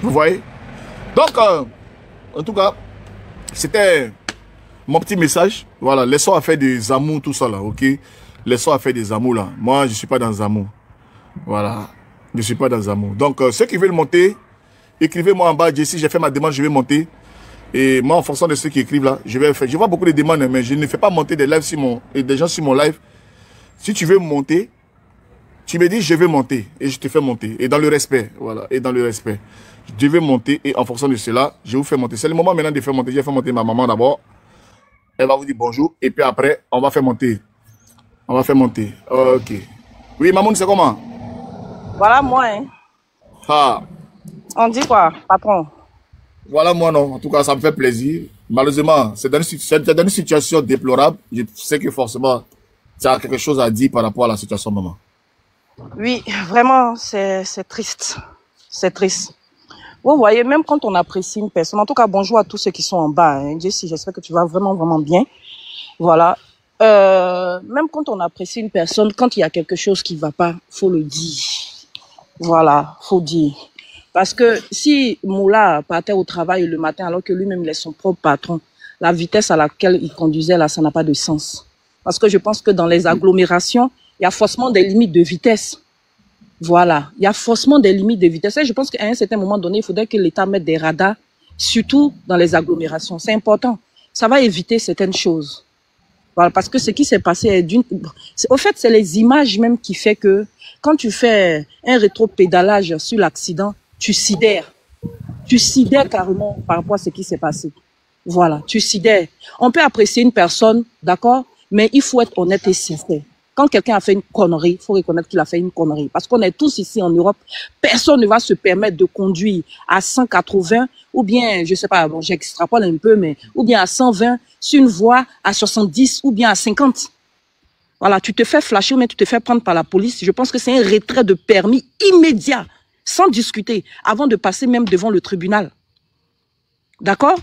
Vous voyez? Donc, en tout cas, c'était mon petit message. Voilà, laissons à faire des amours, tout ça là, ok? Laissons à faire des amours là. Moi, je ne suis pas dans amour. Voilà, je ne suis pas dans amour. Donc, ceux qui veulent monter, écrivez-moi en bas. Si j'ai fait ma demande, je vais monter. Et moi, en fonction de ceux qui écrivent là, je vais faire. Je vois beaucoup de demandes, mais je ne fais pas monter des lives et des gens sur mon live. Si tu veux monter, tu me dis je vais monter et je te fais monter. Et dans le respect, voilà, et dans le respect. Je vais monter et en fonction de cela, je vous fais monter. C'est le moment maintenant de faire monter. Je vais faire monter ma maman d'abord. Elle va vous dire bonjour et puis après, on va faire monter. On va faire monter. Ok. Oui, maman, c'est comment? Voilà moi, hein. Ah. On dit quoi, patron? Voilà moi, non. En tout cas, ça me fait plaisir. Malheureusement, c'est dans une situation déplorable. Je sais que forcément, tu as quelque chose à dire par rapport à la situation, maman. Oui, vraiment, c'est triste. C'est triste. Vous voyez, même quand on apprécie une personne, en tout cas, bonjour à tous ceux qui sont en bas. Hein. Jessie, j'espère que tu vas vraiment, vraiment bien. Voilà. Même quand on apprécie une personne, quand il y a quelque chose qui ne va pas, faut le dire. Voilà, faut dire. Parce que si Moula partait au travail le matin alors que lui-même il est son propre patron, la vitesse à laquelle il conduisait là, ça n'a pas de sens. Parce que je pense que dans les agglomérations, il y a forcément des limites de vitesse. Voilà, il y a forcément des limites de vitesse. Et je pense qu'à un certain moment donné, il faudrait que l'État mette des radars, surtout dans les agglomérations. C'est important. Ça va éviter certaines choses. Voilà, parce que ce qui s'est passé est au fait, c'est les images même qui fait que quand tu fais un rétro-pédalage sur l'accident, tu sidères. Tu sidères carrément par rapport à ce qui s'est passé. Voilà, tu sidères. On peut apprécier une personne, d'accord, mais il faut être honnête et sincère. Quand quelqu'un a fait une connerie, il faut reconnaître qu'il a fait une connerie. Parce qu'on est tous ici en Europe, personne ne va se permettre de conduire à 180 ou bien, je sais pas, bon, j'extrapole un peu, mais ou bien à 120 sur une voie à 70 ou bien à 50. Voilà, tu te fais flasher ou bien tu te fais prendre par la police. Je pense que c'est un retrait de permis immédiat, sans discuter, avant de passer même devant le tribunal. D'accord?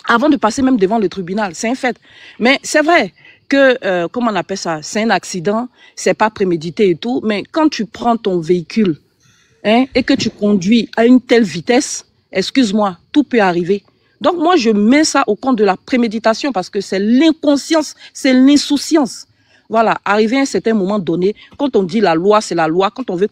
Avant de passer même devant le tribunal, c'est un fait. Mais c'est vrai que, comment on appelle ça, c'est un accident, c'est pas prémédité et tout, mais quand tu prends ton véhicule hein, et que tu conduis à une telle vitesse, excuse-moi, tout peut arriver. Donc moi, je mets ça au compte de la préméditation parce que c'est l'inconscience, c'est l'insouciance. Voilà, arrivé à un certain moment donné, quand on dit la loi, c'est la loi. Quand on veut,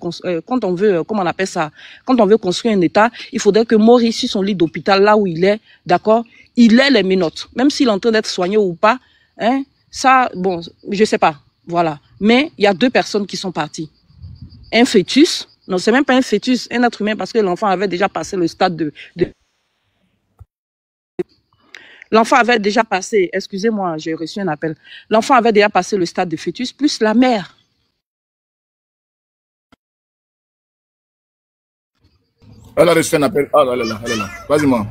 comment on appelle ça, quand on veut construire un État, il faudrait que Maurice, sur son lit d'hôpital, là où il est, d'accord, il ait les menottes, même s'il est en train d'être soigné ou pas. Hein, ça, bon, je sais pas, voilà. Mais il y a 2 personnes qui sont parties. Un fœtus, non, c'est même pas un fœtus, un être humain, parce que l'enfant avait déjà passé le stade de... L'enfant avait déjà passé, excusez-moi, j'ai reçu un appel. L'enfant avait déjà passé le stade de fœtus, plus la mère. Elle a reçu un appel. Ah, elle est là, elle est là. Vas-y, moi.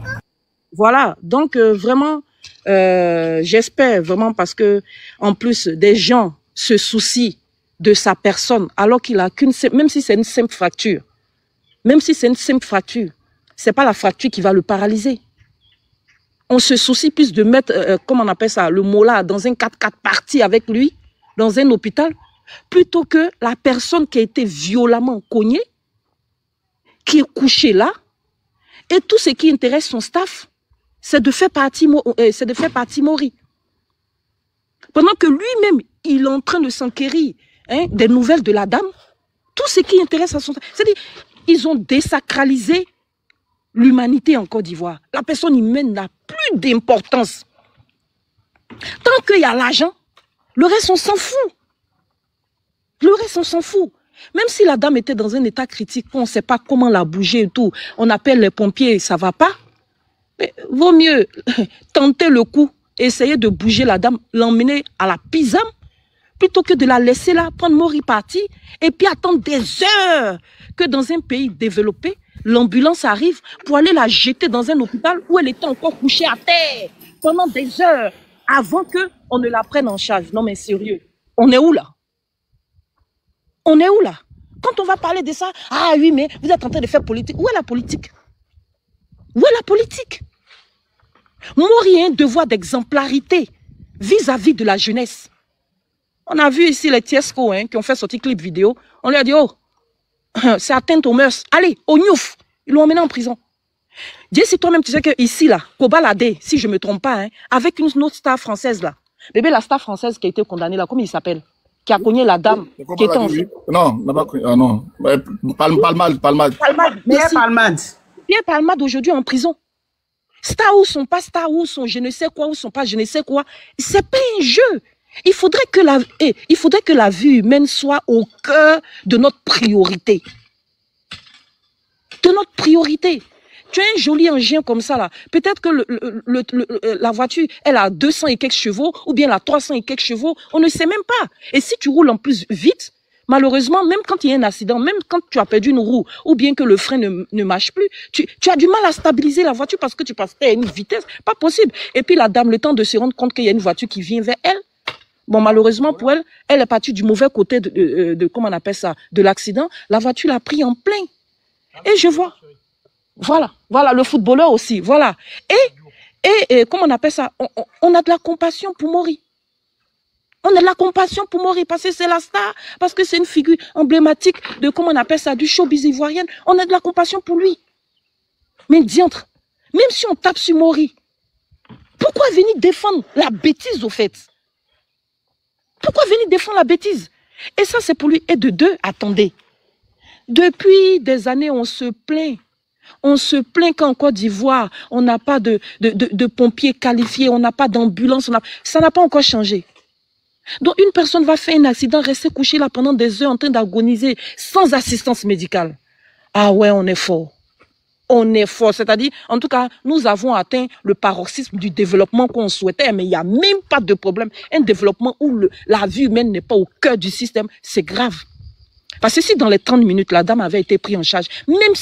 Voilà, donc vraiment, j'espère vraiment parce que en plus des gens se soucient de sa personne alors qu'il a qu'une, même si c'est une simple fracture, même si c'est une simple fracture, c'est pas la fracture qui va le paralyser. On se soucie plus de mettre, comment on appelle ça, le mot là, dans un 4x4 parti avec lui, dans un hôpital, plutôt que la personne qui a été violemment cognée, qui est couchée là, et tout ce qui intéresse son staff, c'est de faire partie Mori. Pendant que lui-même, il est en train de s'enquérir hein, des nouvelles de la dame, tout ce qui intéresse à son staff. C'est-à-dire, ils ont désacralisé l'humanité en Côte d'Ivoire. La personne humaine n'a plus d'importance. Tant qu'il y a l'argent, le reste, on s'en fout. Le reste, on s'en fout. Même si la dame était dans un état critique, on ne sait pas comment la bouger et tout, on appelle les pompiers, ça ne va pas. Mais vaut mieux tenter le coup, essayer de bouger la dame, l'emmener à la pisam, plutôt que de la laisser là, prendre Mori parti, et puis attendre des heures que dans un pays développé, l'ambulance arrive pour aller la jeter dans un hôpital où elle était encore couchée à terre pendant des heures avant qu'on ne la prenne en charge. Non mais sérieux, on est où là? On est où là? Quand on va parler de ça, ah oui mais vous êtes en train de faire politique. Où est la politique? Où est la politique? Mori a un devoir d'exemplarité vis-à-vis de la jeunesse. On a vu ici les Tiesco hein, qui ont fait sortir clip vidéo. On lui a dit, oh, c'est atteinte aux mœurs. Allez, au Niouf. Ils l'ont emmené en prison. Si toi-même, tu sais que ici, là, Kobalade, si je ne me trompe pas, hein, avec une autre star française, là, bébé, la star française qui a été condamnée, là, comment il s'appelle? Qui a cogné la dame qui était enceinte. Non, n'a pas connu. Ah non. Palmade. Pierre Palmade. Pierre Palmade, aujourd'hui, en prison. Star ou sont pas star ou sont je ne sais quoi ou sont pas je ne sais quoi. C'est pas un jeu. Il faudrait que la vie humaine soit au cœur de notre priorité. De notre priorité. Tu as un joli engin comme ça là. Peut-être que la voiture, elle a 200 et quelques chevaux ou bien elle a 300 et quelques chevaux. On ne sait même pas. Et si tu roules en plus vite, malheureusement, même quand il y a un accident, même quand tu as perdu une roue ou bien que le frein ne marche plus, tu as du mal à stabiliser la voiture parce que tu passes à une vitesse. Pas possible. Et puis la dame, le temps de se rendre compte qu'il y a une voiture qui vient vers elle, bon, malheureusement pour elle, elle est partie du mauvais côté de comment on appelle ça, de l'accident. La voiture l'a pris en plein. Et je vois. Voilà, le footballeur aussi, voilà. Et comment on appelle ça, on a de la compassion pour Maury. On a de la compassion pour Maury parce que c'est la star, parce que c'est une figure emblématique de, comment on appelle ça, du showbiz ivoirien. On a de la compassion pour lui. Mais diantre, même si on tape sur Maury, pourquoi venir défendre la bêtise au fait? Pourquoi venir défendre la bêtise? Et ça, c'est pour lui. Et de deux, attendez. Depuis des années, on se plaint. On se plaint qu'en Côte d'Ivoire, on n'a pas de pompiers qualifiés, on n'a pas d'ambulance. Ça n'a pas encore changé. Donc, une personne va faire un accident, rester couchée là pendant des heures en train d'agoniser sans assistance médicale. Ah ouais, on est fort. On est fort. C'est-à-dire, en tout cas, nous avons atteint le paroxysme du développement qu'on souhaitait, mais il n'y a même pas de problème. Un développement où la vie humaine n'est pas au cœur du système, c'est grave. Parce que si dans les 30 minutes, la dame avait été prise en charge, même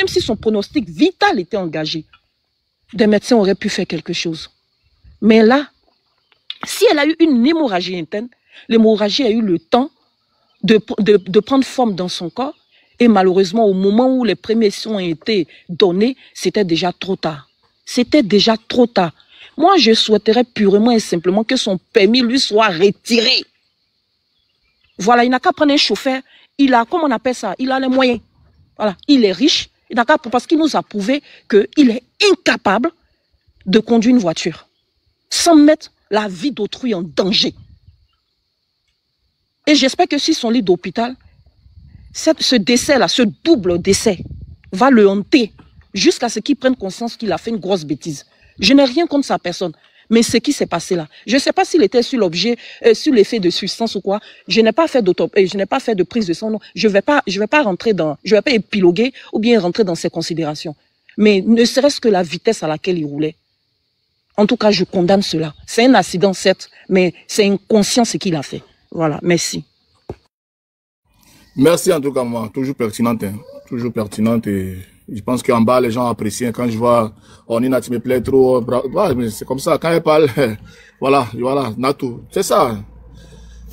si son pronostic vital était engagé, des médecins auraient pu faire quelque chose. Mais là, si elle a eu une hémorragie interne, l'hémorragie a eu le temps de prendre forme dans son corps, et malheureusement, au moment où les premiers soins ont été donnés, c'était déjà trop tard. C'était déjà trop tard. Moi, je souhaiterais purement et simplement que son permis lui soit retiré. Voilà, il n'a qu'à prendre un chauffeur. Il a, comment on appelle ça, il a les moyens. Voilà, il est riche. Il n'a qu'à, parce qu'il nous a prouvé qu'il est incapable de conduire une voiture sans mettre la vie d'autrui en danger. Et j'espère que si son lit d'hôpital, ce décès-là, ce double décès, va le hanter jusqu'à ce qu'il prenne conscience qu'il a fait une grosse bêtise. Je n'ai rien contre sa personne. Mais ce qui s'est passé là, je ne sais pas s'il était sur l'objet, sur l'effet de substance ou quoi. Je n'ai pas fait de prise de sang. Non. Je vais pas épiloguer ou bien rentrer dans ces considérations. Mais ne serait-ce que la vitesse à laquelle il roulait. En tout cas, je condamne cela. C'est un accident, certes, mais c'est inconscient ce qu'il a fait. Voilà, merci. Merci en tout cas, moi. Toujours pertinente. Hein. Toujours pertinente et... Je pense qu'en bas, les gens apprécient. Quand je vois, Nina, tu me plais trop. Ouais, c'est comme ça. Quand elle parle, voilà, Natou. C'est ça.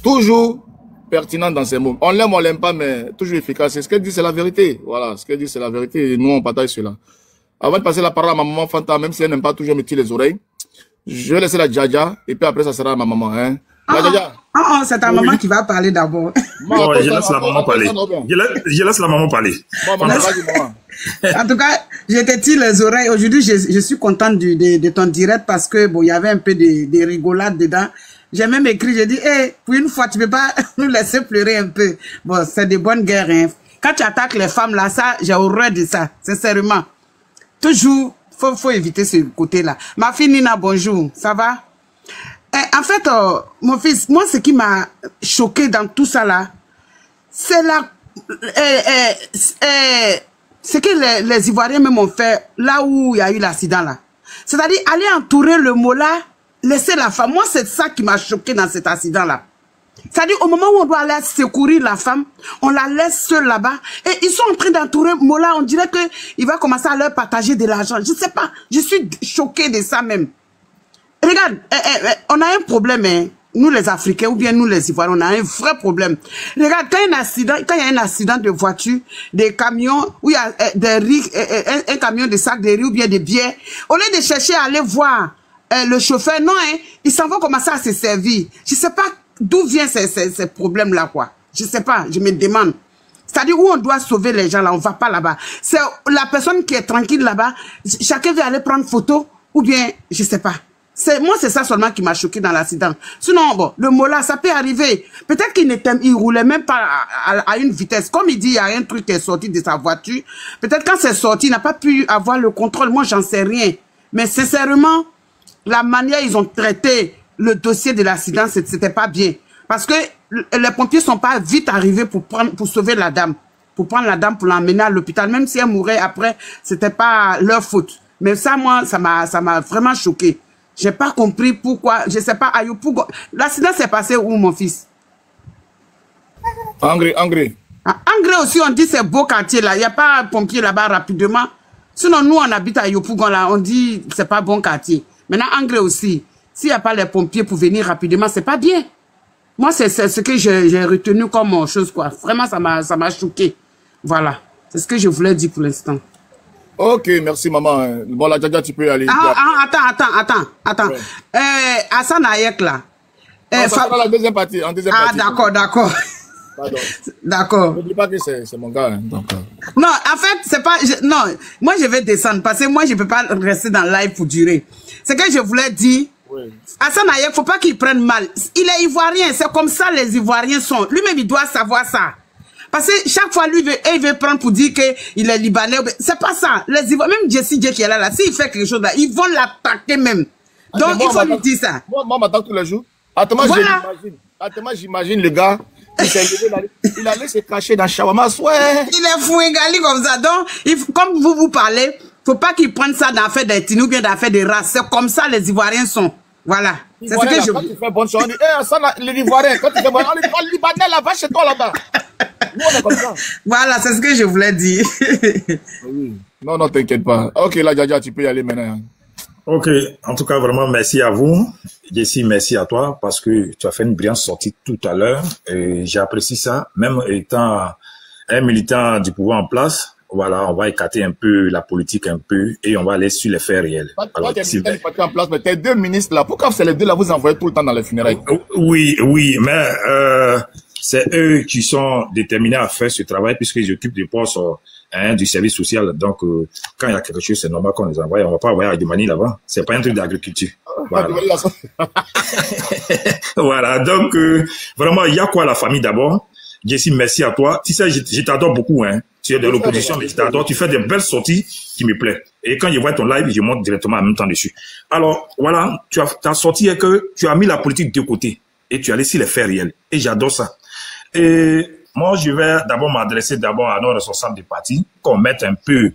Toujours pertinent dans ses mots. On l'aime, on l'aime pas, mais toujours efficace. Ce qu'elle dit, c'est la vérité. Voilà, ce qu'elle dit, c'est la vérité. Et nous, on partage cela. Avant de passer la parole à ma maman Fanta, même si elle n'aime pas toujours me tirer les oreilles, je vais laisser la Djaja, et puis après, ça sera ma maman. Hein. C'est ta maman qui va parler d'abord. Non, je laisse la maman parler. Je laisse la maman parler. En tout cas, je te tire les oreilles. Aujourd'hui, je suis contente de ton direct parce que bon, il y avait un peu de rigolade dedans. J'ai même écrit, j'ai dit, hey, pour une fois, tu peux pas nous laisser pleurer un peu. Bon, c'est de bonnes guerres. Hein. Quand tu attaques les femmes là, ça, j'ai horreur de ça, sincèrement. Toujours, faut éviter ce côté-là. Ma fille Nina, bonjour, ça va? En fait, mon fils, moi, ce qui m'a choqué dans tout ça là, c'est ce que les Ivoiriens même ont fait là où il y a eu l'accident là. C'est-à-dire aller entourer le Mola, laisser la femme. Moi, c'est ça qui m'a choqué dans cet accident là. C'est-à-dire au moment où on doit aller secourir la femme, on la laisse seule là-bas et ils sont en train d'entourer Mola. On dirait qu'il va commencer à leur partager de l'argent. Je sais pas, je suis choqué de ça même. Regarde, on a un problème, hein. Nous les Africains ou bien nous les Ivoiriens, on a un vrai problème. Regarde, quand il y a un accident de voiture, des camions, où il y a un camion de sacs de riz ou bien de bière, au lieu de chercher à aller voir le chauffeur, non, hein, ils s'en vont commencer à se servir. Je sais pas d'où viennent ces problèmes-là, quoi. Je sais pas, je me demande. C'est-à-dire où on doit sauver les gens là, on va pas là-bas. C'est la personne qui est tranquille là-bas, chacun veut aller prendre photo, ou bien, je sais pas. Moi, c'est ça seulement qui m'a choqué dans l'accident. Sinon, bon, le mot là, ça peut arriver. Peut-être il roulait même pas à une vitesse. Comme il dit, il y a un truc qui est sorti de sa voiture. Peut-être quand c'est sorti, il n'a pas pu avoir le contrôle. Moi, j'en sais rien. Mais sincèrement, la manière ils ont traité le dossier de l'accident, c'était pas bien. Parce que les pompiers sont pas vite arrivés pour sauver la dame. Pour prendre la dame, pour l'emmener à l'hôpital. Même si elle mourait après, c'était pas leur faute. Mais ça, moi, ça m'a vraiment choqué. J'ai pas compris pourquoi, je sais pas, Ayopougon. L'accident s'est passé où, mon fils? Angré. Angré aussi, on dit c'est beau quartier là. Il n'y a pas un pompier là-bas rapidement. Sinon, nous, on habite à Ayopougon là, on dit c'est pas bon quartier. Maintenant, Angré aussi, s'il n'y a pas les pompiers pour venir rapidement, c'est pas bien. Moi, c'est ce que j'ai retenu comme chose, quoi. Vraiment, ça m'a choqué. Voilà. C'est ce que je voulais dire pour l'instant. Ok, merci maman. Bon, la Djadia, tu peux aller. Attends. Ouais. Hassan Ayek là. Ça sera la deuxième partie. En deuxième partie. D'accord. D'accord. Ne dis pas que c'est mon gars. Hein, donc, non, en fait, c'est pas... non, moi je vais descendre parce que moi je peux pas rester dans le live pour durer. C'est que je voulais dire... Oui. Hassan Ayek, faut pas qu'il prenne mal. Il est ivoirien, c'est comme ça les Ivoiriens sont. Lui-même, il doit savoir ça. Parce que chaque fois, lui, il veut prendre pour dire qu'il est libanais. C'est pas ça. Les Ivoiriens, même Jessie J qui est là, s'il fait quelque chose là, ils vont l'attaquer même. Donc, il faut lui dire ça. Moi, m'attends tous les jours. Attends, j'imagine le gars, il allait se cacher dans Shawarma. Ouais. Il est fou, égali comme ça. Donc, comme vous parlez, faut pas qu'il prenne ça dans l'affaire d'ethnie ou bien dans l'affaire de race. C'est comme ça les Ivoiriens sont. Voilà. C'est ce que je quand tu fais bonne chose, on dit, les Ivoiriens, quand tu fais bonne chose, on dit, oh, Libanais là, va chez toi là-bas. Nous, on est comme ça. Voilà, c'est ce que je voulais dire. Oui. Non, t'inquiète pas. Ok, là, Djadia, tu peux y aller maintenant. Ok, en tout cas, vraiment, merci à vous. Jessie, merci à toi parce que tu as fait une brillante sortie tout à l'heure et j'apprécie ça. Même étant un militant du pouvoir en place, voilà, on va écarter un peu la politique un peu et on va aller sur les faits réels. Alors, tu es militant en place, mais tes deux ministres là, pourquoi c'est les deux là, vous envoyez tout le temps dans les funérailles? Oui, mais c'est eux qui sont déterminés à faire ce travail puisqu'ils occupent des postes du service social. Donc, quand il y a quelque chose, c'est normal qu'on les envoie. On va pas envoyer à Adjumani là-bas. C'est pas un truc d'agriculture. Voilà. Voilà. Donc, vraiment, il y a quoi la famille d'abord? Jessie, merci à toi. Tu sais, je t'adore beaucoup, hein. Tu es de l'opposition, mais je t'adore. Tu fais de belles sorties qui me plaisent. Et quand je vois ton live, je monte directement en même temps dessus. Alors, voilà, ta sortie est que tu as mis la politique de côté et tu as laissé les faits réels. Et j'adore ça. Et moi, je vais d'abord m'adresser à nos responsables des partis, qu'on mette un peu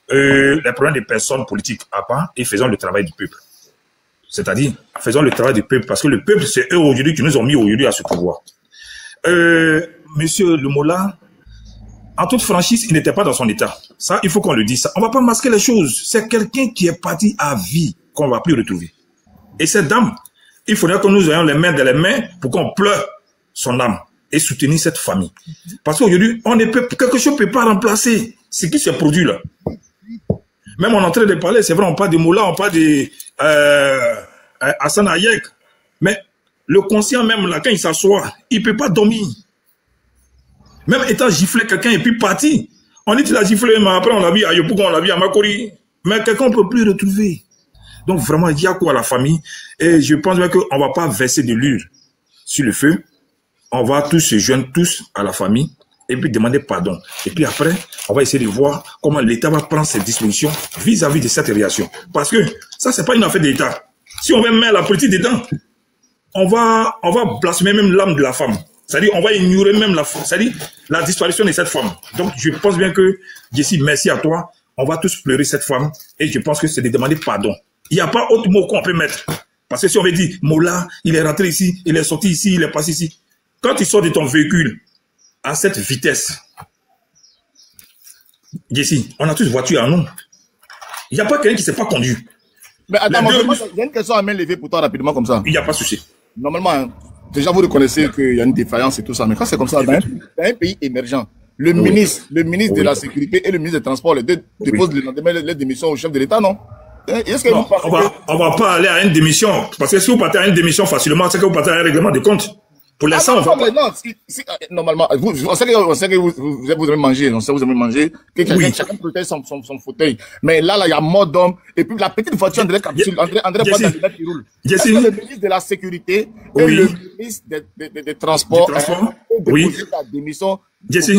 les problèmes des personnes politiques à part et faisons le travail du peuple. C'est-à-dire, faisons le travail du peuple, parce que le peuple, c'est eux aujourd'hui qui nous ont mis aujourd'hui à ce pouvoir. Monsieur Lemola, en toute franchise, il n'était pas dans son état. Ça, il faut qu'on le dise. Ça. On ne va pas masquer les choses. C'est quelqu'un qui est parti à vie qu'on ne va plus retrouver. Et cette dame, il faudrait que nous ayons les mains dans les mains pour qu'on pleure son âme et soutenir cette famille. Parce qu'aujourd'hui, quelque chose ne peut pas remplacer ce qui s'est produit là. Même on est en train de parler, c'est vrai, on parle de Moula, on parle de Hassan Ayek. Mais le conscient même là, quand il s'assoit, il ne peut pas dormir. Même étant giflé quelqu'un et puis parti. On dit qu'il a giflé, mais après on l'a vu à Yopougon, on l'a vu à Makori. Mais quelqu'un ne peut plus retrouver. Donc vraiment, il y a quoi à la famille. Et je pense bien qu'on ne va pas verser de l'huile sur le feu. On va tous se joindre tous à la famille et puis demander pardon. Et puis après, on va essayer de voir comment l'État va prendre ses dispositions vis-à-vis de cette réaction. Parce que ça, c'est pas une affaire d'État. Si on veut mettre la politique dedans, on va blasphémer même l'âme de la femme. C'est-à-dire, on va ignorer même la disparition de cette femme. Donc, je pense bien que, Jessie, merci à toi. On va tous pleurer cette femme. Et je pense que c'est de demander pardon. Il n'y a pas autre mot qu'on peut mettre. Parce que si on veut dire, Mola, il est rentré ici, il est sorti ici, il est passé ici. Quand tu sors de ton véhicule à cette vitesse, Jessie, on a tous voiture à nous. Il n'y a pas quelqu'un qui ne sait pas conduire. Mais attends, il y a une question à main levée pour toi rapidement comme ça. Il n'y a pas de souci. Normalement, déjà vous reconnaissez qu'il y a une défaillance et tout ça, mais quand c'est comme ça, dans un pays émergent, le ministre de la Sécurité et le ministre des Transports, les deux déposent le lendemain les démissions au chef de l'État, non? Est-ce que on va pas aller à une démission. Parce que si vous partez à une démission facilement, c'est que vous partez à un règlement de compte. Pour l'instant, on va pas. Non, normalement, on sait que vous aimez manger, on sait que vous aimez manger, que chacun protège son fauteuil. Mais là, il y a mort d'hommes. Et puis, la petite voiture, André qui roule. Est-ce que le ministre de la Sécurité et le ministre des Transports oui. la démission? Jesse,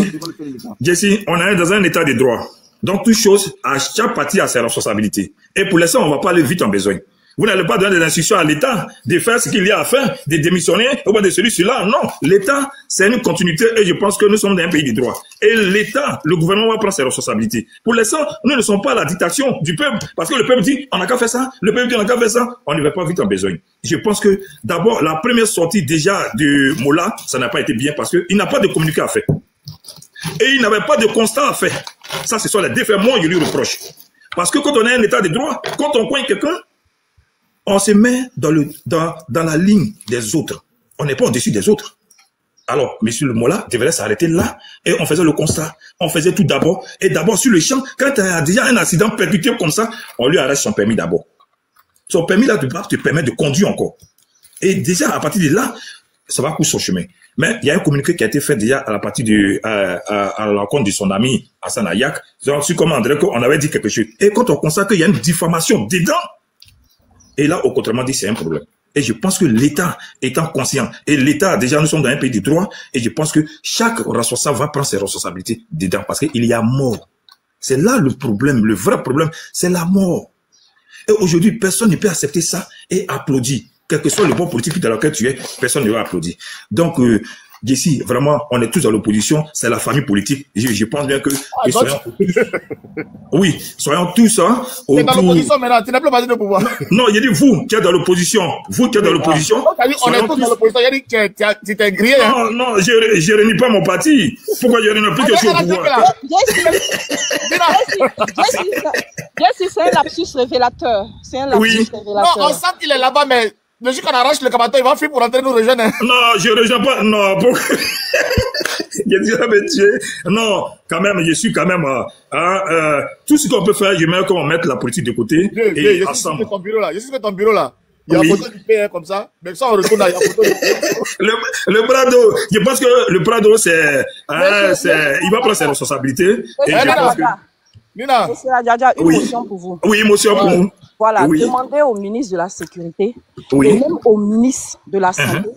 on est dans un état de droit. Donc, toute chose, à chaque parti a ses responsabilités. Et pour l'instant, on ne va pas aller vite en besoin. Vous n'allez pas donner des instructions à l'État de faire ce qu'il y a à faire, de démissionner ou pas de celui-là. Non, l'État, c'est une continuité et je pense que nous sommes dans un pays de droit. Et l'État, le gouvernement va prendre ses responsabilités. Pour l'instant, nous ne sommes pas à la dictation du peuple parce que le peuple dit on n'a qu'à faire ça, le peuple dit on n'a qu'à faire ça. On ne va pas vite en besogne. Je pense que d'abord, la première sortie déjà de Mola, ça n'a pas été bien parce qu'il n'a pas de communiqué à faire. Et il n'avait pas de constat à faire. Ça, ce sont les défaits. Moi, je lui reproche. Parce que quand on est un état de droit, quand on coigne quelqu'un, on se met dans la ligne des autres. On n'est pas au-dessus des autres. Alors, M. Le Mola devrait s'arrêter là et on faisait le constat. On faisait tout d'abord. Et d'abord, sur le champ, quand il y a déjà un accident percuté comme ça, on lui arrête son permis d'abord. Son permis là, te permet de conduire encore. Et déjà, à partir de là, ça va couper son chemin. Mais il y a un communiqué qui a été fait déjà à la partie à l'encontre de son ami Hassan Ayak. Sur comment André, on avait dit quelque chose. Et quand on constate qu'il y a une diffamation dedans, et là, au contrairement dit, c'est un problème. Et je pense que l'État étant conscient, et l'État, déjà, nous sommes dans un pays de droit, et je pense que chaque responsable va prendre ses responsabilités dedans, parce qu'il y a mort. C'est là le problème, le vrai problème, c'est la mort. Et aujourd'hui, personne ne peut accepter ça et applaudir. Quel que soit le bon politique dans lequel tu es, personne ne va applaudir. Donc, Jesse, vraiment, on est tous dans l'opposition, c'est la famille politique. Je pense bien que... oui, soyons tous... Hein, tu es dans l'opposition maintenant, tu n'as plus parti de pouvoir. Non, il a dit vous qui êtes dans l'opposition. Vous qui êtes dans l'opposition. On est tous dans l'opposition, il a dit que tu t'es grillé. Non, non, je ne réunis pas mon parti. Pourquoi je ne plus que je suis au pouvoir? Jesse, c'est un lapsus révélateur. C'est un lapsus révélateur. Non, on sent qu'il est là-bas, mais... Le jour qu'on arrache le cabaton, il va fuir pour rentrer nous rejoindre. Non, je ne rejoins pas. Non, pourquoi? Il dit, me tuer. Non, quand même, je suis quand même... tout ce qu'on peut faire, je mets qu'on mette la politique de côté. Et ensemble. Je suis sur ton bureau là. Il y a une photo du PR comme ça. Mais ça, on retourne là, il y a une photo du PR. Le Prado, je pense que le Prado, c'est... il va prendre ses responsabilités. Et je pense que... Nina, une motion pour vous. Oui, motion pour nous. Voilà, demandez au ministre de la Sécurité et même au ministre de la Santé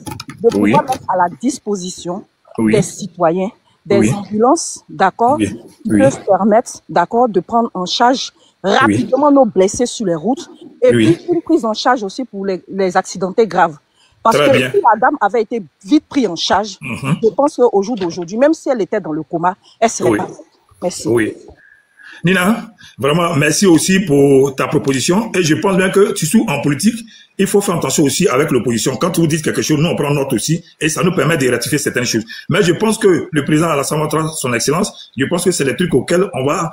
de pouvoir mettre à la disposition des citoyens des ambulances, d'accord, qui peuvent permettre, d'accord, de prendre en charge rapidement nos blessés sur les routes et puis une prise en charge aussi pour les accidentés graves. Parce que si la dame avait été vite prise en charge, je pense qu'au jour d'aujourd'hui, même si elle était dans le coma, elle serait pas. Merci. Oui. Nina, vraiment, merci aussi pour ta proposition. Et je pense bien que, surtout en politique, il faut faire attention aussi avec l'opposition. Quand vous dites quelque chose, nous, on prend note aussi. Et ça nous permet de rectifier certaines choses. Mais je pense que le président Alassane Ouattara, son excellence, je pense que c'est les trucs auxquels on va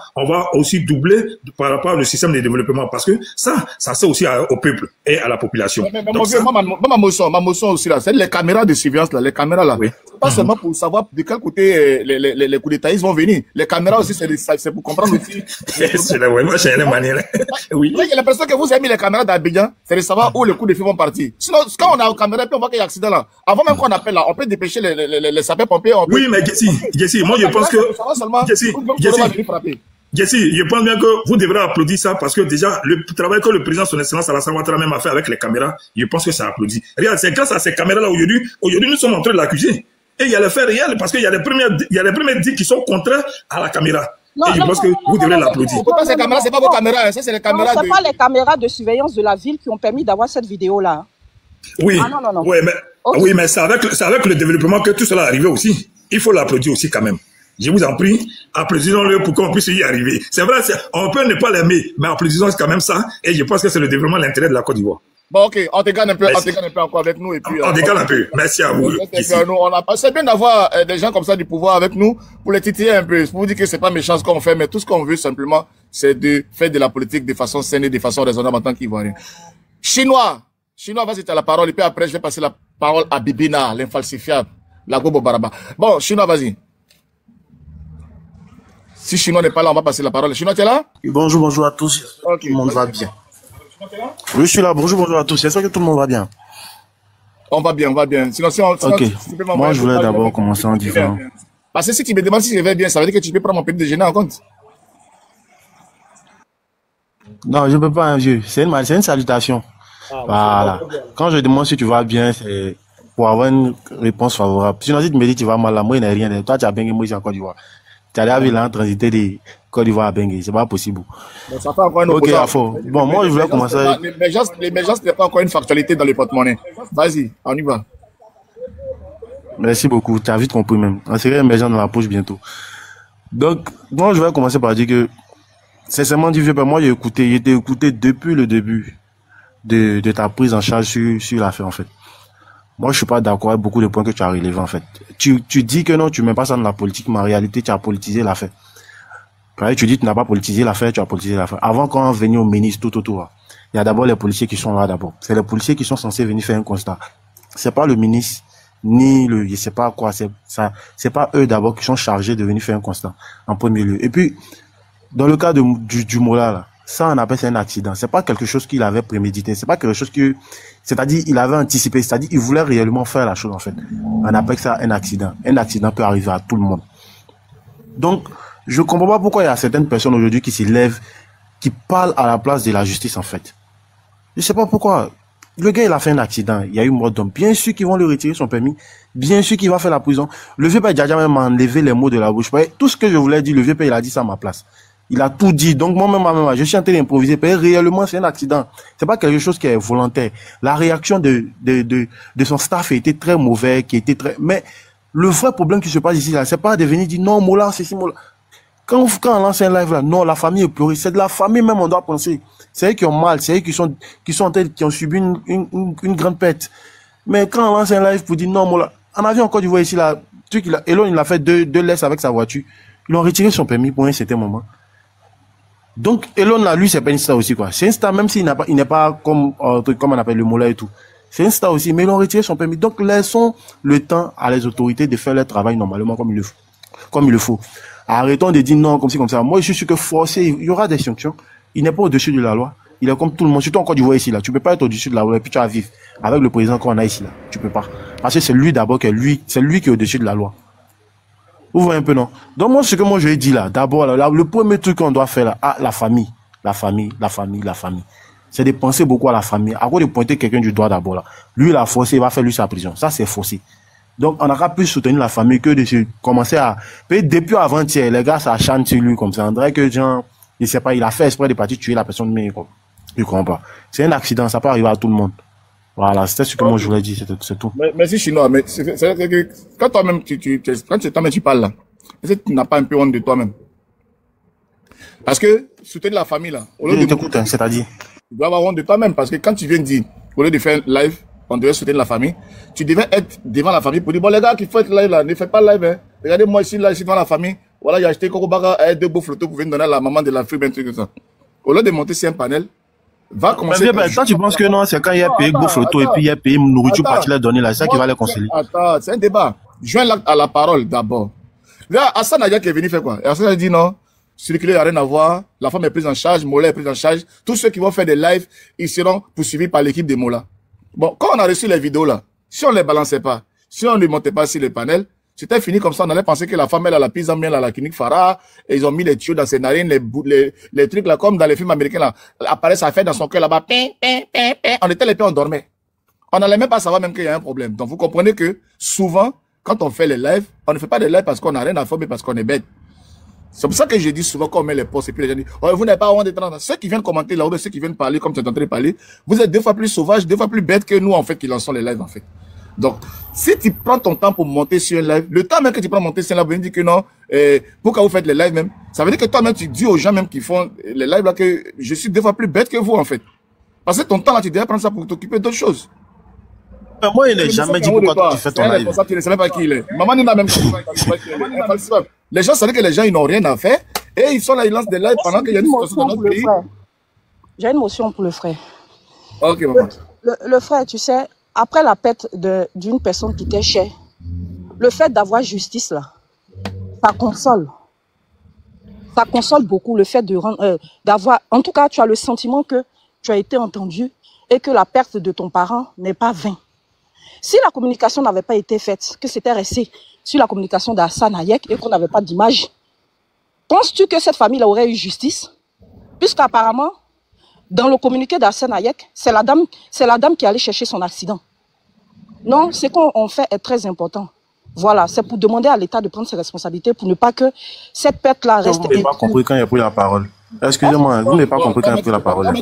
aussi doubler par rapport au système de développement. Parce que ça sert aussi au peuple et à la population. Mais ma motion aussi là, c'est les caméras de surveillance là, les caméras là. Pas seulement pour savoir de quel côté les coups d'état vont venir. Les caméras aussi, c'est pour comprendre aussi. C'est la manière. Oui. J'ai l'impression que vous avez mis les caméras d'Abidjan, c'est de savoir où les coups de feu vont partir. Sinon, quand on a une caméra, puis on voit qu'il y a un accident là. Avant même qu'on appelle là, on peut dépêcher les sapeurs-pompiers. Oui, mais Jesse, moi je pense que... Jesse, je pense bien que vous devrez applaudir ça parce que déjà, le travail que le président, son excellence Alassane Ouattara même a fait avec les caméras, je pense que ça applaudit. Regarde, c'est grâce à ces caméras-là aujourd'hui, nous sommes en train de l'accuser. Et il y a le fait réel parce qu'il y a les premiers dits qui sont contraires à la caméra. Et je pense que vous devrez l'applaudir. Ces caméras, c'est pas vos caméras, ça c'est les caméras. Non, c'est pas les caméras de surveillance de la ville qui ont permis d'avoir cette vidéo-là. Oui. Non. Oui, mais c'est avec le développement que tout cela est arrivé aussi. Il faut l'applaudir aussi quand même. Je vous en prie, applaudissons-le pour qu'on puisse y arriver. C'est vrai, on peut ne pas l'aimer, mais applaudissons quand même ça. Et je pense que c'est le développement, l'intérêt de la Côte d'Ivoire. Bon, ok, on te gagne un peu encore avec nous. Et puis, on décale un peu. Merci à vous. C'est bien d'avoir des gens comme ça du pouvoir avec nous pour les titiller un peu. Pour vous dire que c'est pas méchant ce qu'on fait, mais tout ce qu'on veut simplement, c'est de faire de la politique de façon saine et de façon raisonnable en tant qu'Ivoirien. Chinois, vas-y, tu as la parole. Et puis après, je vais passer la parole à Bibina, l'infalsifiable, la Gobo Baraba. Bon, Chinois, vas-y. Si Chinois n'est pas là, on va passer la parole. Chinois, tu es là? Bonjour à tous. Okay. Tout le monde va bien. Oui, je suis là. Bonjour à tous. J'espère que tout le monde va bien. On va bien, on va bien. Sinon, Ok. si tu peux Moi, m'envoyer je un voulais message, d'abord commencer en disant. parce que si tu me demandes si je vais bien, ça veut dire que tu peux prendre mon petit déjeuner en compte. Non, je ne peux pas, un vieux. C'est une salutation. Voilà. Quand je demande si tu vas bien, c'est pour avoir une réponse favorable. Sinon, si tu me dis que tu vas mal, là, moi, il n'y a rien. Toi, tu as Bengue, moi, je suis en Côte d'Ivoire. Tu as la ville en transité de Côte d'Ivoire à Bengue. C'est pas possible. Donc, ça fait encore un Ok, opposant. Afo. Bon, moi, je voulais commencer. L'émergence n'est pas encore une factualité dans les porte-monnaies. Vas-y, on y va. Merci beaucoup. Tu as vite compris même. On serait émergent dans la poche bientôt. Donc, moi, je vais commencer par dire que, sincèrement, du vieux père, moi, j'ai été écouté depuis le début de ta prise en charge sur l'affaire, en fait. Moi, je suis pas d'accord avec beaucoup de points que tu as relevés, en fait. Tu dis que non, tu mets pas ça dans la politique, mais en réalité, tu as politisé l'affaire. Quand tu dis que tu n'as pas politisé l'affaire, tu as politisé l'affaire. Avant qu'on vienne au ministre tout autour, il y a d'abord les policiers qui sont là d'abord. C'est les policiers qui sont censés venir faire un constat. C'est pas le ministre, ni le, je sais pas quoi, c'est pas eux d'abord qui sont chargés de venir faire un constat, en premier lieu. Et puis, dans le cas du Mola, là, ça, on appelle ça un accident. C'est pas quelque chose qu'il avait prémédité. C'est pas quelque chose c'est-à-dire, il avait anticipé. C'est-à-dire, il voulait réellement faire la chose, en fait. On appelle ça un accident. Un accident peut arriver à tout le monde. Donc, je comprends pas pourquoi il y a certaines personnes aujourd'hui qui s'élèvent, qui parlent à la place de la justice, en fait. Je sais pas pourquoi. Le gars, il a fait un accident. Il y a eu mort d'homme. Bien sûr qu'ils vont lui retirer son permis. Bien sûr qu'il va faire la prison. Le vieux père Djadja même m'a enlevé les mots de la bouche. Tout ce que je voulais dire, le vieux père, il a dit ça à ma place. Il a tout dit. Donc, moi-même, je suis en train d'improviser. Réellement, c'est un accident. C'est pas quelque chose qui est volontaire. La réaction de son staff a été très mauvaise, mais le vrai problème qui se passe ici, là, c'est pas de venir dire non, Mola, c'est si Mola. Quand on lance un live là, non, la famille est pleurée. C'est de la famille même, on doit penser. C'est eux qui ont mal, c'est eux qui ont subi une grande perte. Mais quand on lance un live pour dire non, Mola, on a vu encore du voix ici là, Elon, il a fait deux laisses avec sa voiture. Ils ont retiré son permis pour un certain moment. Donc, Elon là, lui, c'est pas une star aussi, quoi. C'est une star, même s'il n'est pas comme on appelle le Mola et tout. C'est une star aussi, mais ils ont retiré son permis. Donc, laissons le temps à les autorités de faire leur travail normalement comme il le faut. Arrêtons de dire non, comme ci, comme ça. Moi, je suis sûr que forcé, il y aura des sanctions. Il n'est pas au-dessus de la loi. Il est comme tout le monde. Surtout encore du voix ici, là. Tu peux pas être au-dessus de la loi et puis tu vas vivre avec le président qu'on a ici, là. Tu peux pas. Parce que c'est lui d'abord c'est lui qui est au-dessus de la loi. Vous voyez un peu, non? Donc, moi, ce que moi, je ai dit, là, d'abord, là, le premier truc qu'on doit faire, là, la famille. C'est de penser beaucoup à la famille. Avant de pointer quelqu'un du doigt d'abord, là. Lui, il a forcé, il va faire lui sa prison. Ça, c'est forcé. Donc, on aura plus soutenir la famille que de commencer à... Peut-être depuis avant-hier, les gars, ça chante sur lui comme ça. On dirait que, genre, je sais pas, il a fait exprès de partir tuer la personne, mais je comprends pas. C'est un accident, ça peut arriver à tout le monde. Voilà, c'était ce que moi je voulais dire, c'est tout. Merci Chinois, mais c'est que quand toi-même, quand tu parles là, est-ce que tu n'as pas un peu honte de toi-même? Parce que soutenir la famille là, au lieu Je t'écoute, c'est-à-dire? Tu dois avoir honte de toi-même, parce que quand tu viens de dire, au lieu de faire live, on devait soutenir la famille, tu devais être devant la famille pour dire, bon les gars qui font live là, ne faites pas live, hein. Regardez moi ici, là, ici devant la famille, voilà, j'ai acheté Coco Baga, deux beaux photos pour venir donner à la maman de la fille, un truc comme ça. Au lieu de monter sur un panel, va commencer. Mais toi, tu penses que non, c'est quand il y a payé beau photo et puis il y a payé nourriture pour te la donner là, c'est ça qui va les consoler. Attends, c'est un débat. Joins à la parole d'abord. Là, Hassan Nadia qui est venu faire quoi? Et Hassan a dit non, celui-là n'a rien à voir, la femme est prise en charge, Mola est prise en charge. Tous ceux qui vont faire des lives, ils seront poursuivis par l'équipe de Mola. Bon, quand on a reçu les vidéos là, si on les balançait pas, si on ne montait pas sur le panel, c'était fini comme ça. On allait penser que la femme, elle a la prise en main à la clinique Farah, et ils ont mis les tuyaux dans ses narines, les trucs là, comme dans les films américains là, apparaît, ça fait dans son cœur là-bas, on était les pieds, on dormait. On n'allait même pas savoir même qu'il y a un problème. Donc vous comprenez que souvent, quand on fait les lives, on ne fait pas des lives parce qu'on n'a rien à faire, mais parce qu'on est bête. C'est pour ça que je dis souvent quand on met les posts et puis les gens disent, oh, vous n'avez pas honte d'être dans. Ceux qui viennent commenter là, ou ceux qui viennent parler comme tu es en train de parler, vous êtes deux fois plus sauvages, deux fois plus bêtes que nous en fait qui lançons les lives en fait. Donc, si tu prends ton temps pour monter sur un live, le temps même que tu prends pour monter sur un live, vous dites que non, pourquoi vous faites les lives même? Ça veut dire que toi-même, tu dis aux gens même qui font les lives là que je suis deux fois plus bête que vous en fait. Parce que ton temps là, tu devrais prendre ça pour t'occuper d'autres choses. Mais moi, il n'est jamais dit pourquoi tu fais ton live. Tu ne sais même pas qui il est. Maman n'a même les gens savent que les gens, ils n'ont rien à faire et ils sont là, ils lancent des lives pendant qu'il y a une situation dans notre pays. J'ai une motion pour le frère. Ok, maman. Le frère, tu sais, après la perte d'une personne qui t'est chère, le fait d'avoir justice là, ça console. Ça console beaucoup le fait d'avoir, en tout cas, tu as le sentiment que tu as été entendu et que la perte de ton parent n'est pas vain. Si la communication n'avait pas été faite, que c'était resté sur la communication d'Hassane Hayek et qu'on n'avait pas d'image, penses-tu que cette famille aurait eu justice? Puisqu'apparemment, dans le communiqué d'Hassane Hayek, c'est la dame qui allait chercher son accident. Non, ce qu'on fait est très important. Voilà, c'est pour demander à l'État de prendre ses responsabilités pour ne pas que cette perte-là reste... Vous n'avez pas compris quand il a pris la parole. Excusez-moi, vous n'avez pas compris quand il a pris la parole.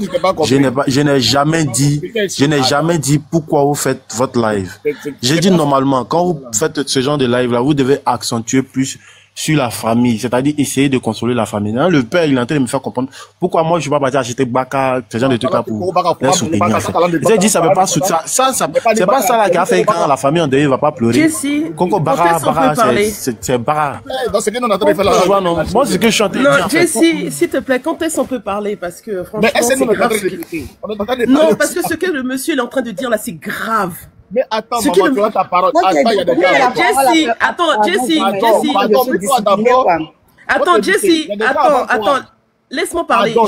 Je n'ai jamais dit pourquoi vous faites votre live. J'ai dit normalement, quand vous faites ce genre de live-là, vous devez accentuer plus sur la famille, c'est-à-dire essayer de consoler la famille. Là, le père, il est en train de me faire comprendre pourquoi moi je ne suis pas parti acheter Baka, ce genre de trucs là pour les soutenir. J'ai dit ça ne peut pas soutenir. C'est pas ça là qui a fait quand la famille en deuil ne va pas pleurer. Jessie, Coco Bara, c'est Bara. Dans ce qu'on est en train de faire là. Moi, c'est que je suis en train de dire. Non, Jessie, s'il te plaît, quand est-ce qu'on peut parler? Parce que franchement, c'est grave. Non, parce que ce que le monsieur est en train de dire là, c'est grave. Mais attends, maman, tu as ta parole. Attends, il y a des gars. Jessie, attends, laisse-moi parler. On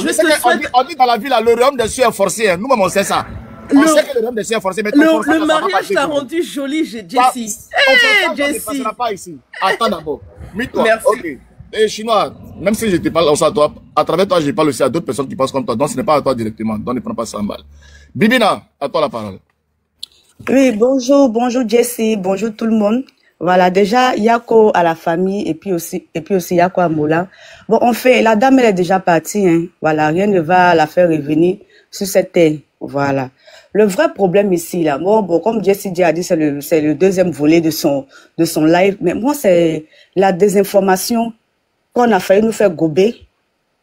dit dans la ville, le royaume des cieux est forcé. Nous-mêmes, on sait ça. On sait que le royaume des cieux est forcé. Mais le mariage t'a rendu jolie, Jessie. Jessie. Ça ne pas ici. Attends d'abord. Mets-toi. Merci. Ok. Et Chinois, même si je te parle aussi à toi, à travers toi, je parle aussi à d'autres personnes qui pensent comme toi. Donc, ce n'est pas à toi directement. Donc, ne prends pas ça en balle. Bibina, à toi la parole. Oui, bonjour Jessie, bonjour tout le monde. Voilà, déjà, Yako à la famille et puis aussi Yako à Mola. Bon, en fait, la dame, elle est déjà partie, hein. Voilà, rien ne va la faire revenir sur cette terre. Voilà. Le vrai problème ici, là, bon, comme Jessie a dit, c'est le deuxième volet de son live. Mais moi, c'est la désinformation qu'on a failli nous faire gober.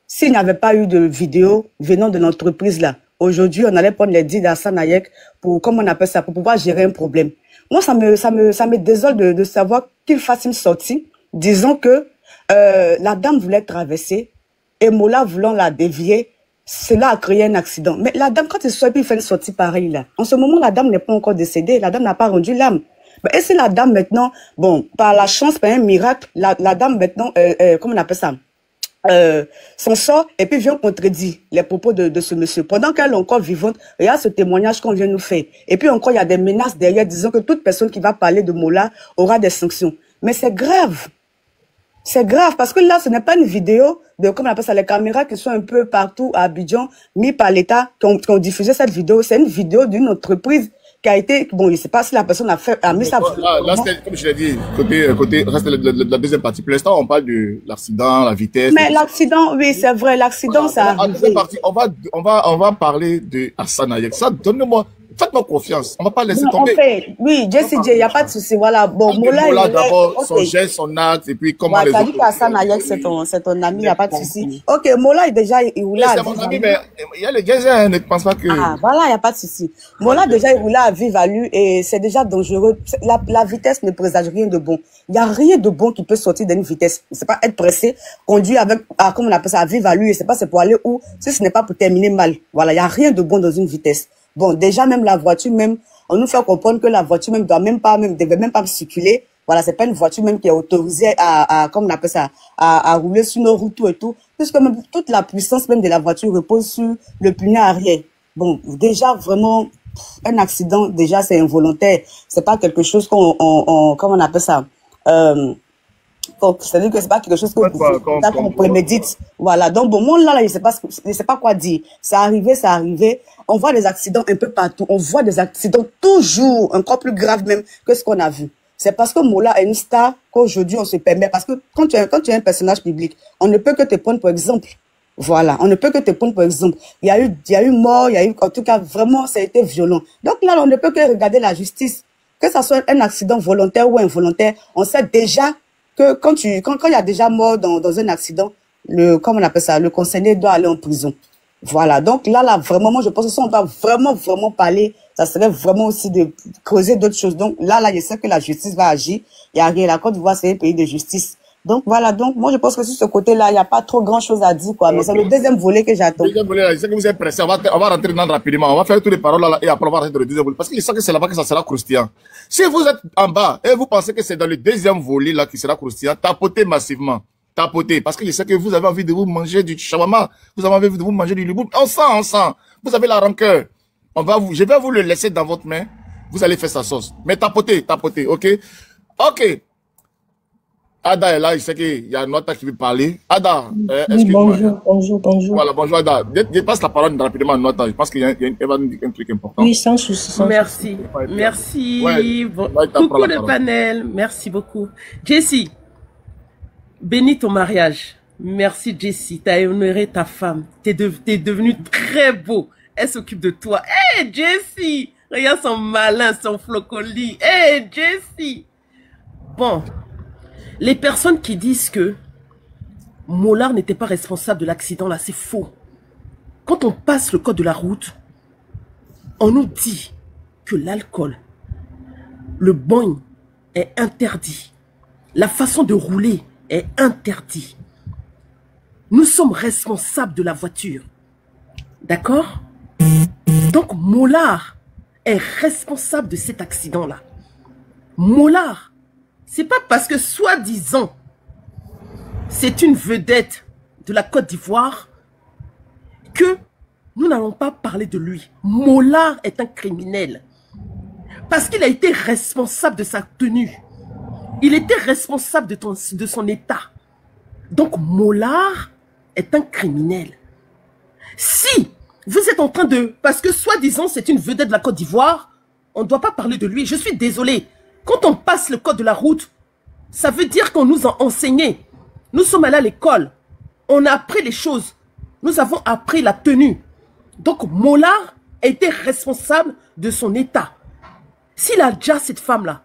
S'il n'y avait pas eu de vidéo venant de l'entreprise, là, aujourd'hui, on allait prendre les dits d'Hassane Hayek pour, comment on appelle ça, pour pouvoir gérer un problème. Moi, ça me désole de savoir qu'il fasse une sortie, disant que la dame voulait traverser et Mola voulant la dévier, cela a créé un accident. Mais la dame, quand il soit, puis il fait une sortie pareille là. En ce moment, la dame n'est pas encore décédée, la dame n'a pas rendu l'âme. Et si la dame maintenant, bon, par la chance, par un miracle, la dame maintenant, comment on appelle ça? S'en sort et puis vient contredire les propos de ce monsieur. Pendant qu'elle est encore vivante, regarde ce témoignage qu'on vient nous faire. Et puis encore, il y a des menaces derrière disant que toute personne qui va parler de Mola aura des sanctions. Mais c'est grave. C'est grave parce que là, ce n'est pas une vidéo de, comment on appelle ça, les caméras qui sont un peu partout à Abidjan, mis par l'État, qui ont diffusé cette vidéo. C'est une vidéo d'une entreprise qui a été, bon, je ne sais pas si la personne a mis ça. Là, c'était, comme je l'ai dit, côté, ça c'était la deuxième partie. Pour l'instant, on parle de l'accident, la vitesse. Mais l'accident, oui, c'est vrai, l'accident, ça. En deuxième partie, on va parler de Hassane Hayek. Ça, donne-moi, faites-moi confiance. On va pas laisser tomber. En fait, oui, Jessie J, il n'y a pas de souci, voilà. Bon, Mola d'abord, son geste, son acte, et puis comment les autres. Tu as dit qu'Hassane Hayek, c'est ton ami, il n'y a pas de souci. Ok, Mola, déjà, il roulait à c'est mon ami, mais il y a les gars, ne pense pas que... Ah, voilà, il n'y a pas de souci. Mola, déjà, il roulait à vive allure et c'est déjà dangereux. La vitesse ne présage rien de bon. Il n'y a rien de bon qui peut sortir d'une vitesse. C'est pas être pressé, conduire avec, comment on appelle ça, à vive allure, et c'est pas c'est pour aller où, si ce n'est pas pour terminer mal. Voilà, il n'y a rien de bon dans une vitesse. Bon, déjà, même la voiture, même, on nous fait comprendre que la voiture même devait même pas circuler. Voilà, c'est pas une voiture même qui est autorisée comme on appelle ça, à rouler sur nos routes et tout. Puisque même toute la puissance même de la voiture repose sur le pneu arrière. Bon, déjà, vraiment, un accident, déjà, c'est involontaire. C'est pas quelque chose comment on appelle ça, c'est-à-dire que c'est pas quelque chose qu'on prémédite. Voilà. Donc, bon, moi, là, je sais pas quoi dire. C'est arrivé. On voit des accidents un peu partout. On voit des accidents toujours encore plus graves même que ce qu'on a vu. C'est parce que Mola est une star qu'aujourd'hui on se permet. Parce que quand tu es un personnage public, on ne peut que te prendre pour exemple. Voilà. On ne peut que te prendre pour exemple. Il y a eu mort, en tout cas, vraiment, ça a été violent. Donc là, on ne peut que regarder la justice. Que ça soit un accident volontaire ou involontaire, on sait déjà que quand il y a déjà mort dans un accident, comment on appelle ça, le concerné doit aller en prison. Voilà. Donc là, vraiment, moi, je pense que si on doit vraiment parler, ça serait vraiment aussi de creuser d'autres choses. Donc là, je sais que la justice va agir. Il y a rien. La Côte d'Ivoire, c'est un pays de justice. Donc voilà. Donc moi, je pense que sur ce côté-là, il n'y a pas trop grand-chose à dire, quoi. Mais c'est le deuxième volet que j'attends. Le deuxième volet, je sais que vous êtes pressé. On va rentrer dedans rapidement. On va faire toutes les paroles là et après on va rentrer dans le deuxième volet. Parce que je sais que c'est là-bas que ça sera croustillant. Si vous êtes en bas et vous pensez que c'est dans le deuxième volet là qui sera croustillant, tapotez massivement. Tapotez. Parce que je sais que vous avez envie de vous manger du shawarma. Vous avez envie de vous manger du liboum. On sent. Vous avez la rancœur. Je vais vous le laisser dans votre main. vous allez faire sa sauce. Mais tapotez, ok? Ok. Ada est là, je sais qu'il y a Nota qui veut parler. Ada, oui, bonjour. Voilà, bonjour Ada. Je passe la parole rapidement à Nota. Je pense qu'il y a un truc important. Oui, sans souci. Merci. Merci. Ouais, coucou le panel. Merci beaucoup. Jessie, bénis ton mariage. Merci Jessie. Tu as honoré ta femme. T'es devenu très beau. Elle s'occupe de toi. Hé, Jessie! Regarde son malin, son flocoli. Hé, Jessie! Bon. Les personnes qui disent que Molard n'était pas responsable de l'accident, là, c'est faux. Quand on passe le code de la route, on nous dit que l'alcool, le boing est interdit. La façon de rouler est interdite. Nous sommes responsables de la voiture. D'accord? Donc, Molard est responsable de cet accident-là. Molard, c'est pas parce que, soi-disant, c'est une vedette de la Côte d'Ivoire que nous n'allons pas parler de lui. Molard est un criminel. Parce qu'il a été responsable de sa tenue. Il était responsable de son état. Donc, Molard est un criminel. Si vous êtes en train de... Parce que, soi-disant, c'est une vedette de la Côte d'Ivoire, on ne doit pas parler de lui. Je suis désolé. Quand on passe le code de la route, ça veut dire qu'on nous a enseigné. Nous sommes allés à l'école. On a appris les choses. Nous avons appris la tenue. Donc, Molard a été responsable de son état. S'il a déjà cette femme-là,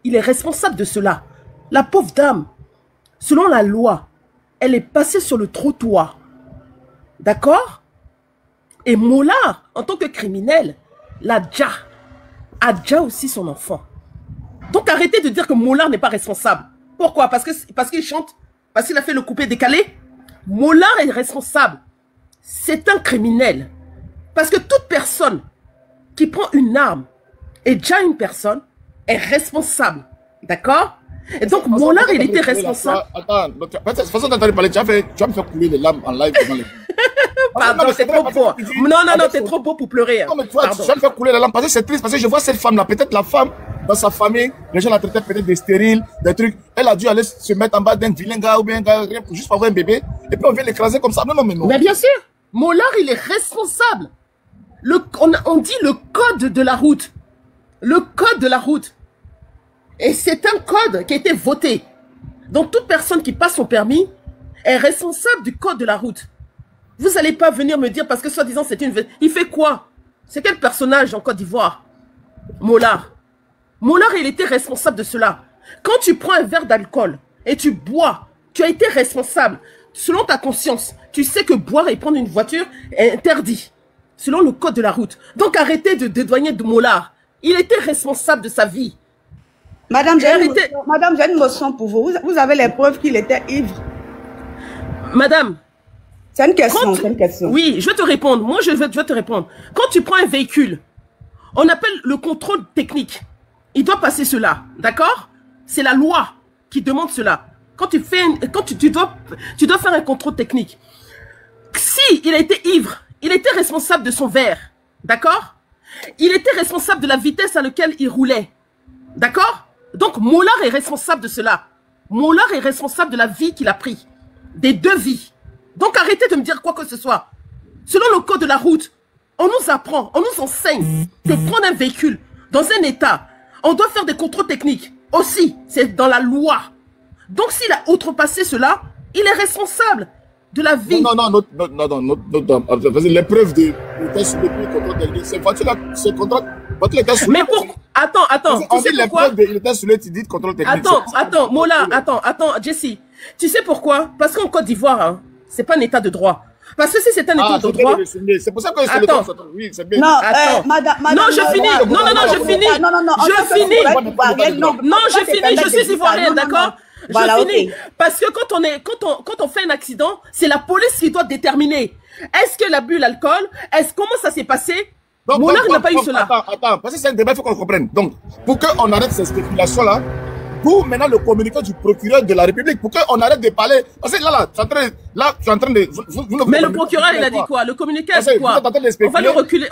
il est responsable de cela. La pauvre dame, selon la loi, elle est passée sur le trottoir. D'accord? Et Molard, en tant que criminel, a déjà aussi son enfant. Donc arrêtez de dire que Molard n'est pas responsable. Pourquoi? Parce qu'il chante? Parce qu'il a fait le coupé décalé? Molard est responsable. C'est un criminel. Parce que toute personne qui prend une arme et déjà une personne est responsable. D'accord? Et donc Molard, il était responsable. Attends, de toute façon, tu parler, tu vas me faire couler les larmes en live devant les... Pardon, c'est trop beau. Non, t'es trop beau pour pleurer. Non, mais tu vas me faire couler les larmes parce que c'est triste, parce que je vois cette femme-là, peut-être la femme, dans sa famille, les gens la traitaient peut-être des stériles, des trucs. Elle a dû aller se mettre en bas d'un vilain gars ou bien un gars juste pour avoir un bébé. Et puis on vient l'écraser comme ça. Non. Mais bien sûr, Molard, il est responsable. On dit le code de la route. Le code de la route. Et c'est un code qui a été voté. Donc toute personne qui passe son permis est responsable du code de la route. Vous n'allez pas venir me dire parce que soi-disant c'est une... Il fait quoi? C'est quel personnage en Côte d'Ivoire? Molard. Molard, il était responsable de cela. Quand tu prends un verre d'alcool et tu bois, tu as été responsable. Selon ta conscience, tu sais que boire et prendre une voiture est interdit. Selon le code de la route. Donc arrêtez de dédouaner de Molard. Il était responsable de sa vie. Madame, j'ai une motion pour vous. Vous avez les preuves qu'il était ivre. Madame. C'est une question, Oui, je vais te répondre. Moi, je vais te répondre. Quand tu prends un véhicule, on appelle le contrôle technique. Il doit passer cela, d'accord? C'est la loi qui demande cela. Quand tu fais, tu dois faire un contrôle technique. Si il a été ivre, il était responsable de son verre, d'accord? Il était responsable de la vitesse à laquelle il roulait, d'accord? Donc Molard est responsable de cela. Molard est responsable de la vie qu'il a pris, des deux vies. Donc arrêtez de me dire quoi que ce soit. Selon le code de la route, on nous apprend, on nous enseigne de prendre un véhicule dans un état. On doit faire des contrôles techniques. Aussi, c'est dans la loi. Donc s'il a outrepassé cela, il est responsable de la vie. Non, les preuves de test de contrôle technique, c'est voiture là, c'est contrôle. Mais pourquoi? Attends. Tu sais pourquoi? Il était sous les contrôle technique. Attends, Mola, attends, Jessie. Tu sais pourquoi? Parce qu'en Côte d'Ivoire, hein, c'est pas un état de droit. Parce que si c'est un état de droit... C'est pour ça que c'est le temps. Oui, c'est bien. Non, madame, non, je finis. Je finis, je suis ivoirienne, d'accord? Je finis. Parce que quand on fait un accident, c'est la police qui doit déterminer. Est-ce que la bu l'alcool? Comment ça s'est passé? Molard n'a pas eu cela. Attends, parce que c'est un débat, il faut qu'on comprenne. Donc, pour qu'on arrête ces spéculations-là, pour maintenant le communiqué du procureur de la République, pour qu'on arrête de parler. Parce que là, tu es en train de... Mais le procureur, il a dit quoi? Le communiqué a dit quoi?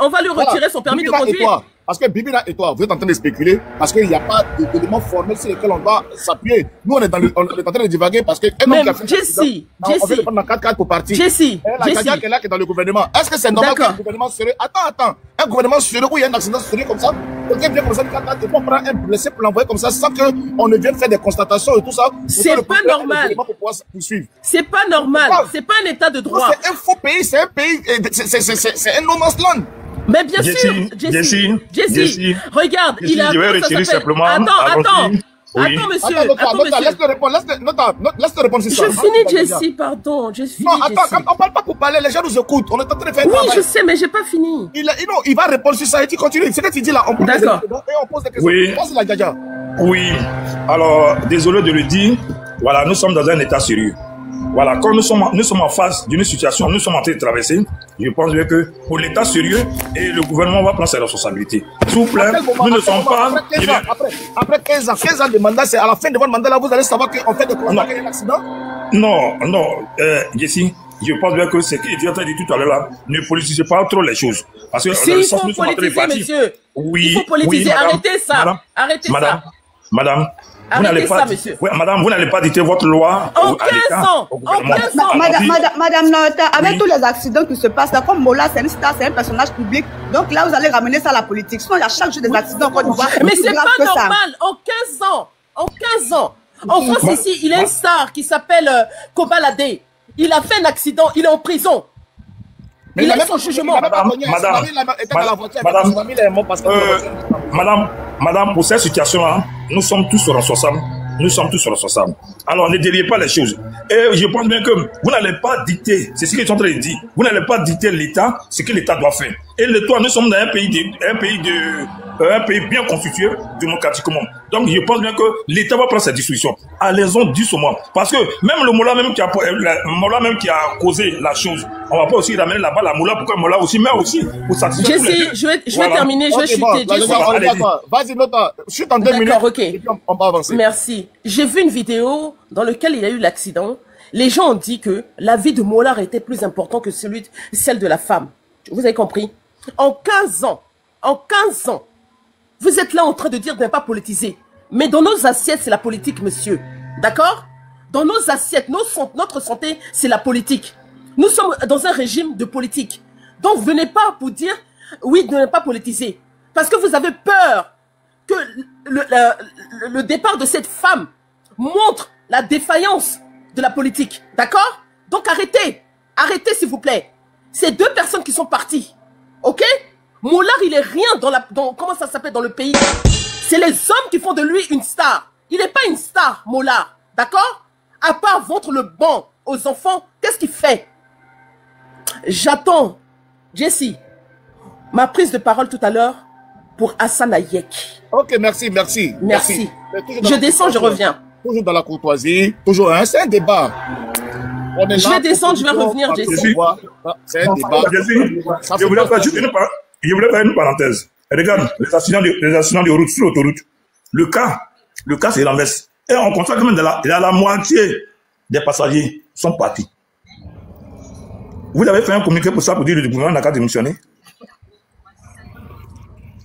On va lui retirer son permis de conduire. Parce que Bibina et toi, vous êtes en train de spéculer parce qu'il n'y a pas d'éléments formels sur lesquels on doit s'appuyer. Nous, on est en train de divaguer parce que... Mais Jessie, on veut le prendre dans 4 pour partir. Jessie, la Kadia qui est là, qui est dans le gouvernement. Est-ce que c'est normal qu'un gouvernement sérieux... Attends. Un gouvernement sérieux où il y a un accident sérieux comme ça, quelqu'un vient comme ça, et on prend un blessé pour l'envoyer comme ça sans qu'on ne vienne faire des constatations et tout ça. C'est pas normal. C'est pas normal. C'est pas un état de droit. C'est un faux pays, c'est un pays... C'est un no man's land. Mais bien sûr, Jessie, regarde, il a... Je vais retirer simplement... Attends, monsieur. Laisse-le répondre sur ça. Je finis, Jessie, pardon. Non, attends, on parle pas pour parler, les gens nous écoutent. On est en train de faire... Oui, je sais, mais j'ai pas fini. Il va répondre sur ça et tu continues. C'est ce que tu dis là. On pose des questions et on pose des questions. Oui. C'est la Djadia. Oui. Alors, désolé de le dire, voilà, nous sommes dans un état sérieux. Voilà, quand nous sommes en face d'une situation, nous sommes en train de traverser, je pense bien que pour l'état sérieux, et le gouvernement va prendre ses responsabilités. S'il vous plaît, nous ne sommes pas... Après 15 ans de mandat, c'est à la fin de votre mandat, là, vous allez savoir qu'on fait de un accident? Non, Jessie, je pense bien que ce qu'il était en train de dire tout à l'heure là, ne politisez pas trop les choses. Parce que il faut politiser, monsieur. Oui, il faut politiser, oui, arrêtez ça. Arrêtez ça. Madame, vous n'allez pas, madame, vous n'allez pas dicter votre loi en 15 ans. Madame Nota, avec tous les accidents qui se passent là, comme Mola, c'est une star, c'est un personnage public. Donc là, vous allez ramener ça à la politique. Sinon, il y a chaque jour des accidents qu'on voit. Mais c'est pas normal. En 15 ans. En France, ici, il y a une star qui s'appelle Kobalade. Il a fait un accident, il est en prison. Mais il a son jugement. Madame, pour cette situation-là, nous sommes tous responsables. Alors, ne déliez pas les choses. Et je pense bien que vous n'allez pas dicter, c'est ce que je suis en train de dire, vous n'allez pas dicter l'État, ce que l'État doit faire. Et l'État, nous sommes dans un pays bien constitué démocratiquement. Donc, je pense bien que l'État va prendre ses dispositions. Allez-en doucement. Parce que même le Mola même qui a causé la chose, on va pas aussi ramener là-bas la Mola, pourquoi Mola aussi, mais aussi pour satisfaire. Je vais terminer, je vais chuter. Vas-y, Nota, chute en 2 minutes. D'accord, ok. On va avancer. Merci. J'ai vu une vidéo dans laquelle il y a eu l'accident. Les gens ont dit que la vie de Mollard était plus importante que celle de la femme. Vous avez compris? En 15 ans, vous êtes là en train de dire de ne pas politiser. Mais dans nos assiettes, c'est la politique, monsieur. D'accord? Dans nos assiettes, notre santé, c'est la politique. Nous sommes dans un régime de politique. Donc, venez pas pour dire, oui, de ne pas politiser. Parce que vous avez peur que le départ de cette femme montre la défaillance de la politique. D'accord? Donc, arrêtez. Arrêtez, s'il vous plaît. C'est 2 personnes qui sont parties. Ok? Mollard, il est rien comment ça s'appelle dans le pays. C'est les hommes qui font de lui une star. Il n'est pas une star, Mollard. D'accord? À part vendre le banc aux enfants, qu'est-ce qu'il fait? J'attends, Jessie, ma prise de parole tout à l'heure pour Hassan Hayek. Ok, merci. Je descends, je reviens. Toujours dans la courtoisie, toujours, hein, c'est un débat. Je vais descendre, je vais revenir, Jessie. C'est un débat. Je voulais faire une parenthèse. Regarde, les accidents de route sur l'autoroute. Le cas c'est la messe. Et on constate que même la moitié des passagers sont partis. Vous avez fait un communiqué pour ça, pour dire que le gouvernement n'a qu'à démissionner?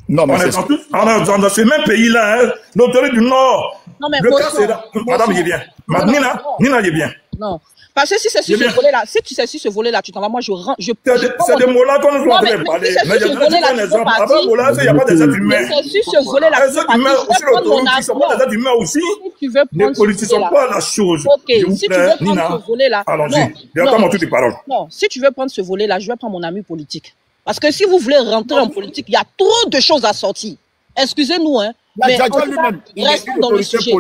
Non, mais on est dans ce même pays-là, hein, l'autoroute du Nord. Non, mais le cas, c'est là. Madame, il est bien. Nina, il est bien. Non. Parce que si c'est sur ce volet-là, si tu sais sur ce volet-là, tu t'en vas, moi je rends. C'est des mots-là qu'on nous a parlé. Mais je vais donner un exemple. Avant Mola, il n'y a pas des êtres humains. C'est sur ce volet-là. Les êtres humains aussi, l'autoroute, ils ne sont pas des êtres humains aussi. Ne politisons pas la chose. Ok, si tu veux prendre ce volet-là. Allons-y. Attends mon tour de parole. Non, si tu veux prendre ce volet-là, je vais prendre mon ami politique. Parce que si vous voulez rentrer en politique, il y a trop de choses à sortir. Excusez-nous, hein. Mais restons dans le sujet.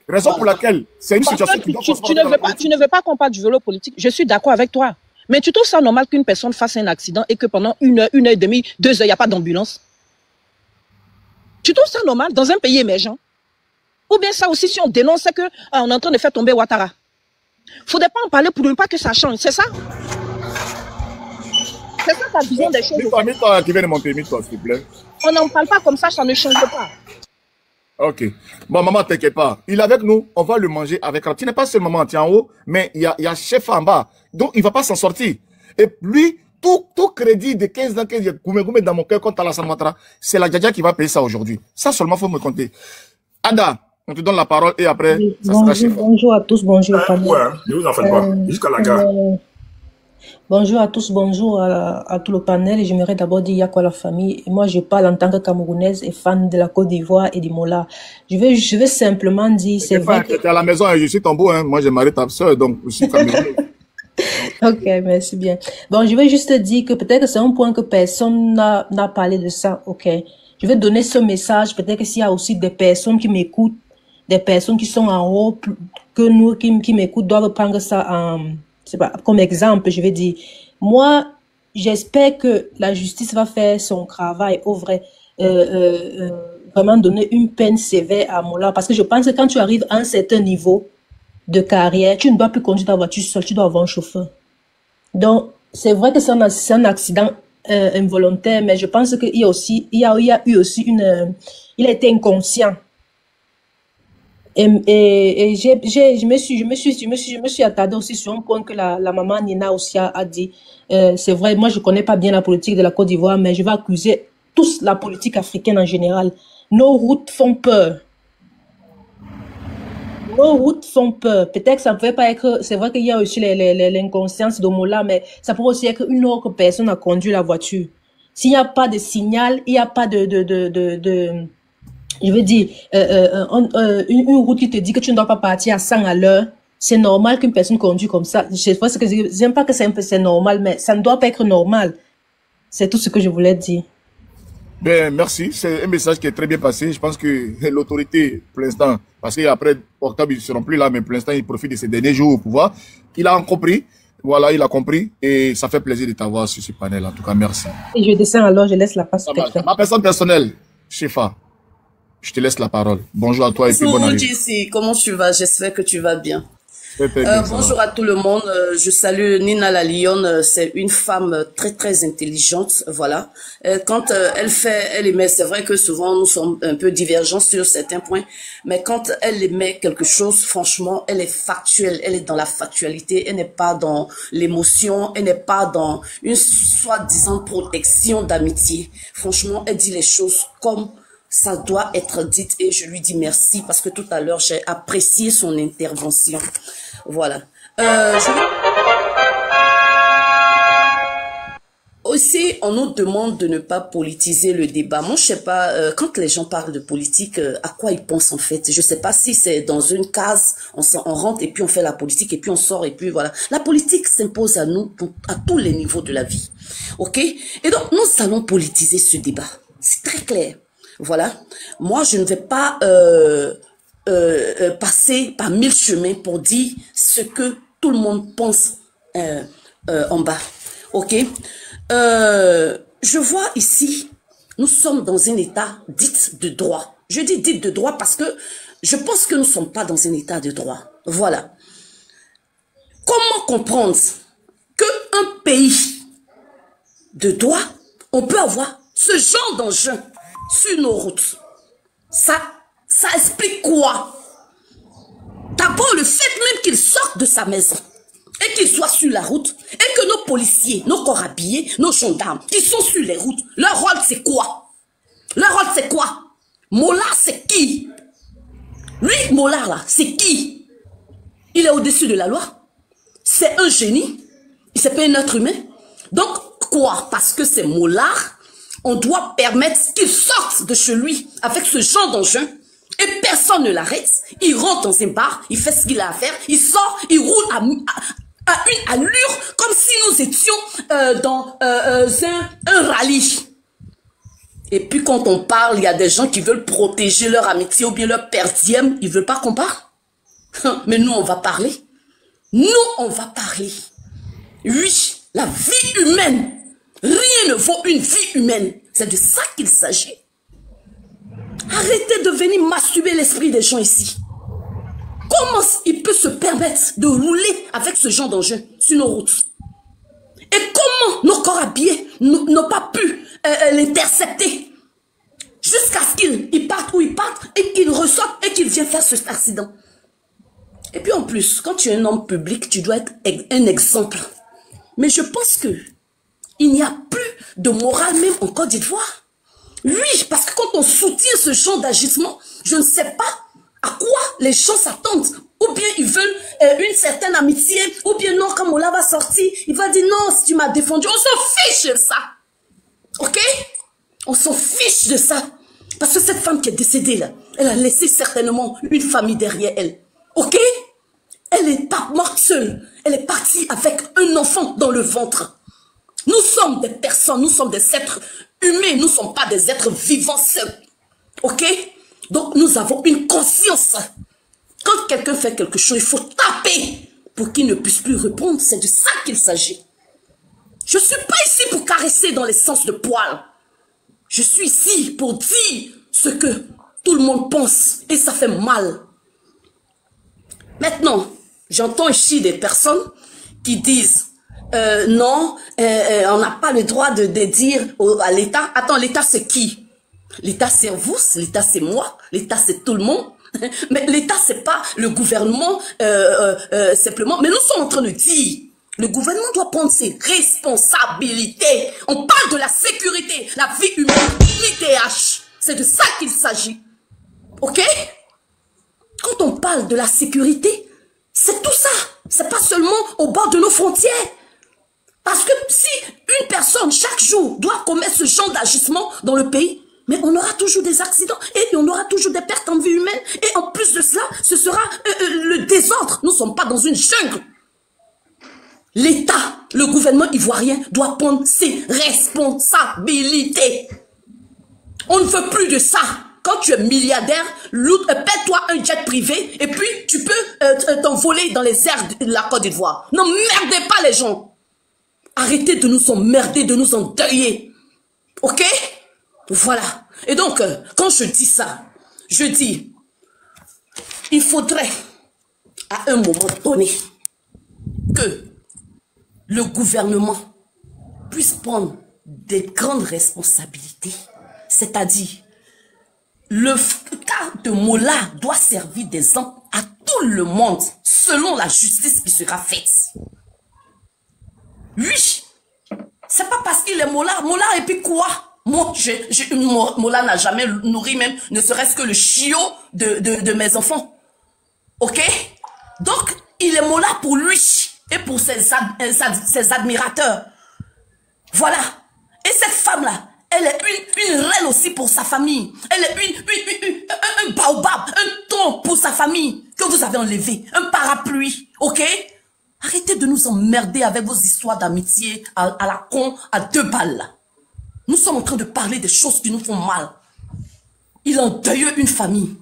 Raison pour laquelle c'est une situation qui tu ne veux pas qu'on parle du vélo politique. Je suis d'accord avec toi. Mais tu trouves ça normal qu'une personne fasse un accident et que pendant 1 heure, 1 heure et demie, 2 heures, il n'y a pas d'ambulance? Tu trouves ça normal dans un pays émergent? Ou bien ça aussi, si on dénonce, c'est qu'on est en train de faire tomber Ouattara. Il ne faudrait pas en parler pour ne pas que ça change, c'est ça? C'est ça ta vision des choses. Mets-toi qui vient de monter, mets-toi s'il te plaît. On n'en parle pas comme ça ne change pas. Ok. Bon, maman, t'inquiète pas. Il est avec nous, on va le manger avec. Tu n'es pas seulement maman, tu es en haut, mais il y a chef en bas. Donc, il va pas s'en sortir. Et lui, tout crédit de 15 ans que j'ai goumé dans mon cœur contre Alassane Ouattara, c'est la Djadja qui va payer ça aujourd'hui. Ça seulement, faut me compter. Ada, on te donne la parole et après, Oui, ça sera chez vous. bonjour à tous, bonjour. Ouais, ne vous en faites pas. Jusqu'à la gare. Bonjour à tous, bonjour à tout le panel. J'aimerais d'abord dire Yako à la famille. Moi, je parle en tant que Camerounaise et fan de la Côte d'Ivoire et du Mola. Je vais simplement dire, c'est vrai que... Tu es à la maison et je suis tombeau, hein. Moi, j'ai marié ta soeur, donc je suis Camerounais. Ok, merci bien. Bon, je vais juste dire que peut-être que c'est un point que personne n'a parlé de ça, ok. Je vais donner ce message, peut-être que s'il y a aussi des personnes qui m'écoutent, des personnes qui sont en haut, que nous qui m'écoutent doivent prendre ça c'est pas, comme exemple, je vais dire. Moi, j'espère que la justice va faire son travail au vrai, vraiment donner une peine sévère à Mola, parce que je pense que quand tu arrives à un certain niveau de carrière, tu ne dois plus conduire ta voiture seule, tu dois avoir un chauffeur. Donc, c'est vrai que c'est un accident involontaire, mais je pense qu'il y a eu aussi il a été inconscient. Et je me suis attardée aussi sur un point que la maman Nina aussi a dit. C'est vrai, moi je connais pas bien la politique de la Côte d'Ivoire, mais je vais accuser tous la politique africaine en général. Nos routes font peur. Nos routes font peur. Peut-être que ça ne pouvait pas être... C'est vrai qu'il y a aussi l'inconscience de Mola, mais ça pourrait aussi être une autre personne a conduit la voiture. S'il n'y a pas de signal, il n'y a pas je veux dire, une route qui te dit que tu ne dois pas partir à 100 à l'heure, c'est normal qu'une personne conduise comme ça. Je pense que j'aime pas que c'est normal, mais ça ne doit pas être normal. C'est tout ce que je voulais dire. Ben, merci. C'est un message qui est très bien passé. Je pense que l'autorité, pour l'instant, parce qu'après octobre, ils ne seront plus là, mais pour l'instant, ils profitent de ces derniers jours au pouvoir. Il a compris. Voilà, il a compris. Et ça fait plaisir de t'avoir sur ce panel. En tout cas, merci. Et je descends alors, je laisse la place. Ma personne personnelle, Shefa, je te laisse la parole. Bonjour à toi et puis bonne année. Bonjour JC, comment tu vas? J'espère que tu vas bien. Bien, bonjour à tout le monde. Je salue Nina la Lionne. C'est une femme très très intelligente. Voilà. Quand elle émet, c'est vrai que souvent nous sommes un peu divergents sur certains points, mais quand elle émet quelque chose, franchement, elle est factuelle. Elle est dans la factualité. Elle n'est pas dans l'émotion. Elle n'est pas dans une soi-disant protection d'amitié. Franchement, elle dit les choses comme ça doit être dit et je lui dis merci parce que tout à l'heure, j'ai apprécié son intervention. Voilà. Aussi, on nous demande de ne pas politiser le débat. Moi, je sais pas, quand les gens parlent de politique, à quoi ils pensent en fait? Je sais pas si c'est dans une case, on rentre et puis on fait la politique et puis on sort et puis voilà. La politique s'impose à nous à tous les niveaux de la vie. Ok? Et donc, nous allons politiser ce débat. C'est très clair. Voilà. Moi, je ne vais pas passer par 1000 chemins pour dire ce que tout le monde pense en bas. Ok? Je vois ici, nous sommes dans un état dit de droit. Je dis dit de droit parce que je pense que nous ne sommes pas dans un état de droit. Voilà. Comment comprendre qu'un pays de droit, on peut avoir ce genre d'enjeu sur nos routes? Ça explique quoi? D'abord, le fait même qu'il sorte de sa maison et qu'il soit sur la route et que nos policiers, nos corps habillés, nos gendarmes, qui sont sur les routes, leur rôle c'est quoi? Leur rôle c'est quoi? Mola c'est qui? Lui, Mola là, c'est qui? Il est au-dessus de la loi? C'est un génie? C'est pas un être humain? Donc quoi? Parce que c'est Mola, on doit permettre qu'il sorte de chez lui avec ce genre d'engin et personne ne l'arrête. Il rentre dans un bar, il fait ce qu'il a à faire, il sort, il roule à une allure comme si nous étions dans un rallye. Et puis quand on parle, il y a des gens qui veulent protéger leur amitié ou bien leur per diem, ils veulent pas qu'on parle. Mais nous, on va parler. Nous, on va parler. Oui, la vie humaine. Rien ne vaut une vie humaine. C'est de ça qu'il s'agit. Arrêtez de venir masturber l'esprit des gens ici. Comment il peut se permettre de rouler avec ce genre d'engin sur nos routes? Et comment nos corps habillés n'ont pas pu l'intercepter jusqu'à ce qu'il parte où il parte et qu'il ressorte et qu'il vienne faire cet accident? Et puis en plus, quand tu es un homme public, tu dois être un exemple. Mais je pense que Il n'y a plus de morale même en Côte d'Ivoire. Oui, parce que quand on soutient ce genre d'agissement, je ne sais pas à quoi les gens s'attendent. Ou bien ils veulent une certaine amitié, ou bien non, quand Mola va sortir, il va dire non, si tu m'as défendu, on s'en fiche de ça. Ok? On s'en fiche de ça. Parce que cette femme qui est décédée là, elle a laissé certainement une famille derrière elle. Ok? Elle n'est pas morte seule. Elle est partie avec un enfant dans le ventre. Nous sommes des personnes, nous sommes des êtres humains, nous ne sommes pas des êtres vivants seuls. Ok? Donc nous avons une conscience. Quand quelqu'un fait quelque chose, il faut taper pour qu'il ne puisse plus répondre. C'est de ça qu'il s'agit. Je ne suis pas ici pour caresser dans les sens de poil. Je suis ici pour dire ce que tout le monde pense et ça fait mal. Maintenant, j'entends ici des personnes qui disent non, on n'a pas le droit de dire à l'État. Attends, l'État c'est qui? L'État c'est vous, l'État c'est moi, l'État c'est tout le monde. Mais l'État c'est pas le gouvernement simplement. Mais nous sommes en train de dire, le gouvernement doit prendre ses responsabilités. On parle de la sécurité, la vie humaine, l'IDH. C'est de ça qu'il s'agit. Ok? Quand on parle de la sécurité, c'est tout ça. C'est pas seulement au bord de nos frontières. Parce que si une personne chaque jour doit commettre ce genre d'agissement dans le pays, mais on aura toujours des accidents et on aura toujours des pertes en vie humaine. Et en plus de cela, ce sera le désordre. Nous ne sommes pas dans une jungle. L'État, le gouvernement ivoirien doit prendre ses responsabilités. On ne veut plus de ça. Quand tu es milliardaire, paie-toi un jet privé et puis tu peux t'envoler dans les airs de la Côte d'Ivoire. Ne merdez pas les gens. Arrêtez de nous emmerder, de nous endeuiller. Ok? Voilà. Et donc, quand je dis ça, je dis, il faudrait, à un moment donné, que le gouvernement puisse prendre des grandes responsabilités. C'est-à-dire, le cas de Mola doit servir d'exemple à tout le monde, selon la justice qui sera faite. Oui, c'est pas parce qu'il est Mola et puis quoi? Moi, Mola n'a jamais nourri même, ne serait-ce que le chiot de mes enfants. Ok? Donc, il est Mola pour lui et pour ses admirateurs. Voilà. Et cette femme-là, elle est une reine aussi pour sa famille. Elle est un baobab, un tronc pour sa famille que vous avez enlevé. Un parapluie. Ok? Arrêtez de nous emmerder avec vos histoires d'amitié à la con, à 2 balles. Là. Nous sommes en train de parler des choses qui nous font mal. Il endeuille une famille.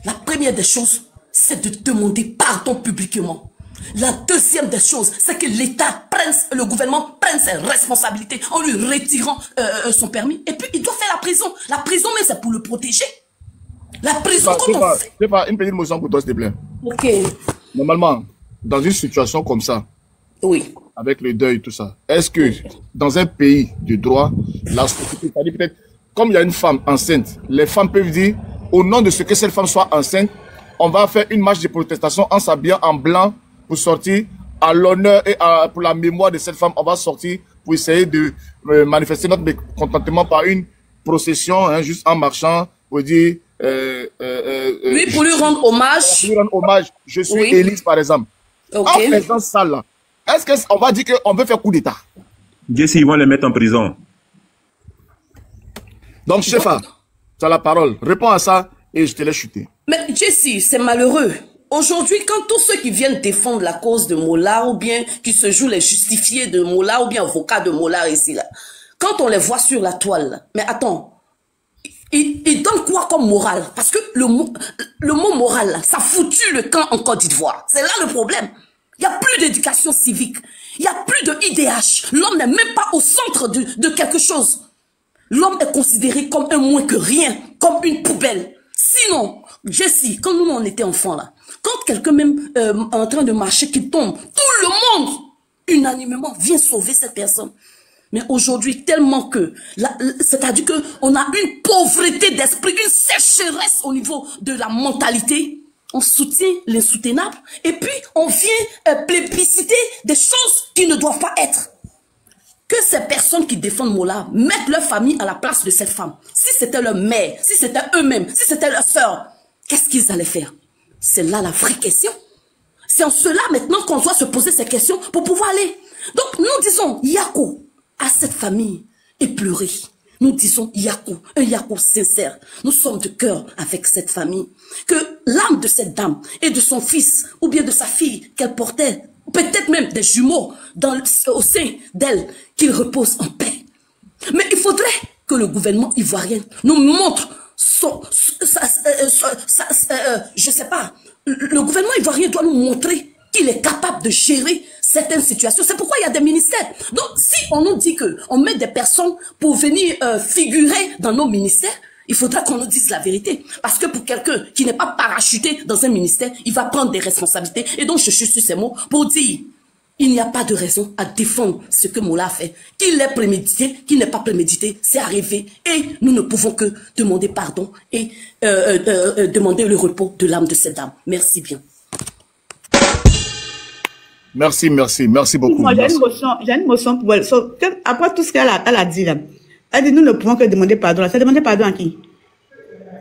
La première des choses, c'est de demander pardon publiquement. La deuxième des choses, c'est que l'État prenne, le gouvernement prenne ses responsabilités en lui retirant son permis. Et puis, il doit faire la prison. La prison, mais c'est pour le protéger. La prison, C'est pas une petite motion pour toi, s'il te plaît. Ok. Normalement, dans une situation comme ça, oui, avec le deuil, tout ça, est-ce que dans un pays de droit, la société, c'est-à-dire peut-être, comme il y a une femme enceinte, les femmes peuvent dire, au nom de ce que cette femme soit enceinte, on va faire une marche de protestation en s'habillant en blanc pour sortir à l'honneur et pour la mémoire de cette femme. On va sortir pour essayer de manifester notre mécontentement par une procession, hein, juste en marchant, pour dire... oui, pour lui rendre hommage. Pour lui rendre hommage. Je suis Élise, par exemple. Okay. En faisant ça, là, est-ce qu'on va dire qu'on veut faire coup d'État? Jesse, ils vont les mettre en prison. Donc, Chefa, tu as la parole. Réponds à ça et je te laisse chuter. Mais Jesse, c'est malheureux. Aujourd'hui, quand tous ceux qui viennent défendre la cause de Mola ou bien qui se jouent les justifiés de Mola ou bien avocats de Mola ici, là, quand on les voit sur la toile, là, mais attends, ils donnent quoi comme morale? Parce que le mot moral, là, ça foutu le camp en Côte d'Ivoire. C'est là le problème. Il n'y a plus d'éducation civique. Il n'y a plus de IDH. L'homme n'est même pas au centre de quelque chose. L'homme est considéré comme un moins que rien, comme une poubelle. Sinon, Jesse, quand nous on était enfants là, quand quelqu'un même en train de marcher qui tombe, tout le monde unanimement vient sauver cette personne. Mais aujourd'hui, tellement que, c'est-à-dire qu'on a une pauvreté d'esprit, une sécheresse au niveau de la mentalité. On soutient l'insoutenable et puis on vient plébisciter des choses qui ne doivent pas être. que ces personnes qui défendent Mola mettent leur famille à la place de cette femme. Si c'était leur mère, si c'était eux-mêmes, si c'était leur sœur, qu'est-ce qu'ils allaient faire? C'est là la vraie question. C'est en cela maintenant qu'on doit se poser ces questions pour pouvoir aller. Donc nous disons Yako à cette famille éplorée. Nous disons Yako, un Yako sincère. Nous sommes de cœur avec cette famille. Que l'âme de cette dame et de son fils ou bien de sa fille qu'elle portait, peut-être même des jumeaux au sein d'elle, qu'ils reposent en paix. Mais il faudrait que le gouvernement ivoirien nous montre je sais pas, le gouvernement ivoirien doit nous montrer qu'il est capable de gérer certaines situations. C'est pourquoi il y a des ministères. Donc, si on nous dit qu'on met des personnes pour venir figurer dans nos ministères, il faudra qu'on nous dise la vérité. Parce que pour quelqu'un qui n'est pas parachuté dans un ministère, il va prendre des responsabilités. Et donc, je suis sur ces mots pour dire, il n'y a pas de raison à défendre ce que Mola a fait. Qu'il l'ait prémédité, qu'il n'ait pas prémédité, c'est arrivé. Et nous ne pouvons que demander pardon et demander le repos de l'âme de cette dame. Merci bien. Merci beaucoup. Moi, j'ai une motion pour elle. Après tout ce qu'elle a dit là, elle dit nous ne pouvons que demander pardon. C'est demander pardon à qui?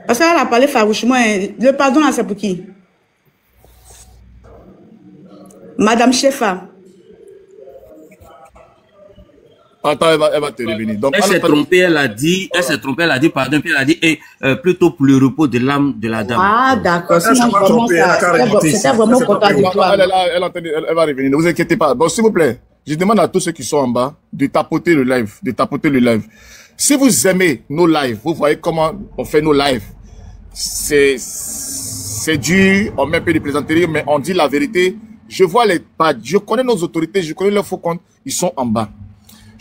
Parce qu'elle a parlé farouchement. Le pardon là, c'est pour qui? Madame Chefa. Attends, elle va te revenir. Donc, elle s'est trompée, elle a dit pardon, puis elle a dit plutôt pour le repos de l'âme de la dame. Ah, d'accord. C'était vraiment contradictoire. Elle va revenir. Ne vous inquiétez pas. Bon, s'il vous plaît, je demande à tous ceux qui sont en bas de tapoter le live, Si vous aimez nos lives, vous voyez comment on fait nos lives. C'est dur, on met un peu de plaisanterie, mais on dit la vérité. Je vois les pads, je connais nos autorités, je connais leurs faux comptes, ils sont en bas.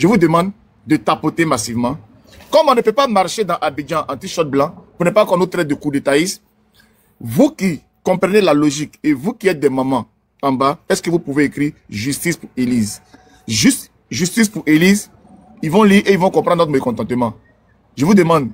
Je vous demande de tapoter massivement. Comme on ne peut pas marcher dans Abidjan en t-shirt blanc, pour ne pas qu'on nous traite de coup d'étaïsme, vous qui comprenez la logique et vous qui êtes des mamans en bas, est-ce que vous pouvez écrire justice pour Élise? Juste justice pour Élise, ils vont lire et ils vont comprendre notre mécontentement. Je vous demande.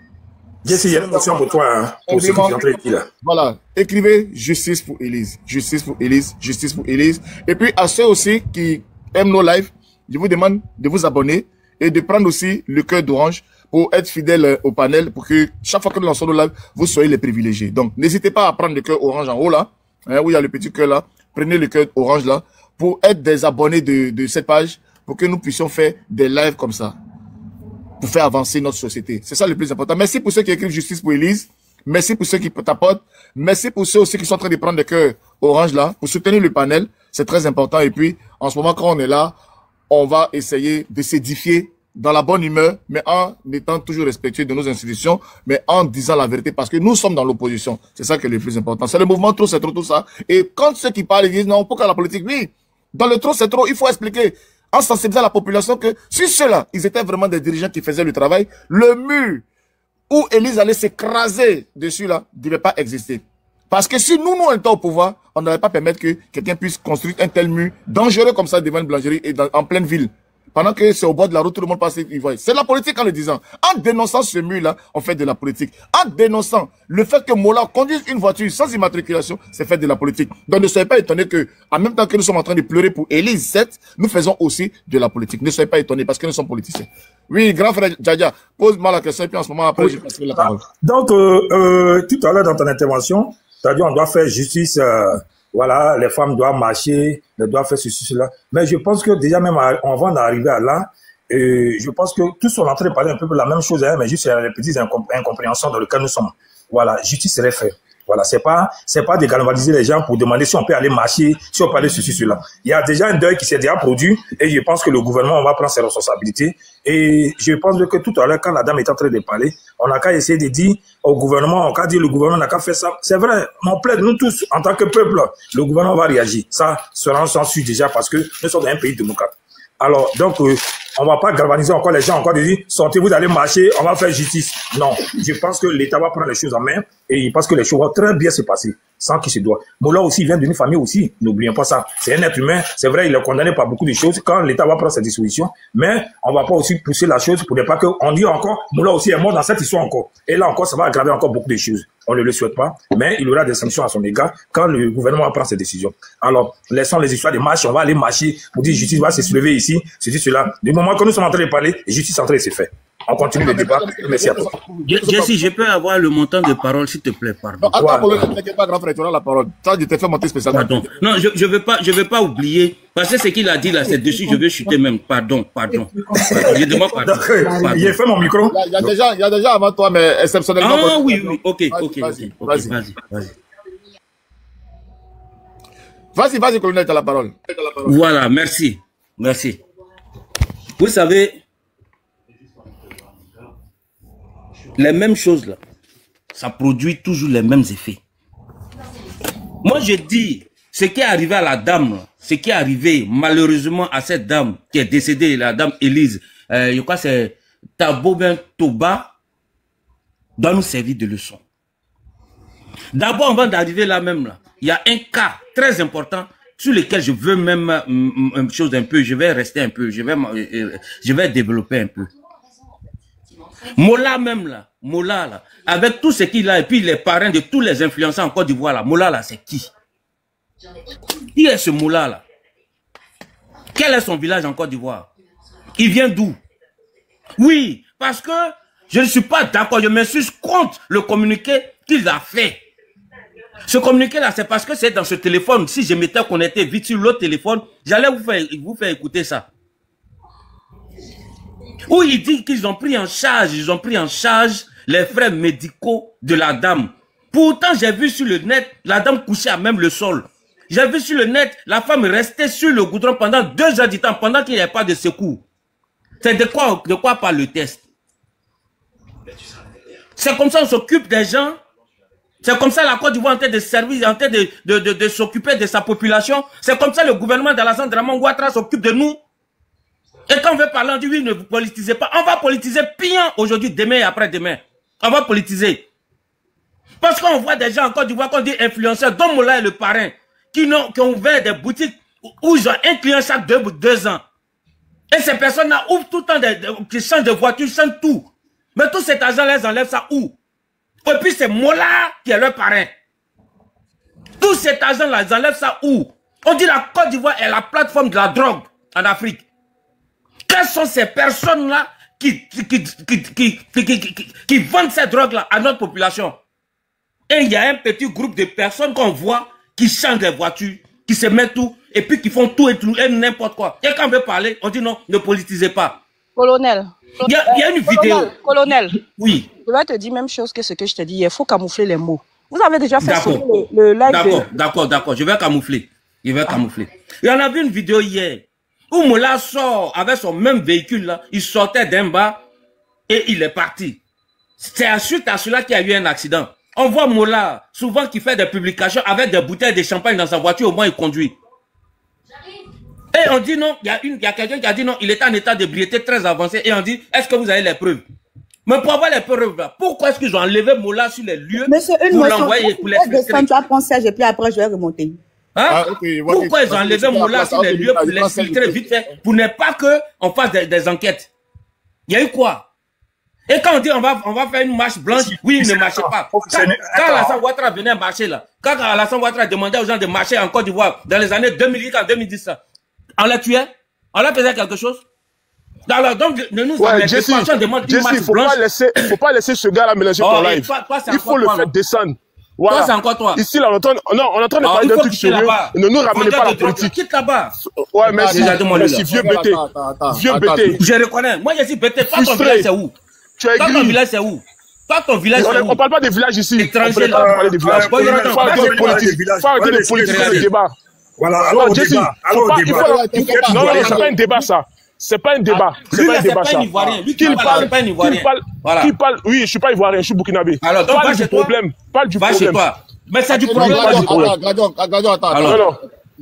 Jesse, il y a une motion pour toi, hein, pour ceux qui sont entrés ici là. Voilà, écrivez justice pour Élise, justice pour Élise, justice pour Élise. Et puis à ceux aussi qui aiment nos lives, je vous demande de vous abonner et de prendre aussi le cœur d'orange pour être fidèle au panel, pour que chaque fois que nous lançons nos lives, vous soyez les privilégiés. Donc, n'hésitez pas à prendre le cœur orange en haut là, hein, où il y a le petit cœur là. Prenez le cœur orange là, pour être des abonnés de cette page, pour que nous puissions faire des lives comme ça, pour faire avancer notre société. C'est ça le plus important. Merci pour ceux qui écrivent justice pour Élise. Merci pour ceux qui tapotent. Merci pour ceux aussi qui sont en train de prendre le cœur orange là, pour soutenir le panel. C'est très important. Et puis, en ce moment, quand on est là, on va essayer de s'édifier dans la bonne humeur, mais en étant toujours respectueux de nos institutions, mais en disant la vérité, parce que nous sommes dans l'opposition. C'est ça qui est le plus important. C'est le mouvement trop, c'est trop, tout ça. Et quand ceux qui parlent, ils disent non, pourquoi la politique? Oui, dans le trop, c'est trop, il faut expliquer, en sensibilisant la population, que si ceux-là, ils étaient vraiment des dirigeants qui faisaient le travail, le mur où Élise allait s'écraser dessus là, ne devait pas exister. Parce que si nous étions au pouvoir, on n'allait pas permettre que quelqu'un puisse construire un tel mur dangereux comme ça devant une boulangerie et en pleine ville. Pendant que c'est au bord de la route, tout le monde passe et il voit. C'est la politique en le disant. En dénonçant ce mur-là, on fait de la politique. En dénonçant le fait que Mola conduise une voiture sans immatriculation, c'est fait de la politique. Donc ne soyez pas étonnés que, en même temps que nous sommes en train de pleurer pour Élise 7, nous faisons aussi de la politique. Ne soyez pas étonnés parce que nous sommes politiciens. Oui, grand frère Djadja, pose-moi la question et puis en ce moment, après, je passerai la parole. Donc, tout à l'heure dans ton intervention, tu as dit on doit faire justice, voilà, les femmes doivent marcher, elles doivent faire ceci, cela. Mais je pense que déjà même avant d'arriver à là, je pense que tous sont en train de parler un peu de la même chose, hein, mais juste les petites incompréhensions dans lesquelles nous sommes. Voilà, justice serait faite. Voilà, c'est pas de galvaniser les gens pour demander si on peut aller marcher, si on peut aller ceci, cela. Il y a déjà un deuil qui s'est déjà produit et je pense que le gouvernement va prendre ses responsabilités. Et je pense que tout à l'heure, quand la dame est en train de parler, on n'a qu'à essayer de dire au gouvernement, on n'a qu'à dire le gouvernement n'a qu'à faire ça. C'est vrai, on plaide, nous tous, en tant que peuple, le gouvernement va réagir. Ça sera sans suite déjà parce que nous sommes dans un pays démocrate. Alors, donc, on va pas galvaniser encore les gens, encore de dire, sortez, vous allez marcher, on va faire justice. Non, je pense que l'État va prendre les choses en main et je pense que les choses vont très bien se passer, sans qu'il se doit. Mola aussi, il vient d'une famille aussi, n'oublions pas ça. C'est un être humain, c'est vrai, il est condamné par beaucoup de choses quand l'État va prendre ses dispositions, mais on va pas aussi pousser la chose pour ne pas qu'on dise encore, Mola aussi est mort dans cette histoire encore. Et là encore, ça va aggraver encore beaucoup de choses. on ne le souhaite pas, mais il y aura des sanctions à son égard quand le gouvernement prend ses décisions. Alors, laissons les histoires de marche, on va aller marcher pour dire justice va se soulever ici, ceci, cela. Du moment que nous sommes en train de parler, justice en train de se faire. On continue le débat. Merci à toi. Jesse, je peux avoir le montant de parole, s'il te plaît, pardon. Attends, ne t'inquiète pas, grand frère, tu auras la parole. Ça, je t'ai fait monter spécialement. Pardon. Non, je veux pas oublier, parce que ce qu'il a dit là, c'est dessus, je veux chuter même. Pardon. Je demande pardon. Il a fait mon micro. Il y a déjà avant toi, mais exceptionnellement. Ah oui, ok. Vas-y, colonel, tu as la parole. Voilà, merci. Vous savez, les mêmes choses là, ça produit toujours les mêmes effets. Moi je dis, ce qui est arrivé à la dame, ce qui est arrivé malheureusement à cette dame qui est décédée, la dame Élise, je crois que c'est Tabobin Toba, doit nous servir de leçon. D'abord, avant d'arriver là même, là, il y a un cas très important sur lequel je veux même une chose un peu, je vais rester un peu, je vais développer un peu. Mola même là, avec tout ce qu'il a, et puis les parrains de tous les influenceurs en Côte d'Ivoire là, Mola là, c'est qui? Qui est ce Mola là? Quel est son village en Côte d'Ivoire? Il vient d'où? Oui, parce que je ne suis pas d'accord, je m'excuse contre le communiqué qu'il a fait. Ce communiqué là, c'est parce que c'est dans ce téléphone. Si je m'étais connecté vite sur l'autre téléphone, j'allais vous faire écouter ça. Où il dit qu'ils ont pris en charge, les frais médicaux de la dame. Pourtant, j'ai vu sur le net, la dame couchait à même le sol. J'ai vu sur le net, la femme restait sur le goudron pendant 2 heures du temps, pendant qu'il n'y avait pas de secours. C'est de quoi parle le test? C'est comme ça qu'on s'occupe des gens. C'est comme ça la Côte d'Ivoire en train de servir, en train de s'occuper de sa population. C'est comme ça le gouvernement d'Alassane Draman Ouattara s'occupe de nous. Et quand on veut parler, on dit oui, ne vous politisez pas. On va politiser pire aujourd'hui, demain et après-demain. On va politiser. Parce qu'on voit des gens en Côte d'Ivoire qu'on dit influenceurs, dont Mola est le parrain, qui ont ouvert des boutiques où ils ont un client chaque 2 ans. Et ces personnes-là ouvrent tout le temps, qui changent de voiture, changent tout. Mais tout cet argent, les enlève ça où? Et puis c'est Mola qui est leur parrain. Tout cet argent-là, ils enlèvent ça où? On dit la Côte d'Ivoire est la plateforme de la drogue en Afrique. Quelles sont ces personnes-là qui vendent ces drogues-là à notre population? Et il y a un petit groupe de personnes qu'on voit qui changent les voitures, qui se mettent tout, et puis qui font tout et n'importe quoi. Et quand on veut parler, on dit non, ne politisez pas. Colonel. Il y a une vidéo. Colonel. Oui. Je vais te dire même chose que ce que je te dis. Il faut camoufler les mots. Vous avez déjà fait le live. D'accord. Je vais camoufler. Il y en a vu une vidéo hier où Mola sort avec son même véhicule là. Il sortait d'un bar et il est parti. C'est à suite à cela qu'il y a eu un accident. On voit Mola souvent qui fait des publications avec des bouteilles de champagne dans sa voiture. Au moins il conduit. Et on dit non, il y a quelqu'un qui a dit non, il est en état d'ébriété très avancé. Et on dit, est-ce que vous avez les preuves? Mais pour avoir les preuves là, pourquoi est-ce qu'ils ont enlevé Mola sur les lieux pour l'envoyer, pour l'exfiltrer? Tu vas prendre Serge et puis après je vais remonter. Hein? Pourquoi ils ont enlevé Mola sur les lieux pour l'exfiltrer vite fait, pour ne pas qu'on fasse des enquêtes? Il y a eu quoi? Et quand on dit on va faire une marche blanche, oui, il ne marchait pas. Quand Alassane Ouattara venait marcher là, quand Alassane Ouattara demandait aux gens de marcher en Côte d'Ivoire dans les années 2008 en 2010, on la tuait? On la faisait quelque chose? Alors, donc, ne nous embêtez pas, on demande une marche blanche. Faut pas laisser ce gars-là mélanger ton live. Il faut le faire descendre. Voilà. Toi, c'est encore toi. Ici, là, on est en train de parler d'un truc sérieux. Ne nous ramenez pas la politique. Quitte là-bas. Ouais, merci, vieux BT. Vieux BT. Je reconnais. Moi, je suis BT. Toi, ton village, c'est où? Toi, ton village, c'est où? Toi, ton village, c'est où? On parle pas des villages ici. Étranger, là. On parle des villages. Faut arrêter de politique. Faut arrêter de politique dans le débat. Voilà, alors Jesse, non, c'est pas un débat ça. C'est pas un débat. C'est pas un débat ça. Qui parle? Oui, je suis pas ivoirien, je suis burkinabé. Alors, donc, parle du problème. Parle du problème. Mais c'est du problème.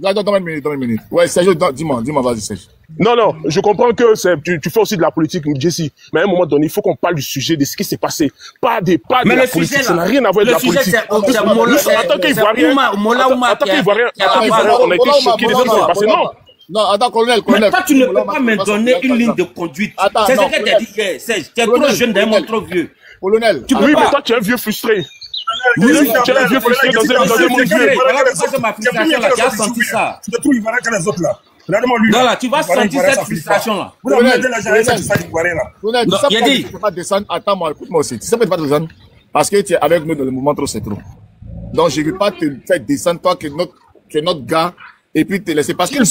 Attends, donne une minute. Ouais, Serge, dis-moi, vas-y, Serge. Non, je comprends que tu fais aussi de la politique, Jesse. Mais à un moment donné, il faut qu'on parle du sujet, de ce qui s'est passé. Pas de la politique. Ça n'a rien à voir avec la politique. En tant qu'Ivoirien, on a été choqués de ce qui s'est passé. Non, attends, colonel. Mais toi, tu ne peux pas me donner une ligne de conduite. C'est ce que tu as dit hier, Serge. Tu es trop jeune, d'ailleurs, trop vieux. Colonel. Oui, mais toi, tu es un vieux frustré. tu es un vieux frustré dans un monde vieux. Voilà pourquoi c'est ma frustration là. Tu as senti ça. Tu te trouves ivoirien que les autres là. Regarde-moi lui. Non, là, tu vas sentir cette frustration là. Vous avez aidé la gens, ça c'est ivoirien là. Non, tu peux pas descendre. Attends-moi, écoute-moi aussi. Tu sais pourquoi tu ne peux pas descendre? Parce que tu es avec nous dans le mouvement trop, c'est trop. Donc, je ne vais pas te faire descendre, toi, qui est notre gars, et puis te laisser. Parce qu'il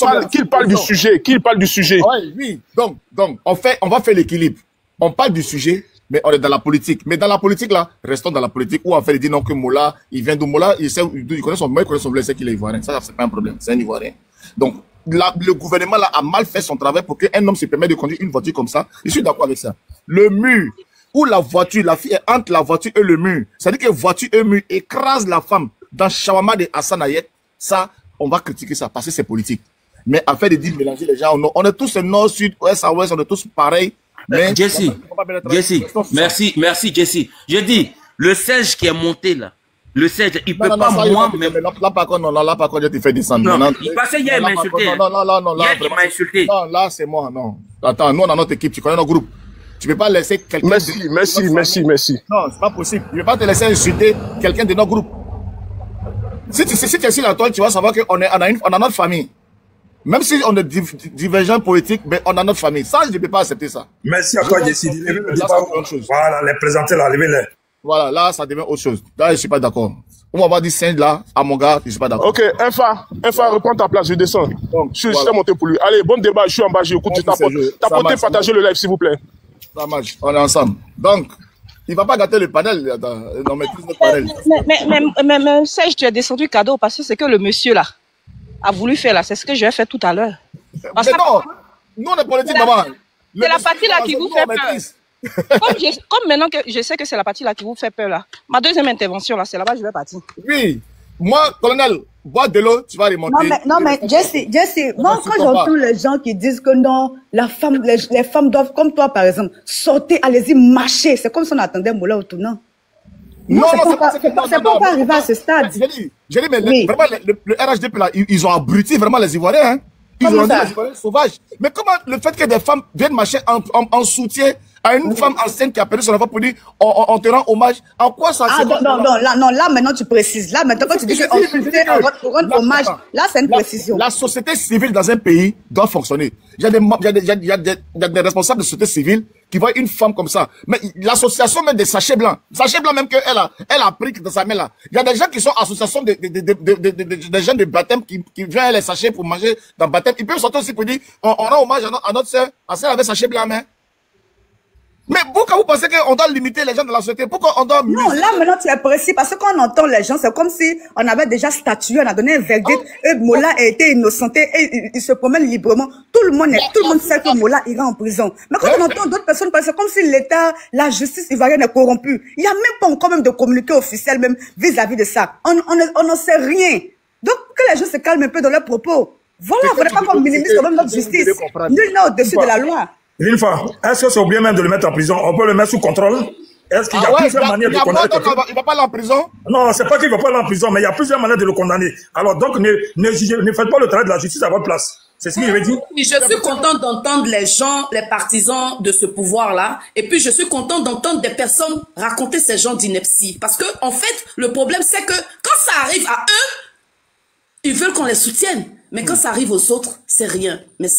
parle du sujet, Oui. Donc, on va faire l'équilibre. On parle du sujet, mais on est dans la politique. Mais dans la politique, là, restons dans la politique, où on fait dire non que Mola, il vient d'où Mola, il connaît son blé, c'est qu'il est ivoirien. Ça, c'est pas un problème. C'est un ivoirien. Donc, le gouvernement, là, a mal fait son travail pour qu'un homme se permette de conduire une voiture comme ça. Je suis d'accord avec ça. Le mur, où la voiture, la fille est entre la voiture et le mur. C'est-à-dire que voiture et mur écrase la femme dans Shawarma de Hassan Hayek. Ça, on va critiquer ça parce que c'est politique. Mais afin de dire mélanger les gens, on est tous nord, sud, ouest à ouest, on est tous pareils. Mais Jesse, merci Jesse. Je dis, le siège qui est monté là, le siège, il peut pas moi, mais... Là par contre, je te fais descendre. Non, il passait hier, il m'a insulté. Non, hier, il m'a insulté. Non, là, c'est moi, non. Attends, nous, on a notre équipe, tu connais notre groupe. Tu ne peux pas laisser quelqu'un... Merci. Non, c'est pas possible. Je ne vais pas te laisser insulter quelqu'un de notre groupe. Si tu es sur la toile, tu vas savoir qu'on a notre famille. Même si on est divergents politiques, mais on a notre famille. Ça, je ne peux pas accepter ça. Merci à toi, Jesse. Voilà, les présenter là, levez-les. Voilà, là, ça devient autre chose. Là, je ne suis pas d'accord. On va dire singe là, à mon gars, je ne suis pas d'accord. Ok, Infa, reprends ta place, je descends. Je suis monté pour lui. Allez, bon débat, je suis en bas, j'écoute. Tapotez, partagez le live, s'il vous plaît. Ça marche, on est ensemble. Donc, il ne va pas gâter le panel. Non, mais plus de panel. Mais Serge, tu as descendu cadeau parce que c'est que le monsieur là a voulu faire là. C'est ce que je vais faire tout à l'heure. Mais non, nous on est politique, maman. C'est la partie là qui vous fait peur. Comme maintenant que je sais que c'est la partie là qui vous fait peur là. Ma deuxième intervention là, c'est là-bas que je vais partir. Oui. Moi, colonel, bois de l'eau, tu vas remonter. Non, mais Jesse, moi, quand j'entends les gens qui disent que non, les femmes doivent, comme toi, par exemple, sortir, allez-y, marcher. C'est comme si on attendait Moula au tournant. Non, c'est pas arriver à ce stade. J'ai dit, mais vraiment, le RHDP là, ils ont abruti vraiment les Ivoiriens, hein. Ils ont rendu les Ivoiriens sauvages. Mais comment le fait que des femmes viennent marcher en soutien à une femme enceinte qui a perdu son enfant pour dire on te rend hommage, en quoi ça là maintenant tu précises. Là maintenant quand tu dis qu'on rend hommage, là c'est une précision. La société civile dans un pays doit fonctionner. Il y a des responsables de société civile qui voient une femme comme ça. Mais l'association même des sachets blancs même qu'elle a pris dans sa main là. Il y a des gens qui sont associations des gens de baptême qui viennent les sachets pour manger dans le baptême. Ils peuvent sortir aussi pour dire on rend hommage à notre sœur, à celle avec sachet blanc, mais pourquoi vous pensez qu'on doit limiter les gens de la société? Pourquoi on doit... Non, là maintenant tu es précis parce que quand on entend les gens, c'est comme si on avait déjà statué, on a donné un verdict, et Mola a été innocenté et il se promène librement. Tout le monde sait que Mola ira en prison. Mais quand on entend d'autres personnes, c'est comme si l'État, la justice ivoirienne est corrompue. Il n'y a même pas encore même de communiqué officiel même vis-à-vis de ça. On n'en sait rien. Donc que les gens se calment un peu dans leurs propos. Voilà, il ne faudrait pas qu'on minimise quand même notre justice. Nul n'est au-dessus de la loi. Une fois, est-ce que c'est oublié même de le mettre en prison? On peut le mettre sous contrôle? Est-ce qu'il y a plusieurs manières de condamner quelqu'un? Il ne va pas aller en prison? Non, c'est pas qu'il ne va pas aller en prison, mais il y a plusieurs manières de le condamner. Alors donc, ne faites pas le travail de la justice à votre place. C'est ce que je veux dire. Je suis contente d'entendre les gens, les partisans de ce pouvoir-là. Et puis, je suis contente d'entendre des personnes raconter ces gens d'ineptie. Parce que, en fait, le problème, c'est que quand ça arrive à eux, ils veulent qu'on les soutienne. Mais quand ça arrive aux autres, c'est rien. Mais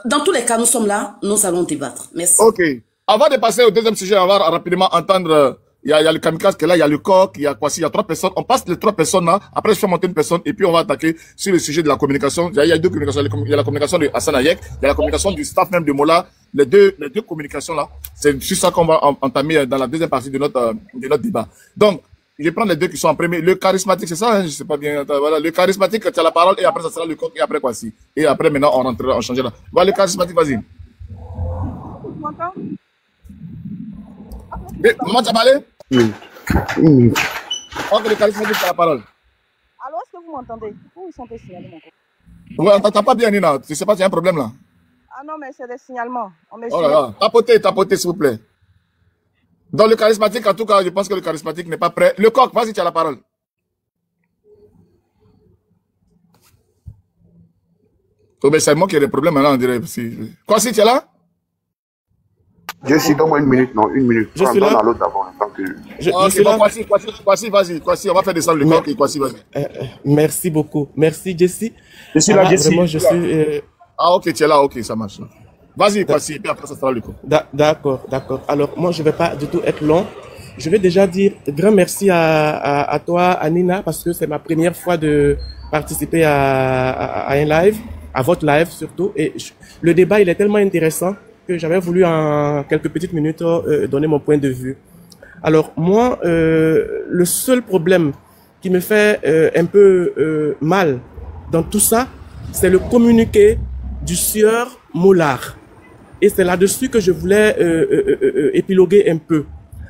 dans tous les cas, nous sommes là, nous allons débattre. Merci. Ok. Avant de passer au deuxième sujet, on va rapidement entendre, il y a le kamikaze qui est là, il y a le coq, il y a quoi, il y a 3 personnes. On passe les 3 personnes là, après je fais monter une personne, et puis on va attaquer sur le sujet de la communication. Il y a 2 communications. Il y a la communication de Hassan Hayek, il y a la communication du staff même de Mola. Les deux communications là, c'est sur ça qu'on va entamer dans la deuxième partie de notre débat. Donc, je vais prendre les 2 qui sont en premier. Le charismatique, c'est ça, hein? Je sais pas bien. Voilà, le charismatique, tu as la parole, et après, ça sera le coq, et après, quoi, si. Et après, maintenant, on rentrera, on changera. Voilà, le charismatique, vas-y. Maman, tu as parlé? Oui. Ok, le charismatique, tu as la parole. Alors, est-ce que vous m'entendez? Où ils sont tes signalements, mon coq? Ouais, on t'entend pas bien, Nina. Tu sais pas, il y a un problème, là. Ah non, mais c'est des signalements. Oh là là. Tapotez, s'il vous plaît. Dans le charismatique, en tout cas, je pense que le charismatique n'est pas prêt. Le coq, vas-y, tu as la parole. Oh, mais c'est moi qui ai des problèmes maintenant, on dirait. Quoi, si tu es là? Jessie, donne-moi une minute, non, une minute. Je suis là. Donne à l'autre d'abord, le temps que... Je suis là. Kwasi, vas-y. Kwasi, on va faire descendre le corps et Kwasi, vas-y. Merci beaucoup. Merci, Jessie. Je suis là, Jessie. Vraiment, je suis... Ah, ok, tu es là, ok, ça marche. Vas-y, Kwasi, et puis après, ça sera le corps. D'accord. Alors, moi, je vais pas du tout être long. Je vais déjà dire grand merci à toi, à Nina, parce que c'est ma première fois de participer à un live, à votre live surtout. Et le débat, il est tellement intéressant que j'avais voulu en quelques petites minutes donner mon point de vue. Alors moi, le seul problème qui me fait un peu mal dans tout ça, c'est le communiqué du sieur Mollard. Et c'est là-dessus que je voulais épiloguer un peu.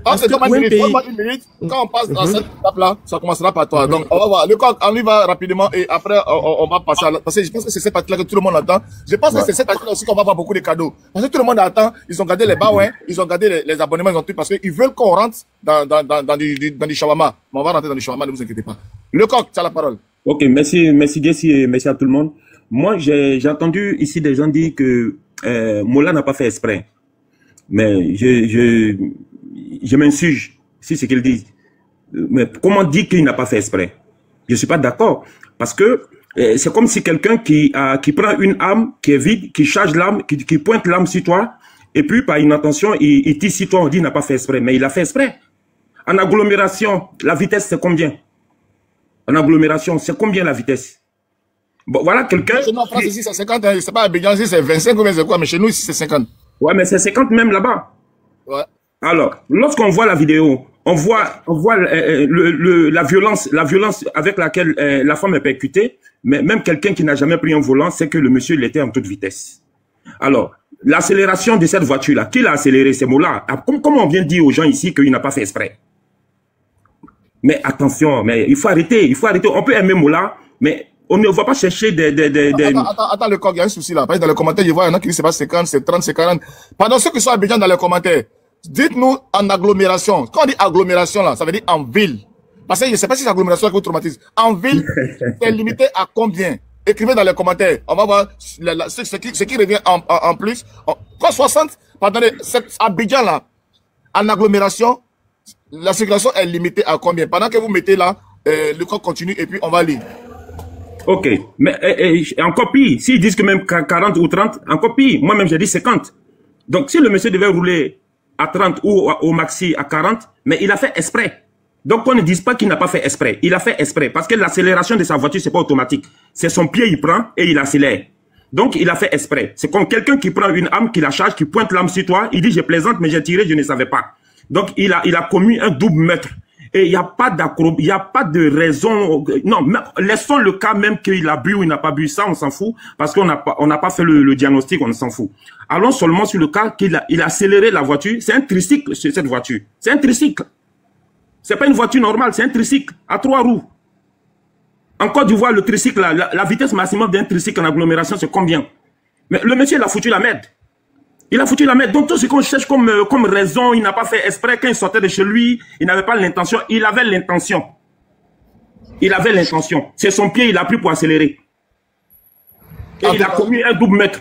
Ah, c'est une minute. Quand on passe dans cette étape-là, ça commencera par toi. Donc, on va voir. Le coq, on y va rapidement et après, on va passer à la... Parce que je pense que c'est cette partie-là que tout le monde attend. Je pense que c'est cette partie-là aussi qu'on va avoir beaucoup de cadeaux. Parce que tout le monde attend. Ils ont gardé les baouins, ils ont gardé les abonnements, ils ont tout parce qu'ils veulent qu'on rentre dans du shawarma. Mais on va rentrer dans du shawarma, ne vous inquiétez pas. Le coq, tu as la parole. Ok, merci Jessie et merci à tout le monde. Moi, j'ai entendu ici des gens dire que Mollard n'a pas fait exprès. Mais je m'insurge si c'est qu'ils disent. Mais comment dire qu'il n'a pas fait exprès? Je suis pas d'accord. Parce que c'est comme si quelqu'un qui prend une arme qui est vide, qui charge l'arme, qui pointe l'arme sur toi, et puis par une intention, il tire sur toi, on dit qu'il n'a pas fait exprès. Mais il a fait exprès. En agglomération, la vitesse c'est combien? En agglomération, c'est combien la vitesse? Bon, voilà quelqu'un... Chez nous en France ici c'est 50, hein, c'est pas à Abidjan ici c'est 25 ou bien c'est quoi, mais chez nous ici c'est 50. Ouais, mais c'est 50 même là-bas. Ouais. Alors, lorsqu'on voit la vidéo, on voit la violence avec laquelle la femme est percutée, mais même quelqu'un qui n'a jamais pris un volant sait que le monsieur il était en toute vitesse. Alors, l'accélération de cette voiture-là, qui l'a accéléré, ces mots-là, comme on vient de dire aux gens ici qu'il n'a pas fait exprès. Mais attention, mais il faut arrêter. On peut aimer Mollard, mais on ne va pas chercher des... Attends, le corps, il y a un souci là. Parce que dans les commentaires, je vois, il y en a qui disent c'est pas 50, c'est 30, c'est 40. Pendant ceux qui sont à Abidjan dans les commentaires, dites-nous en agglomération. Quand on dit agglomération là, ça veut dire en ville. Parce que je ne sais pas si c'est agglomération qui vous traumatise. En ville, c'est limité à combien? Écrivez dans les commentaires. On va voir ce qui revient en plus. Quand 60, pardonnez, Abidjan là, en agglomération, la circulation est limitée à combien? Pendant que vous mettez là, le corps continue et puis on va lire. Ok, mais encore pire, s'ils disent que même 40 ou 30, encore pire, moi-même j'ai dit 50. Donc si le monsieur devait rouler à 30 ou au maxi à 40, mais il a fait exprès. Donc qu'on ne dise pas qu'il n'a pas fait exprès, il a fait exprès, parce que l'accélération de sa voiture c'est pas automatique. C'est son pied, il prend et il accélère. Donc il a fait exprès. C'est comme quelqu'un qui prend une arme, qui la charge, qui pointe l'arme sur toi, il dit je plaisante mais j'ai tiré, je ne savais pas. Donc il a commis un double meurtre. Et il n'y a pas de raison. Non, laissons le cas même qu'il a bu ou il n'a pas bu. Ça, on s'en fout. Parce qu'on n'a pas fait le diagnostic, on s'en fout. Allons seulement sur le cas qu'il a accéléré la voiture. C'est un tricycle, cette voiture. C'est un tricycle. C'est pas une voiture normale, c'est un tricycle à 3 roues. En Côte d'Ivoire, le tricycle, la vitesse maximum d'un tricycle en agglomération, c'est combien? Mais le monsieur, il a foutu la merde. Il a foutu la merde. Donc tout ce qu'on cherche comme raison, il n'a pas fait exprès. Quand il sortait de chez lui, il n'avait pas l'intention. Il avait l'intention. Il avait l'intention. C'est son pied, il a pris pour accélérer. Et il a commis un double meurtre.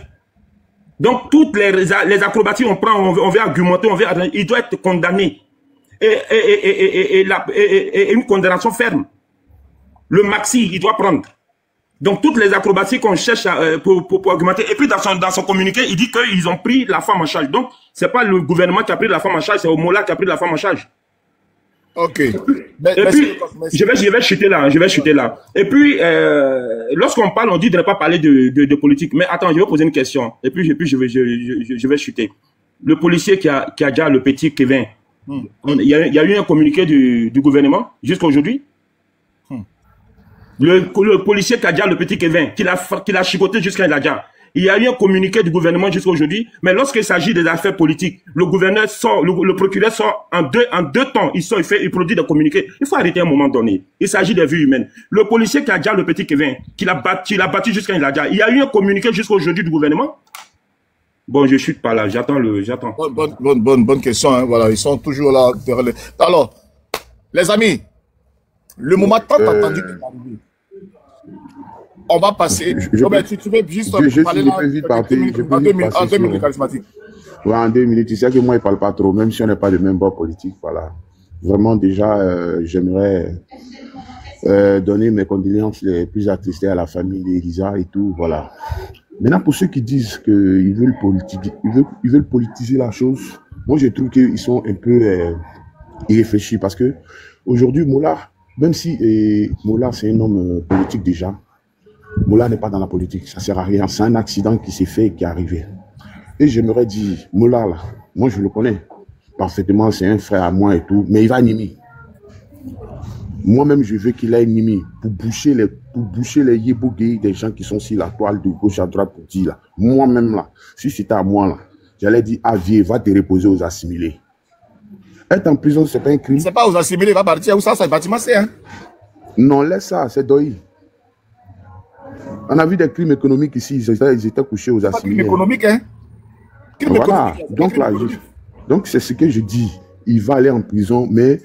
Donc toutes les acrobaties on prend, on veut argumenter, il doit être condamné. Et une condamnation ferme. Le maxi, il doit prendre. Donc, toutes les acrobaties qu'on cherche pour argumenter. Et puis, dans son communiqué, il dit qu'ils ont pris la femme en charge. Donc, c'est pas le gouvernement qui a pris la femme en charge, c'est Mollard qui a pris la femme en charge. Ok. Et puis, je vais chuter là. Et puis, lorsqu'on parle, on dit de ne pas parler de politique. Mais attends, je vais poser une question. Et puis je vais chuter. Le policier qui a déjà le petit Kevin, il y a eu un communiqué du gouvernement jusqu'à aujourd'hui. Le policier qui a déjà le petit Kevin, qui l'a chicoté jusqu'à Iladja. Il y a eu un communiqué du gouvernement jusqu'à aujourd'hui, mais lorsqu'il s'agit des affaires politiques, le gouverneur sort, le procureur sort en deux temps, il produit des communiqués. Il faut arrêter à un moment donné. Il s'agit des vies humaines. Le policier qui a déjà le petit Kevin, qui l'a battu jusqu'à Iladja, il y a eu un communiqué jusqu'à aujourd'hui du gouvernement. Bon, je chute pas là, j'attends. Bonne question, hein, voilà, ils sont toujours là. Alors, les amis, le moment tant attendu est arrivé. On va passer. Tu veux juste parler là, en 2 minutes charismatique. Ouais, en 2 minutes, tu sais que moi, il ne parle pas trop, même si on n'est pas de même bord politique, voilà. Vraiment, déjà, j'aimerais donner mes condoléances les plus attristées à la famille d'Elisa et tout, voilà. Maintenant, pour ceux qui disent qu'ils veulent politiser la chose, moi, je trouve qu'ils sont un peu irréfléchis parce que aujourd'hui, Moula, même si Moula, c'est un homme politique déjà, Moula n'est pas dans la politique, ça ne sert à rien. C'est un accident qui s'est fait et qui est arrivé. Et j'aimerais dire, Moula, là, moi, je le connais parfaitement, c'est un frère à moi et tout, mais il va animer. Moi-même, je veux qu'il aille Nimi pour boucher les yébogés des gens qui sont sur la toile de gauche à droite pour dire là. Moi-même là, si c'était à moi là, j'allais dire Avier, va te reposer aux assimilés. Être en prison, c'est pas un crime. C'est pas aux assimilés, va partir où ça, c'est bâtiment, c'est hein? Non, laisse ça, c'est Doi. On a vu des crimes économiques ici, ils étaient couchés aux assimilés. Crime économique, hein? Crime voilà, économique, donc là, donc c'est ce que je dis. Il va aller en prison, mais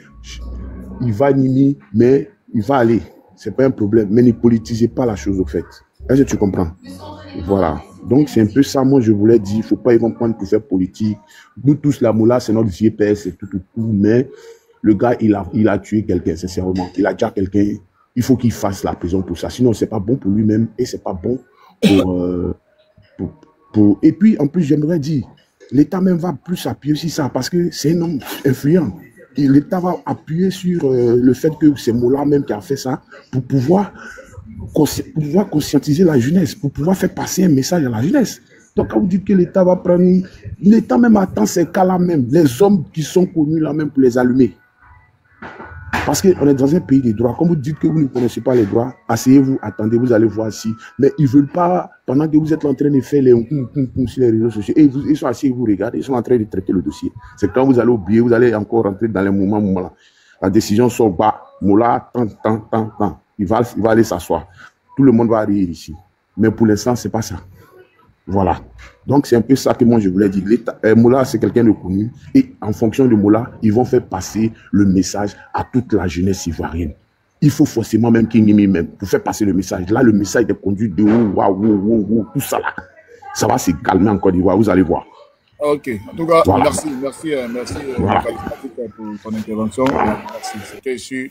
il va Nimi, mais il va aller. C'est pas un problème. Mais ne politisez pas la chose au fait. Est-ce que tu comprends? Voilà. Donc c'est un peu ça, moi je voulais dire. Il ne faut pas y prendre pour faire politique. Nous tous, la Moula, c'est notre vieux père, c'est tout. Mais le gars, il a tué quelqu'un, sincèrement. Il a déjà quelqu'un. Il faut qu'il fasse la prison pour ça. Sinon, c'est pas bon pour lui-même et c'est pas bon pour... Et puis, en plus, j'aimerais dire, l'État même va plus appuyer sur ça parce que c'est un homme influent. L'État va appuyer sur le fait que c'est Moula même qui a fait ça pour pouvoir conscientiser la jeunesse, pour pouvoir faire passer un message à la jeunesse. Donc, quand vous dites que l'État va prendre... L'État même attend ces cas-là même, les hommes qui sont connus là même pour les allumer. Parce qu'on est dans un pays des droits. Comme vous dites que vous ne connaissez pas les droits, asseyez-vous, attendez, vous allez voir si. Mais ils ne veulent pas, pendant que vous êtes en train de faire les sur les réseaux sociaux, et ils sont assis, vous regardez, ils sont en train de traiter le dossier. C'est quand vous allez oublier, vous allez encore rentrer dans les moments là. La décision sort bas, Moula, tant. Il va aller s'asseoir. Tout le monde va rire ici. Mais pour l'instant, ce n'est pas ça. Voilà. Donc, c'est un peu ça que moi, je voulais dire. Moula, c'est quelqu'un de connu. Et en fonction de Moula, ils vont faire passer le message à toute la jeunesse ivoirienne. Il faut forcément même qu'il y ait même pour faire passer le message. Là, le message est conduit de haut, tout ça là. Ça va se calmer en Côte d'Ivoire, vous allez voir. Ok. En tout cas, voilà. Merci voilà. pour ton intervention. Merci. C'était sûr.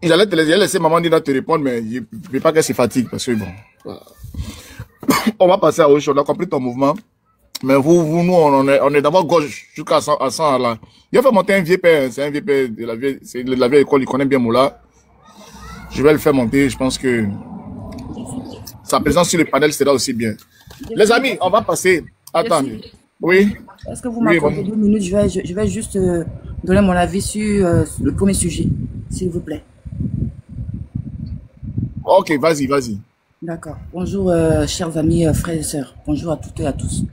J'allais te laisser maman Dina te répondre, mais je ne veux pas qu'elle se fatigue parce que bon. Voilà. On va passer à autre chose. On a compris ton mouvement. Mais nous, on est d'abord gauche jusqu'à 100 là. Il a fait monter un vieux père. C'est un vieux père de la vieille école. Il connaît bien Moula. Je vais le faire monter. Je pense que sa présence sur le panel sera aussi bien. Les amis, on va passer. Attendez. Oui. Est-ce que vous m'accordez 2 minutes? Je vais juste donner mon avis sur le premier sujet, s'il vous plaît. Ok, vas-y. D'accord. Bonjour, chers amis, frères et sœurs. Bonjour à toutes et à tous.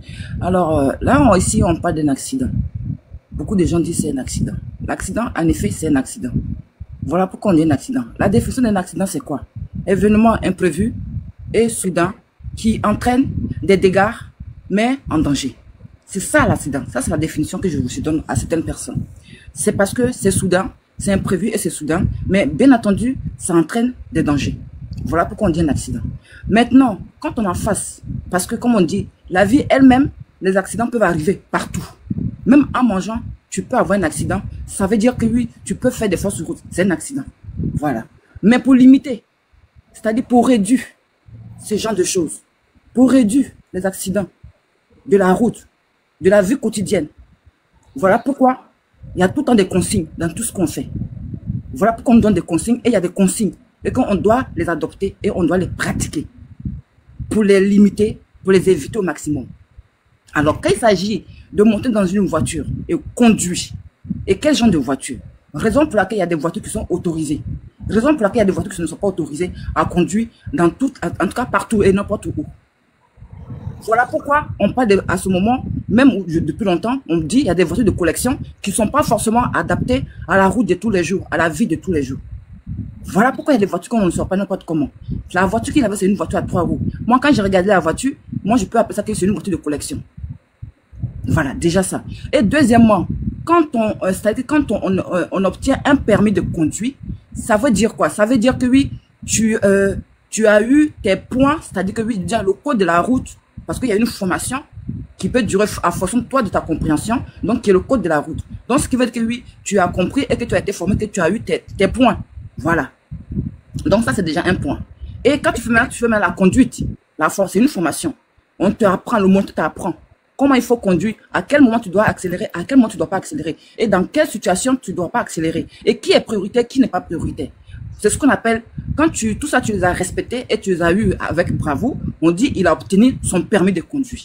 Alors, là, ici, on parle d'un accident. Beaucoup de gens disent que c'est un accident. L'accident, en effet, c'est un accident. Voilà pourquoi on dit un accident. La définition d'un accident, c'est quoi? Événement imprévu et soudain qui entraîne des dégâts, mais en danger. C'est ça l'accident. Ça, c'est la définition que je donne à certaines personnes. C'est parce que c'est soudain, c'est imprévu et c'est soudain, mais bien entendu, ça entraîne des dangers. Voilà pourquoi on dit un accident. Maintenant, quand on est en face, parce que comme on dit, la vie elle-même, les accidents peuvent arriver partout. Même en mangeant, tu peux avoir un accident. Ça veut dire que oui, tu peux faire des fausses routes. C'est un accident. Voilà. Mais pour limiter, c'est-à-dire pour réduire ce genre de choses, pour réduire les accidents de la route, de la vie quotidienne. Voilà pourquoi il y a tout le temps des consignes dans tout ce qu'on fait. Voilà pourquoi on donne des consignes et il y a des consignes. Et qu'on doit les adopter et on doit les pratiquer pour les limiter, pour les éviter au maximum. Alors, quand il s'agit de monter dans une voiture et conduire, et quel genre de voiture? Raison pour laquelle il y a des voitures qui sont autorisées. Raison pour laquelle il y a des voitures qui ne sont pas autorisées à conduire dans tout, en tout cas partout et n'importe où. Voilà pourquoi on parle à ce moment, même depuis longtemps, on dit qu'il y a des voitures de collection qui ne sont pas forcément adaptées à la route de tous les jours, à la vie de tous les jours. Voilà pourquoi il y a des voitures qu'on ne sort pas n'importe comment. La voiture qu'il avait, c'est une voiture à 3 roues. Moi, quand j'ai regardé la voiture, moi, je peux appeler ça que c'est une voiture de collection. Voilà, déjà ça. Et deuxièmement, quand on obtient un permis de conduire, ça veut dire quoi? Ça veut dire que oui, tu as eu tes points, c'est-à-dire que oui, déjà le code de la route, parce qu'il y a une formation qui peut durer à fonction de toi, de ta compréhension, donc qui est le code de la route. Donc, ce qui veut dire que oui, tu as compris et que tu as été formé, que tu as eu tes points. Voilà. Donc, ça, c'est déjà un point. Et quand tu fais la conduite, la force, c'est une formation. On te apprend, le monde t'apprend. Comment il faut conduire, à quel moment tu dois accélérer, à quel moment tu ne dois pas accélérer. Et dans quelle situation tu ne dois pas accélérer. Et qui est prioritaire, qui n'est pas prioritaire. C'est ce qu'on appelle, quand tout ça, tu les as respectés et tu les as eu avec bravoure, on dit il a obtenu son permis de conduire.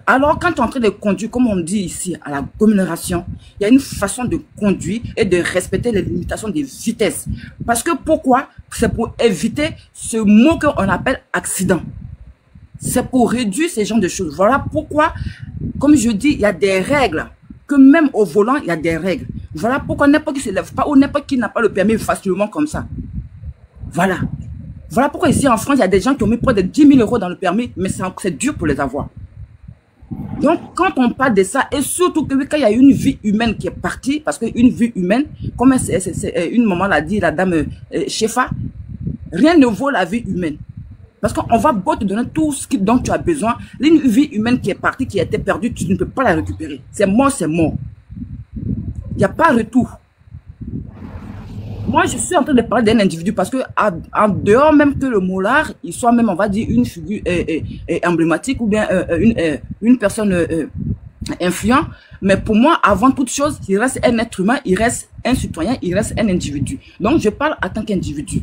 Alors, quand tu es en train de conduire, comme on dit ici, à la commémoration, il y a une façon de conduire et de respecter les limitations des vitesses. Parce que pourquoi? C'est pour éviter ce mot qu'on appelle accident. C'est pour réduire ces genres de choses. Voilà pourquoi, comme je dis, il y a des règles. Que même au volant, il y a des règles. Voilà pourquoi n'importe qui ne se lève pas ou n'importe qui n'a pas le permis facilement comme ça. Voilà. Voilà pourquoi ici en France, il y a des gens qui ont mis près de 10 000 € dans le permis, mais c'est dur pour les avoir. Donc, quand on parle de ça, et surtout que quand il y a une vie humaine qui est partie, parce qu'une vie humaine, comme une maman l'a dit, la dame Shefa, rien ne vaut la vie humaine. Parce qu'on va beau te donner tout ce dont tu as besoin. Une vie humaine qui est partie, qui a été perdue, tu ne peux pas la récupérer. C'est mort, c'est mort. Il n'y a pas retour. Moi, je suis en train de parler d'un individu parce que en dehors même que le moulard, il soit même, on va dire, une figure emblématique ou bien une personne influente. Mais pour moi, avant toute chose, il reste un être humain, il reste un citoyen, il reste un individu. Donc, je parle en tant qu'individu.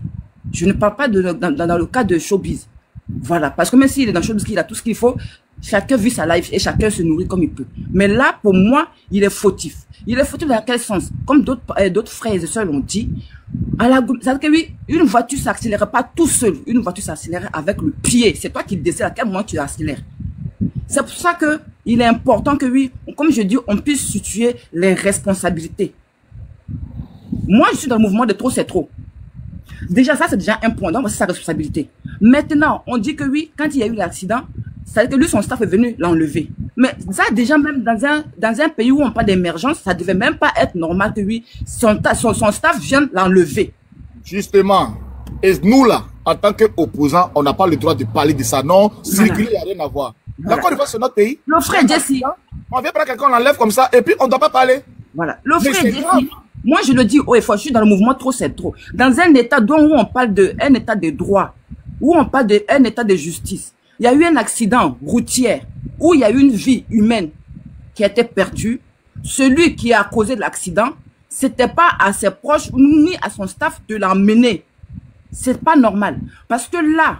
Je ne parle pas dans le cas de showbiz. Voilà. Parce que même s'il est dans showbiz, il a tout ce qu'il faut, chacun vit sa life et chacun se nourrit comme il peut. Mais là, pour moi, il est fautif. Il est fautif dans quel sens? Comme d'autres frères et sœurs l'ont dit, c'est-à-dire que oui, une voiture ne s'accélère pas tout seul. Une voiture s'accélère avec le pied. C'est toi qui décides à quel moment tu accélères. C'est pour ça que il est important que oui, comme je dis, on puisse situer les responsabilités. Moi, je suis dans le mouvement de trop, c'est trop. Déjà, ça, c'est déjà un point. Donc, c'est sa responsabilité. Maintenant, on dit que oui, quand il y a eu l'accident, c'est-à-dire que lui, son staff est venu l'enlever. Mais ça, déjà, même dans un pays où on parle d'émergence, ça devait même pas être normal que oui, son staff vienne l'enlever. Justement. Et nous, là, en tant qu'opposants, on n'a pas le droit de parler de ça. Non, circuler, il n'y a rien à voir. Voilà. La Côte d'Ivoire, c'est notre pays. Le frère Jesse. On vient prendre quelqu'un, on l'enlève comme ça, et puis on ne doit pas parler. Voilà. Le frère Jesse. Moi, je le dis haut et fort, je suis dans le mouvement trop, c'est trop. Dans un état où on parle d'un état de droit, où on parle d'un état de justice, il y a eu un accident routier, où il y a eu une vie humaine qui a été perdue. Celui qui a causé l'accident, c'était pas à ses proches ni à son staff de l'emmener. C'est pas normal. Parce que là,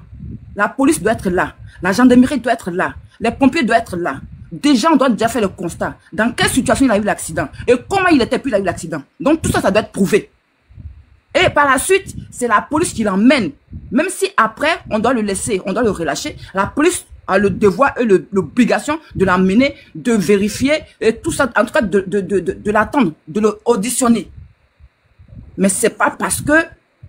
la police doit être là, la gendarmerie doit être là, les pompiers doivent être là. Déjà, on doit déjà faire le constat. Dans quelle situation il a eu l'accident et comment il était puis il a eu l'accident. Donc tout ça, ça doit être prouvé. Et par la suite, c'est la police qui l'emmène. Même si après, on doit le laisser, on doit le relâcher, la police a le devoir et l'obligation de l'emmener, de vérifier et tout ça, en tout cas de l'attendre, de l'auditionner. Mais c'est pas parce que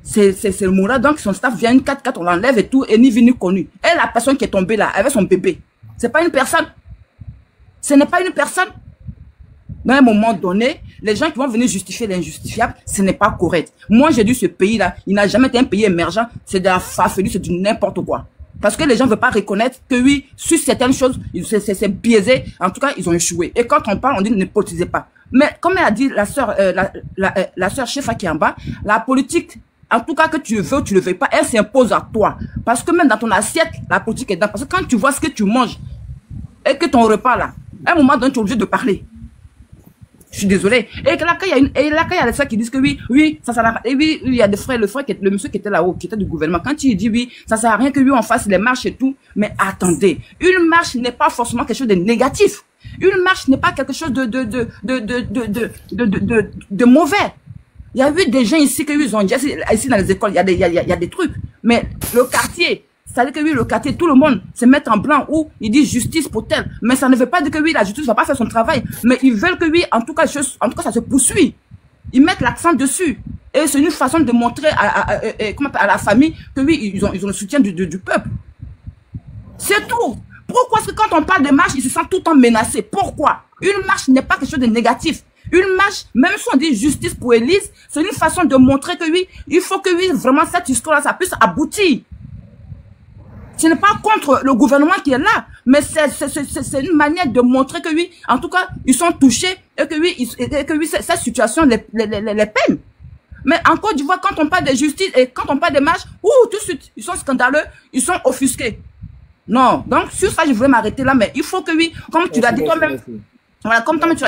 c'est le mot là, donc son staff vient une 4x4, on l'enlève et tout, et ni vu ni connu. Et la personne qui est tombée là, avec son bébé, c'est pas une personne. Ce n'est pas une personne. Dans un moment donné, les gens qui vont venir justifier l'injustifiable, ce n'est pas correct. Moi, j'ai dit ce pays-là, il n'a jamais été un pays émergent, c'est de la farfelue, c'est du n'importe quoi. Parce que les gens ne veulent pas reconnaître que oui, sur certaines choses, c'est biaisé, en tout cas, ils ont échoué. Et quand on parle, on dit ne politisez pas. Mais comme elle a dit la sœur Shefa qui est en bas, la politique, en tout cas que tu le veux ou tu le veux pas, elle s'impose à toi. Parce que même dans ton assiette, la politique est dedans. Parce que quand tu vois ce que tu manges et que ton repas là, à un moment donné, tu es obligé de parler. Je suis désolé. Et là, quand il y a des frères qui disent que oui, ça sert à rien. Et oui, il y a des frères, le monsieur qui était là-haut, qui était du gouvernement, quand il dit oui, ça sert à rien que oui, on fasse les marches et tout. Mais attendez, une marche n'est pas forcément quelque chose de négatif. Une marche n'est pas quelque chose de mauvais. Il y a eu des gens ici que ils ont dit, ici dans les écoles, il y a des trucs. Mais le quartier, c'est-à-dire que oui, le quartier, tout le monde se met en blanc où ils disent justice pour tel. Mais ça ne veut pas dire que oui, la justice ne va pas faire son travail. Mais ils veulent que oui, en tout cas, ça se poursuit. Ils mettent l'accent dessus. Et c'est une façon de montrer à la famille que oui, ils ont le soutien du peuple. C'est tout. Pourquoi est-ce que quand on parle de marche, ils se sentent tout le temps menacés? Pourquoi? Une marche n'est pas quelque chose de négatif. Une marche, même si on dit justice pour Élise, c'est une façon de montrer que oui, il faut que oui, vraiment cette histoire-là, ça puisse aboutir. Ce n'est pas contre le gouvernement qui est là, mais c'est une manière de montrer que oui, en tout cas, ils sont touchés et que oui, cette situation les peine. Mais en Côte d'Ivoire, quand on parle de justice et quand on parle de marche, tout de suite, ils sont scandaleux, ils sont offusqués. Non, donc sur ça, je voulais m'arrêter là, mais il faut que oui, comme tu l'as dit toi-même, voilà, comme toi-même tu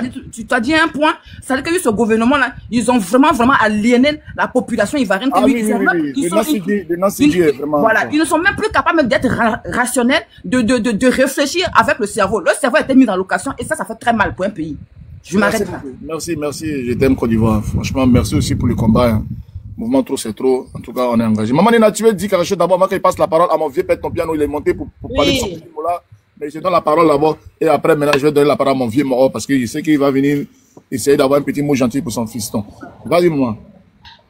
as dit un point, ça veut dire que oui, ce gouvernement-là, ils ont vraiment aliéné la population ivoirienne. Voilà, ils ne sont même plus capables d'être rationnels, de réfléchir avec le cerveau. Le cerveau a été mis dans location et ça fait très mal pour un pays. Je m'arrête là. Merci, je t'aime Côte d'Ivoire. Franchement, merci aussi pour le combat. Hein. Mouvement trop, c'est trop. En tout cas, on est engagé. Maman Nena, tu veux dire quelque chose d'abord, moi, quand il passe la parole à mon vieux père, ton piano, il est monté pour parler de son petit mot là. Mais je donne la parole d'abord. Et après, maintenant, je vais donner la parole à mon vieux mort parce qu'il sait qu'il va venir essayer d'avoir un petit mot gentil pour son fiston. Vas-y, moi.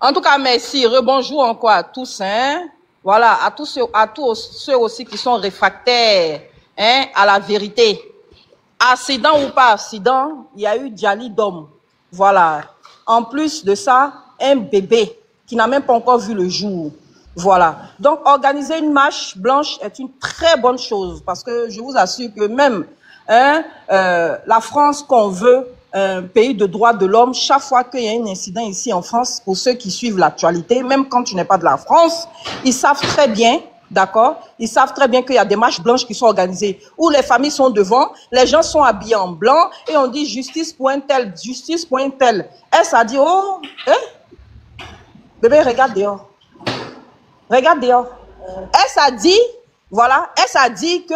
En tout cas, merci. Rebonjour encore à tous, hein. Voilà, à tous ceux aussi qui sont réfractaires, hein, à la vérité. Accident ou pas accident, il y a eu Djali d'homme. Voilà. En plus de ça, un bébé qui n'a même pas encore vu le jour. Voilà. Donc, organiser une marche blanche est une très bonne chose parce que je vous assure que même la France qu'on veut, un pays de droits de l'homme, chaque fois qu'il y a un incident ici en France, pour ceux qui suivent l'actualité, même quand tu n'es pas de la France, ils savent très bien, d'accord, ils savent très bien qu'il y a des marches blanches qui sont organisées où les familles sont devant, les gens sont habillés en blanc et on dit justice pour un tel, justice pour un tel. Elle, ça dit, oh, bébé, regarde dehors. Regarde dehors. Elle, ça dit, voilà, elle, ça dit que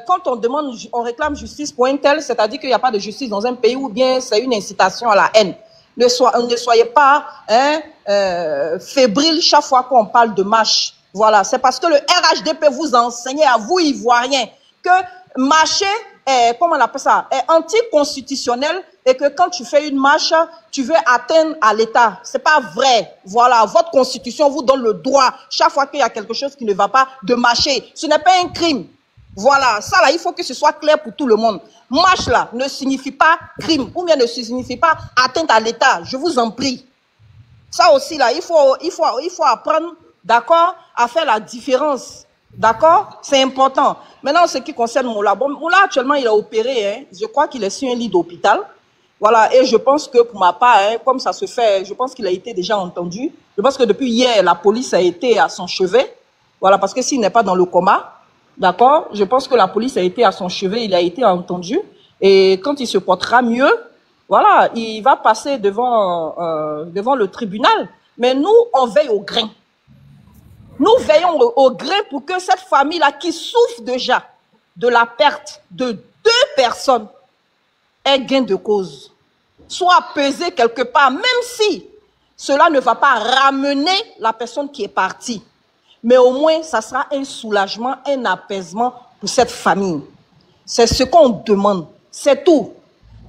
quand on demande, on réclame justice pour un tel, c'est-à-dire qu'il n'y a pas de justice dans un pays ou bien c'est une incitation à la haine. Ne soyez pas fébrile chaque fois qu'on parle de marche. Voilà, c'est parce que le RHD peut vous enseigner à vous, Ivoiriens, que marcher est, comment on appelle ça, est anticonstitutionnel et que quand tu fais une marche, tu veux atteindre à l'État. C'est pas vrai. Voilà, votre constitution vous donne le droit, chaque fois qu'il y a quelque chose qui ne va pas, de marcher. Ce n'est pas un crime. Voilà, ça là, il faut que ce soit clair pour tout le monde. Marche là ne signifie pas crime ou bien ne signifie pas atteinte à l'État. Je vous en prie. Ça aussi là, il faut apprendre, d'accord, à faire la différence. D'accord? C'est important. Maintenant, ce qui concerne Moula. Bon, Moula, actuellement, il a opéré. Hein. Je crois qu'il est sur un lit d'hôpital. Voilà. Et je pense que pour ma part, hein, comme ça se fait, je pense qu'il a été déjà entendu. Je pense que depuis hier, la police a été à son chevet. Voilà. Parce que s'il n'est pas dans le coma, d'accord, je pense que la police a été à son chevet, il a été entendu. Et quand il se portera mieux, voilà, il va passer devant le tribunal. Mais nous, on veille au grain. Nous veillons au grain pour que cette famille-là qui souffre déjà de la perte de 2 personnes ait gain de cause, soit pesée quelque part, même si cela ne va pas ramener la personne qui est partie. Mais au moins, ça sera un soulagement, un apaisement pour cette famille. C'est ce qu'on demande, c'est tout.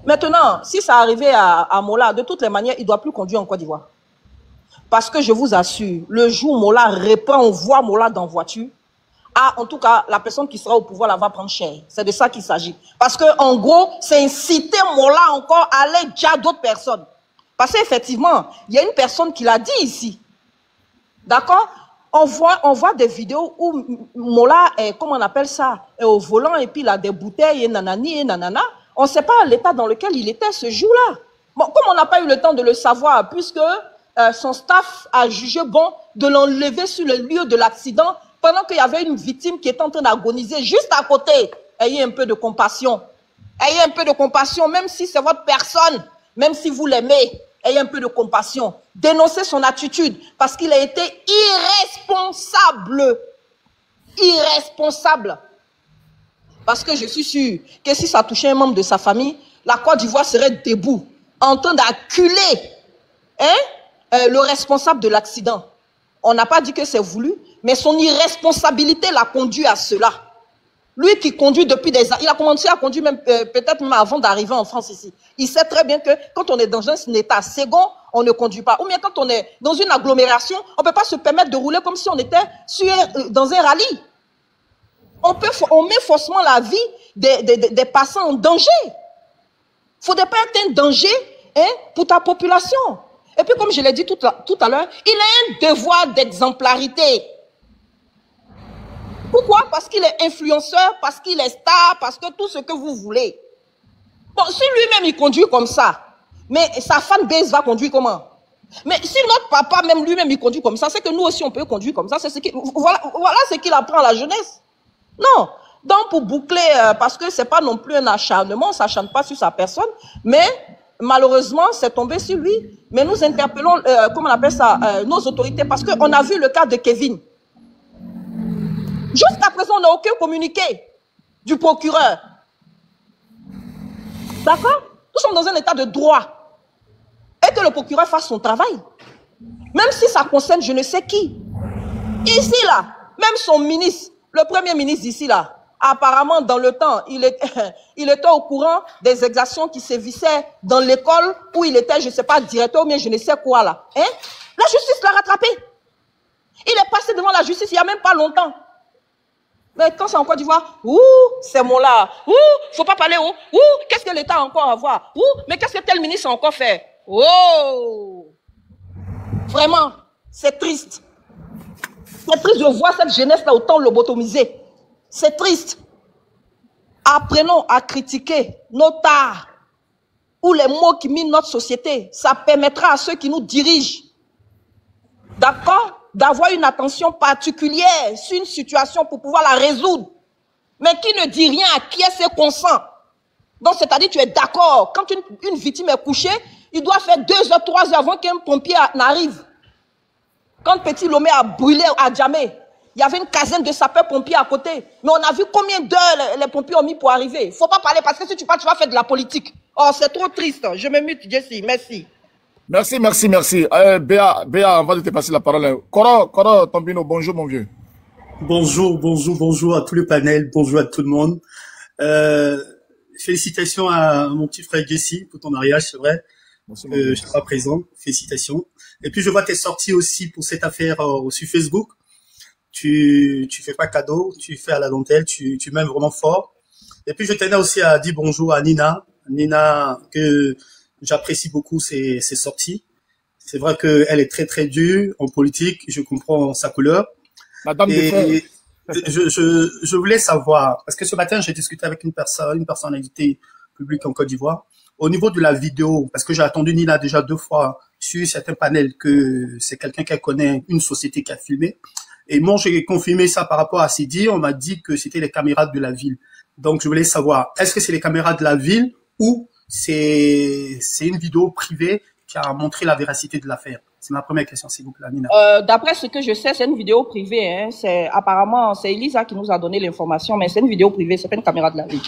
Maintenant, si ça arrivait à Mola, de toutes les manières, il ne doit plus conduire en Côte d'Ivoire. Parce que je vous assure, le jour où Mola reprend, on voit Mola dans voiture, en tout cas, la personne qui sera au pouvoir là va prendre cher. C'est de ça qu'il s'agit. Parce que en gros, c'est inciter Mola encore à aller déjà d'autres personnes. Parce qu'effectivement, il y a une personne qui l'a dit ici. D'accord? On voit des vidéos où Mola est, comment on appelle ça, est au volant et puis il a des bouteilles et nanani et nanana. On ne sait pas l'état dans lequel il était ce jour-là. Bon, comme on n'a pas eu le temps de le savoir, puisque son staff a jugé bon de l'enlever sur le lieu de l'accident pendant qu'il y avait une victime qui était en train d'agoniser juste à côté. Ayez un peu de compassion. Ayez un peu de compassion, même si c'est votre personne, même si vous l'aimez. Ayez un peu de compassion. Dénoncez son attitude parce qu'il a été irresponsable. Irresponsable. Parce que je suis sûr que si ça touchait un membre de sa famille, la Côte d'Ivoire serait debout, en train d'acculer le responsable de l'accident. On n'a pas dit que c'est voulu, mais son irresponsabilité l'a conduit à cela. Lui qui conduit depuis des années, il a commencé à conduire même peut-être même avant d'arriver en France ici. Il sait très bien que quand on est dans un état second, on ne conduit pas. Ou bien quand on est dans une agglomération, on ne peut pas se permettre de rouler comme si on était dans un rallye. On met forcément la vie des passants en danger. Il ne faudrait pas être un danger pour ta population. Et puis comme je l'ai dit tout à l'heure, il a un devoir d'exemplarité. Pourquoi? Parce qu'il est influenceur, parce qu'il est star, parce que tout ce que vous voulez. Bon, si lui-même il conduit comme ça, mais sa fanbase va conduire comment? Mais si notre papa même lui-même il conduit comme ça, c'est que nous aussi on peut conduire comme ça. C'est ce qui, voilà ce qu'il apprend à la jeunesse. Non. Donc pour boucler, parce que c'est pas non plus un acharnement, on s'acharne pas sur sa personne, mais malheureusement c'est tombé sur lui. Mais nous interpellons, comment on appelle ça, nos autorités, parce qu'on a vu le cas de Kevin. Jusqu'à présent, on n'a aucun communiqué du procureur. D'accord? Nous sommes dans un état de droit. Et que le procureur fasse son travail. Même si ça concerne je ne sais qui. Ici, là, même son ministre, le premier ministre d'ici, là, apparemment, dans le temps, il était au courant des exactions qui sévissaient dans l'école où il était, je ne sais pas, directeur ou bien je ne sais quoi, là. Hein? La justice l'a rattrapé. Il est passé devant la justice il n'y a même pas longtemps. Mais quand c'est en Côte d'Ivoire, ouh, ces mots-là, ouh, faut pas parler, ouh, qu'est-ce que l'État a encore à voir, ouh, mais qu'est-ce que tel ministre a encore fait, oh, vraiment, c'est triste. C'est triste de voir cette jeunesse-là autant lobotomisée. C'est triste. Apprenons à critiquer nos tares ou les mots qui minent notre société. Ça permettra à ceux qui nous dirigent, d'accord, d'avoir une attention particulière sur une situation pour pouvoir la résoudre. Mais qui ne dit rien à qui est-ce consent. Donc, c'est-à-dire, tu es d'accord. Quand une victime est couchée, il doit faire 2 heures, 3 heures avant qu'un pompier n'arrive. Quand Petit Lomé a brûlé à Djamé, il y avait une caserne de sapeurs-pompiers à côté. Mais on a vu combien d'heures les pompiers ont mis pour arriver. Il ne faut pas parler parce que si tu parles, tu vas faire de la politique. Oh, c'est trop triste. Je me mute, Jessie. Merci. Merci. Béa, on va te passer la parole. Koro, Tombino, bonjour mon vieux. Bonjour à tous les panels, bonjour à tout le monde. Félicitations à mon petit frère Jessie pour ton mariage, c'est vrai. Je ne suis pas présent, félicitations. Et puis je vois tes sorties aussi pour cette affaire sur Facebook. Tu fais pas cadeau, tu fais à la dentelle, tu m'aimes vraiment fort. Et puis je tenais aussi à dire bonjour à Nina que j'apprécie beaucoup ses sorties. C'est vrai qu'elle est très très dure en politique. Je comprends sa couleur. Madame et je voulais savoir, parce que ce matin j'ai discuté avec une personnalité publique en Côte d'Ivoire. Au niveau de la vidéo, parce que j'ai attendu Nina déjà 2 fois sur certains panels que c'est quelqu'un qui connaît une société qui a filmé. Et moi j'ai confirmé ça par rapport à ses dires. On m'a dit que c'était les caméras de la ville. Donc je voulais savoir, est-ce que c'est les caméras de la ville ou c'est une vidéo privée qui a montré la véracité de l'affaire? C'est ma première question, s'il vous plaît, Nina. D'après ce que je sais, c'est une vidéo privée. Hein. Apparemment, c'est Elisa qui nous a donné l'information, mais c'est une vidéo privée, c'est pas une caméra de la ville.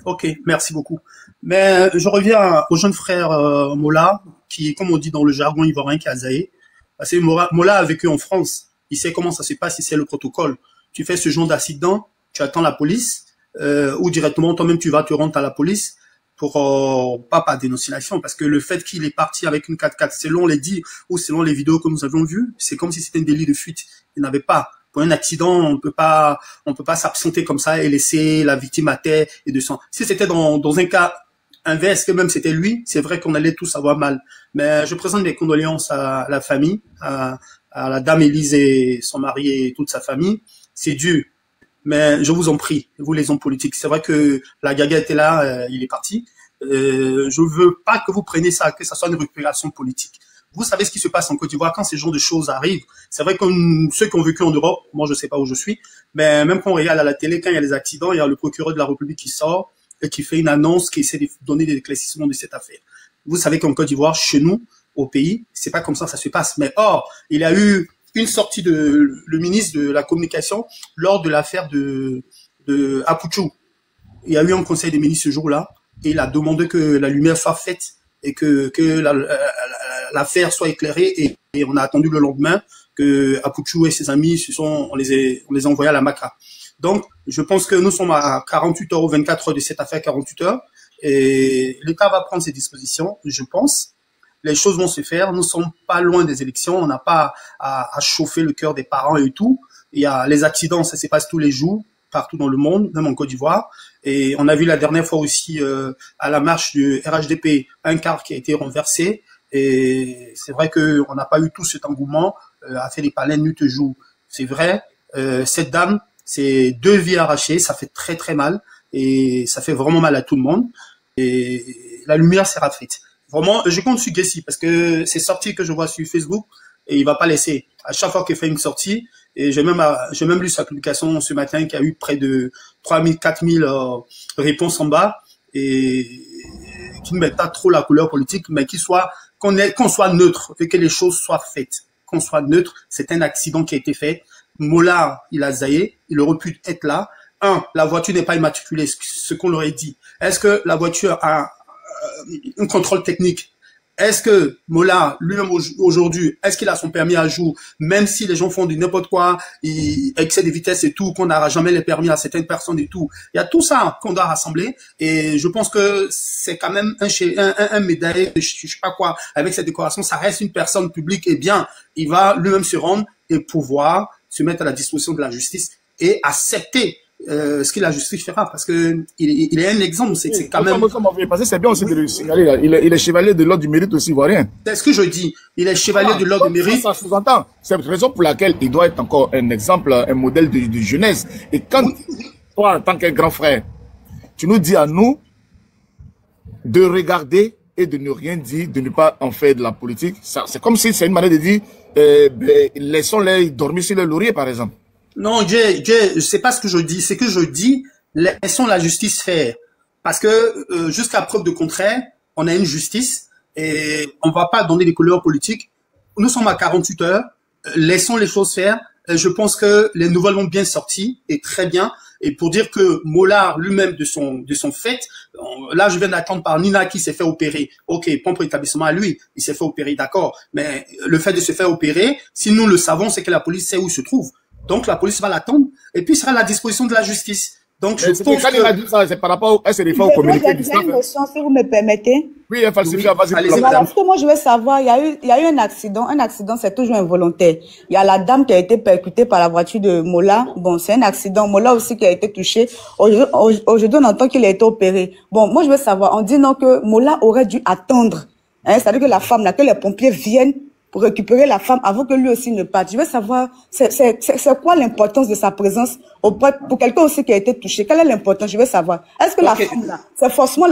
Ok, merci beaucoup. Mais je reviens au jeune frère Mola, qui, comme on dit dans le jargon ivoirien, qui est Azaé. Parce que Mola a vécu en France. Il sait comment ça se passe, il sait le protocole. Tu fais ce genre d'accident, tu attends la police, ou directement toi-même tu vas te rendre à la police pour pas par dénonciation, parce que le fait qu'il est parti avec une 4x4, selon les dires ou selon les vidéos que nous avions vues, c'est comme si c'était un délit de fuite. Il n'avait pas. Pour un accident, on peut pas s'absenter comme ça et laisser la victime à terre et de sang. Si c'était dans un cas inverse, que même c'était lui, c'est vrai qu'on allait tous avoir mal. Mais je présente mes condoléances à la famille, à la dame Élise et son mari et toute sa famille. C'est dur. Mais je vous en prie, vous les hommes politiques, c'est vrai que la gaga était là, il est parti. Je veux pas que vous preniez ça, que ça soit une récupération politique. Vous savez ce qui se passe en Côte d'Ivoire quand ces genres de choses arrivent. C'est vrai que ceux qui ont vécu en Europe, moi je sais pas où je suis, mais même quand on regarde à la télé, quand il y a des accidents, il y a le procureur de la République qui sort et qui fait une annonce, qui essaie de donner des éclaircissements de cette affaire. Vous savez qu'en Côte d'Ivoire, chez nous, au pays, c'est pas comme ça se passe. Mais or, il y a eu une sortie de le ministre de la communication lors de l'affaire de Apouchou. Il y a eu un conseil des ministres ce jour-là et il a demandé que la lumière soit faite et que l'affaire soit éclairée et on a attendu le lendemain que Apouchou et ses amis on les a envoyés à la Macra. Donc, je pense que nous sommes à 48 heures ou 24 heures de cette affaire, 48 heures, et l'État va prendre ses dispositions, je pense. Les choses vont se faire. Nous sommes pas loin des élections. On n'a pas à chauffer le cœur des parents et tout. Il y a les accidents, ça se passe tous les jours, partout dans le monde, même en Côte d'Ivoire. Et on a vu la dernière fois aussi à la marche du RHDP un car qui a été renversé. Et c'est vrai que on n'a pas eu tout cet engouement à faire des palais nuit et jour. C'est vrai. Cette dame C'est 2 vies arrachées, ça fait très très mal et ça fait vraiment mal à tout le monde. Et la lumière sera faite. Vraiment, je compte sur Gessi parce que c'est sorti que je vois sur Facebook et il va pas laisser. À chaque fois qu'il fait une sortie, et j'ai même lu sa publication ce matin qui a eu près de 3000, 4000 réponses en bas et qui ne met pas trop la couleur politique, mais qu'on soit neutre et que les choses soient faites. Qu'on soit neutre, c'est un accident qui a été fait. Mollah, il a zaillé, il aurait pu être là. La voiture n'est pas immatriculée, ce qu'on leur a dit. Est-ce que la voiture a un contrôle technique? Est-ce que Mollah, lui-même aujourd'hui, est-ce qu'il a son permis à jour? Même si les gens font du n'importe quoi, excès de vitesse et tout, qu'on n'aura jamais les permis à certaines personnes et tout. Il y a tout ça qu'on doit rassembler. Et je pense que c'est quand même un médaillé, je sais pas quoi, avec cette décoration. Ça reste une personne publique. Eh bien, il va lui-même se rendre et pouvoir se mettre à la disposition de la justice et accepter ce que la justice fera, parce que il est un exemple, c'est quand même... C'est bien aussi de le signaler, là. Il est chevalier de l'ordre du mérite aussi ivoirien. C'est ce que je dis, il est chevalier de l'ordre du mérite. Ça sous-entend. C'est la raison pour laquelle il doit être encore un exemple, un modèle de jeunesse. Et quand, toi, en tant qu'un grand frère, tu nous dis à nous de regarder et de ne rien dire, de ne pas en faire de la politique, c'est comme si c'est une manière de dire, laissons-les dormir sur le laurier, par exemple. Non, c'est pas ce que je dis. C'est que je dis, laissons la justice faire. Parce que jusqu'à preuve de contraire, on a une justice et on va pas donner des couleurs politiques. Nous sommes à 48 heures. Laissons les choses faire. Je pense que les nouvelles ont bien sorti et très bien. Et pour dire que Mollah lui-même de son fait, là je viens d'attendre par Nina qui s'est fait opérer. Ok, propre établissement à lui, il s'est fait opérer, d'accord. Mais le fait de se faire opérer, si nous le savons, c'est que la police sait où il se trouve. Donc la police va l'attendre et puis sera à la disposition de la justice. Donc je pense que... il a dit ça, c'est par rapport à SRF au communiqué du staff. J'ai une question, si vous me permettez. Oui, il falsifie, vas-y. Parce que moi je veux savoir, il y a eu un accident. Un accident, c'est toujours involontaire. Il y a la dame qui a été percutée par la voiture de Mollah. Bon, c'est un accident. Mollah aussi qui a été touché. Aujourd'hui, on entend qu'il a été opéré. Bon, moi je veux savoir, on dit non que Mollah aurait dû attendre. Hein, c'est-à-dire que la femme, là, que les pompiers viennent pour récupérer la femme avant que lui aussi ne parte. Je veux savoir, c'est quoi l'importance de sa présence pour quelqu'un aussi qui a été touché? Quelle est l'importance? Je veux savoir. Est-ce que la femme là, c'est forcément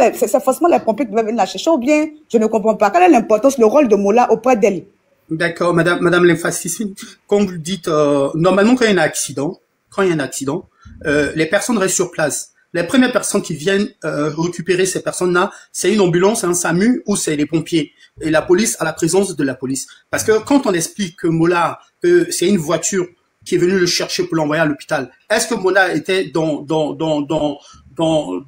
les pompiers qui doivent venir la chercher ou bien je ne comprends pas. Quelle est l'importance, le rôle de Mollah auprès d'elle? D'accord, madame l'emphasis, comme vous le dites, normalement quand il y a un accident, les personnes restent sur place. Les premières personnes qui viennent récupérer ces personnes-là, c'est une ambulance, un SAMU ou c'est les pompiers. Et la police à la présence de la police. Parce que quand on explique que Mollah, c'est une voiture qui est venue le chercher pour l'envoyer à l'hôpital, est-ce que Mollah était dans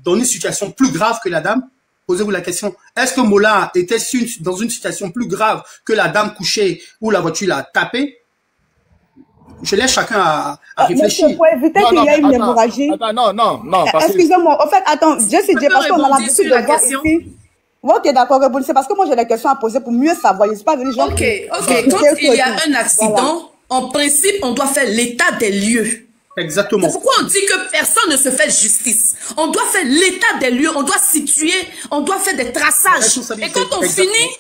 une situation plus grave que la dame? Posez-vous la question. Est-ce que Mollah était dans une situation plus grave que la dame couchée où la voiture l'a tapé? Je laisse chacun à réfléchir. Pour éviter qu'il y ait une hémorragie. Non. Excusez-moi. En fait, attends, parce qu'on a l'habitude de voir ici. Ok, d'accord, c'est parce que moi j'ai des questions à poser pour mieux savoir. Je ne suis pas venu genre. Ok. Quand il y a un accident, en principe, on doit faire l'état des lieux. Exactement. C'est pourquoi on dit que personne ne se fait justice. On doit faire l'état des lieux, on doit situer, on doit faire des traçages. Et quand on finit,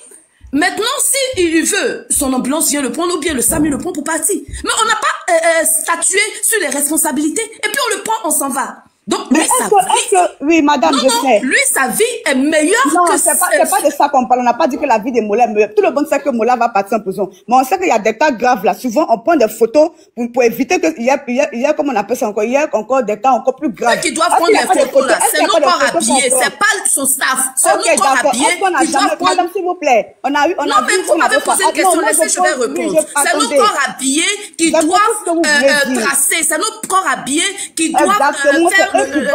maintenant, si il veut, son ambulance vient le prendre ou bien le SAMU le prend pour partir. Mais on n'a pas statué sur les responsabilités et puis on le prend, on s'en va. Donc, lui, oui, madame, je sais. Lui, sa vie est meilleure que... c'est pas de ça qu'on parle. On n'a pas dit que la vie de Mollah est meilleure. Tout le monde sait que Mollah va partir en prison. Mais on sait qu'il y a des cas graves là. Souvent, on prend des photos pour éviter qu'il y a, comme on appelle ça encore, il y a encore des cas encore plus graves. Ceux qui doivent prendre des photos là, c'est nos corps habillés, c'est pas son staff. C'est nos corps habillés qui doivent prendre... Madame, s'il vous plaît. Non, mais vous m'avez posé une question, laissez, je vais répondre. C'est nos corps habillés qui doivent tracer. C'est nos corps habillés qui doivent faire ils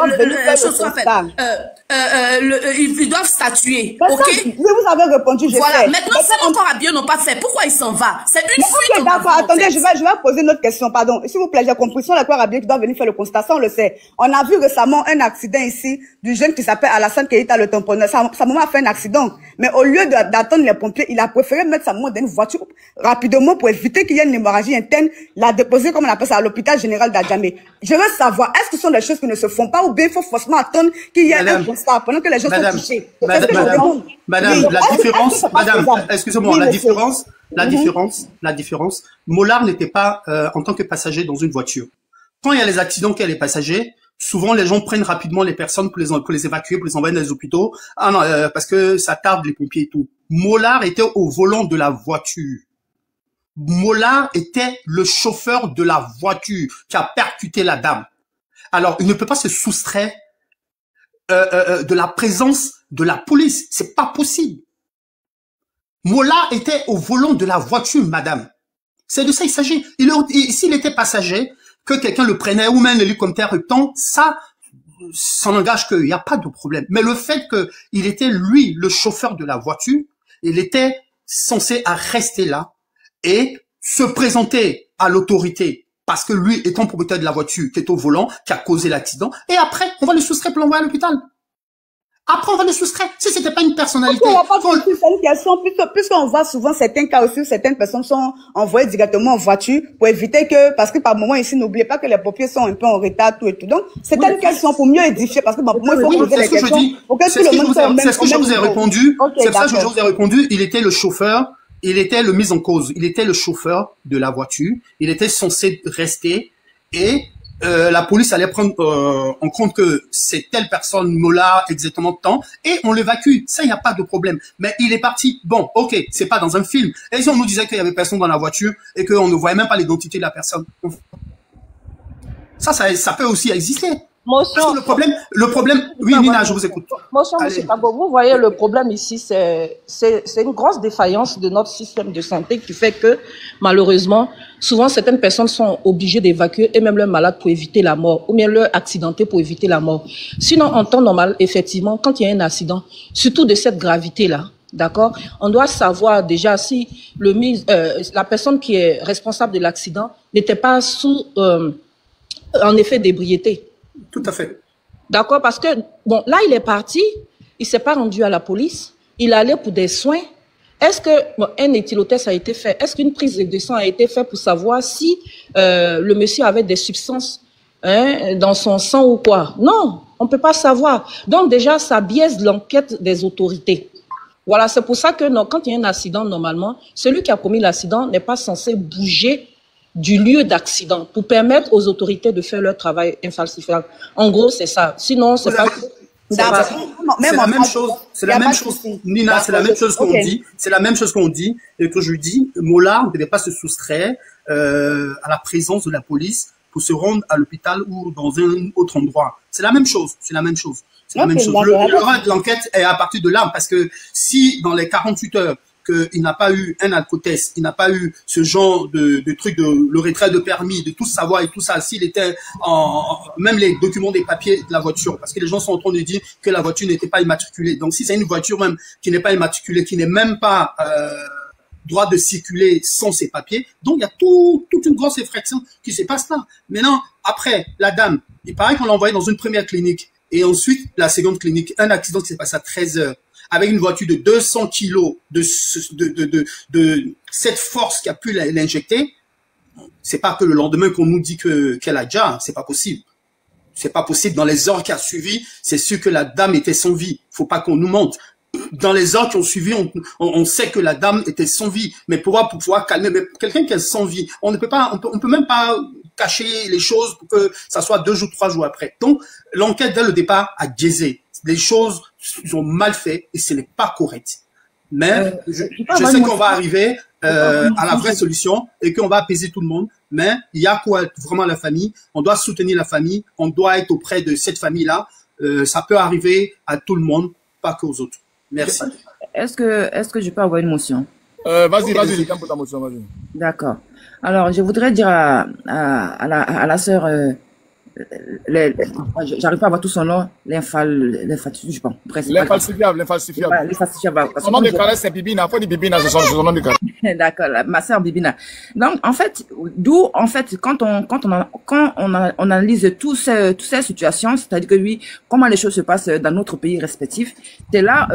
doivent statuer. Ok. Vous avez répondu. Voilà. Maintenant, si nos corps habillés n'ont pas fait, pourquoi ils s'en va? C'est une fuite. Ok, d'accord. Attendez, je vais poser une autre question. Pardon. S'il vous plaît, j'ai compris. Ce sont les corps habillés qui doivent venir faire le constat. Ça, on le sait. On a vu récemment un accident ici du jeune qui s'appelle Alassane Keita, le tamponneur. Sa maman a fait un accident. Mais au lieu d'attendre les pompiers, il a préféré mettre sa maman dans une voiture rapidement pour éviter qu'il y ait une hémorragie interne. L'a déposer, comme on appelle ça, à l'hôpital général d'Adjamé. Je veux savoir, est-ce que ce sont des choses qui ne se font pas ou bien il faut forcément attendre qu'il y ait un constat pendant que les gens sont touchés? Madame, la différence, madame, excusez-moi, la différence, Mollah n'était pas en tant que passager dans une voiture. quand il y a les accidents, qu'il y a les passagers, souvent les gens prennent rapidement les personnes pour les évacuer, pour les envoyer dans les hôpitaux. Ah non, parce que ça tarde les pompiers et tout. Mollard était au volant de la voiture. Mollard était le chauffeur de la voiture qui a percuté la dame. Alors, il ne peut pas se soustraire de la présence de la police. C'est pas possible. Mollard était au volant de la voiture, madame. C'est de ça il s'agit. S'il était passager, que quelqu'un le prenait ou même l'hélicoptère temps, ça n'engage qu'il n'y a pas de problème. Mais le fait qu'il était, lui, le chauffeur de la voiture, il était censé rester là et se présenter à l'autorité parce que lui, étant propriétaire de la voiture qui est au volant, qui a causé l'accident, et après, on va le soustraire pour l'envoyer à l'hôpital. Après, on va le soustraire. Si c'était pas une personnalité. On va pas c'est une question, puisqu'on voit souvent certains cas aussi où certaines personnes sont envoyées directement en voiture pour éviter que, parce que par moment ici, n'oubliez pas que les pompiers sont un peu en retard, tout et tout. Donc, c'est une question pour mieux édifier, parce que par moment, il faut poser les questions. C'est ce que je vous ai répondu. C'est ça que je vous ai répondu. Il était le chauffeur, il était le mis en cause. Il était le chauffeur de la voiture. Il était censé rester et la police allait prendre en compte que c'est telle personne, Mollard, exactement tant, et on l'évacue. Ça, il n'y a pas de problème. Mais il est parti. Bon, ok, c'est pas dans un film. Et si on nous disait qu'il y avait personne dans la voiture et qu'on ne voyait même pas l'identité de la personne, ça peut aussi exister. Parce que le problème, oui, Nina, je vous écoute. Motion, monsieur Kago, vous voyez, le problème ici, c'est une grosse défaillance de notre système de santé qui fait que, malheureusement, souvent, certaines personnes sont obligées d'évacuer et même leurs malades pour éviter la mort, ou bien leurs accidentés pour éviter la mort. Sinon, en temps normal, effectivement, quand il y a un accident, surtout de cette gravité-là, d'accord, on doit savoir déjà si la personne qui est responsable de l'accident n'était pas sous, en effet d'ébriété. Tout à fait. D'accord, parce que, bon, là, il est parti, il s'est pas rendu à la police, il allait pour des soins. Est-ce que un éthylotest a été fait? Est-ce qu'une prise de sang a été faite pour savoir si le monsieur avait des substances dans son sang ou quoi? Non, on peut pas savoir. Donc déjà, ça biaise l'enquête des autorités. Voilà, c'est pour ça que quand il y a un accident, normalement, celui qui a commis l'accident n'est pas censé bouger du lieu d'accident pour permettre aux autorités de faire leur travail infalsifiable. En gros, c'est ça. Sinon, c'est pas... C'est la même chose. C'est la même chose. Nina, c'est la même chose qu'on dit. C'est la même chose qu'on dit et que je dis. Mollard ne devait pas se soustraire à la présence de la police pour se rendre à l'hôpital ou dans un autre endroit. C'est la même chose. C'est la même chose. C'est la même chose. Le reste de l'enquête est à partir de là parce que si dans les 48 heures qu'il n'a pas eu un alcotest, il n'a pas eu ce genre de truc le retrait de permis, de tout savoir et tout ça, s'il était même les documents des papiers de la voiture, parce que les gens sont en train de dire que la voiture n'était pas immatriculée. Donc si c'est une voiture même qui n'est pas immatriculée, qui n'est même pas droit de circuler sans ses papiers, donc il y a toute une grosse infraction qui se passe là. Maintenant, après, la dame, il paraît qu'on l'a envoyée dans une première clinique et ensuite la seconde clinique, un accident qui s'est passé à 13 heures. Avec une voiture de 200 kilos de cette force qui a pu l'injecter, c'est pas que le lendemain qu'on nous dit qu'elle a déjà, c'est pas possible. C'est pas possible. Dans les heures qui a suivi, c'est sûr que la dame était sans vie. Faut pas qu'on nous mente. Dans les heures qui ont suivi, on sait que la dame était sans vie. Mais pour pouvoir calmer, mais quelqu'un qui est sans vie, on peut même pas cacher les choses pour que ça soit 2 jours, 3 jours après. Donc, l'enquête dès le départ a biaisé. Les choses sont mal faites et ce n'est pas correct. Mais je sais qu'on va arriver à la vraie solution et qu'on va apaiser tout le monde. Mais il y a quoi vraiment la famille? On doit soutenir la famille. On doit être auprès de cette famille-là. Ça peut arriver à tout le monde, pas qu'aux autres. Merci. Est-ce que je peux avoir une motion? Vas-y, j'ai temps pour ta motion, vas-y. D'accord. Alors, je voudrais dire à la sœur, j'arrive pas à avoir tout son nom, l'infalsifiable. Son nom de carré, c'est Bibina. Faut dire Bibina, c'est son nom de carré. D'accord, ma sœur Bibina. Donc, en fait, quand on analyse toutes ces situations, c'est-à-dire que oui, comment les choses se passent dans notre pays respectif, c'est là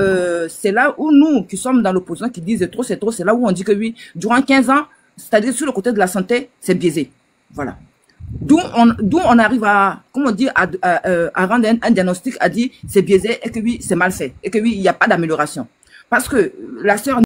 où nous, qui sommes dans l'opposition, qui disent trop, c'est trop, c'est là où on dit que oui, durant 15 ans, c'est-à-dire sur le côté de la santé, c'est biaisé. Voilà. D'où on arrive à, comment dire, à rendre un diagnostic, à dire c'est biaisé et que oui, c'est mal fait et que oui, il n'y a pas d'amélioration. Parce que la sœur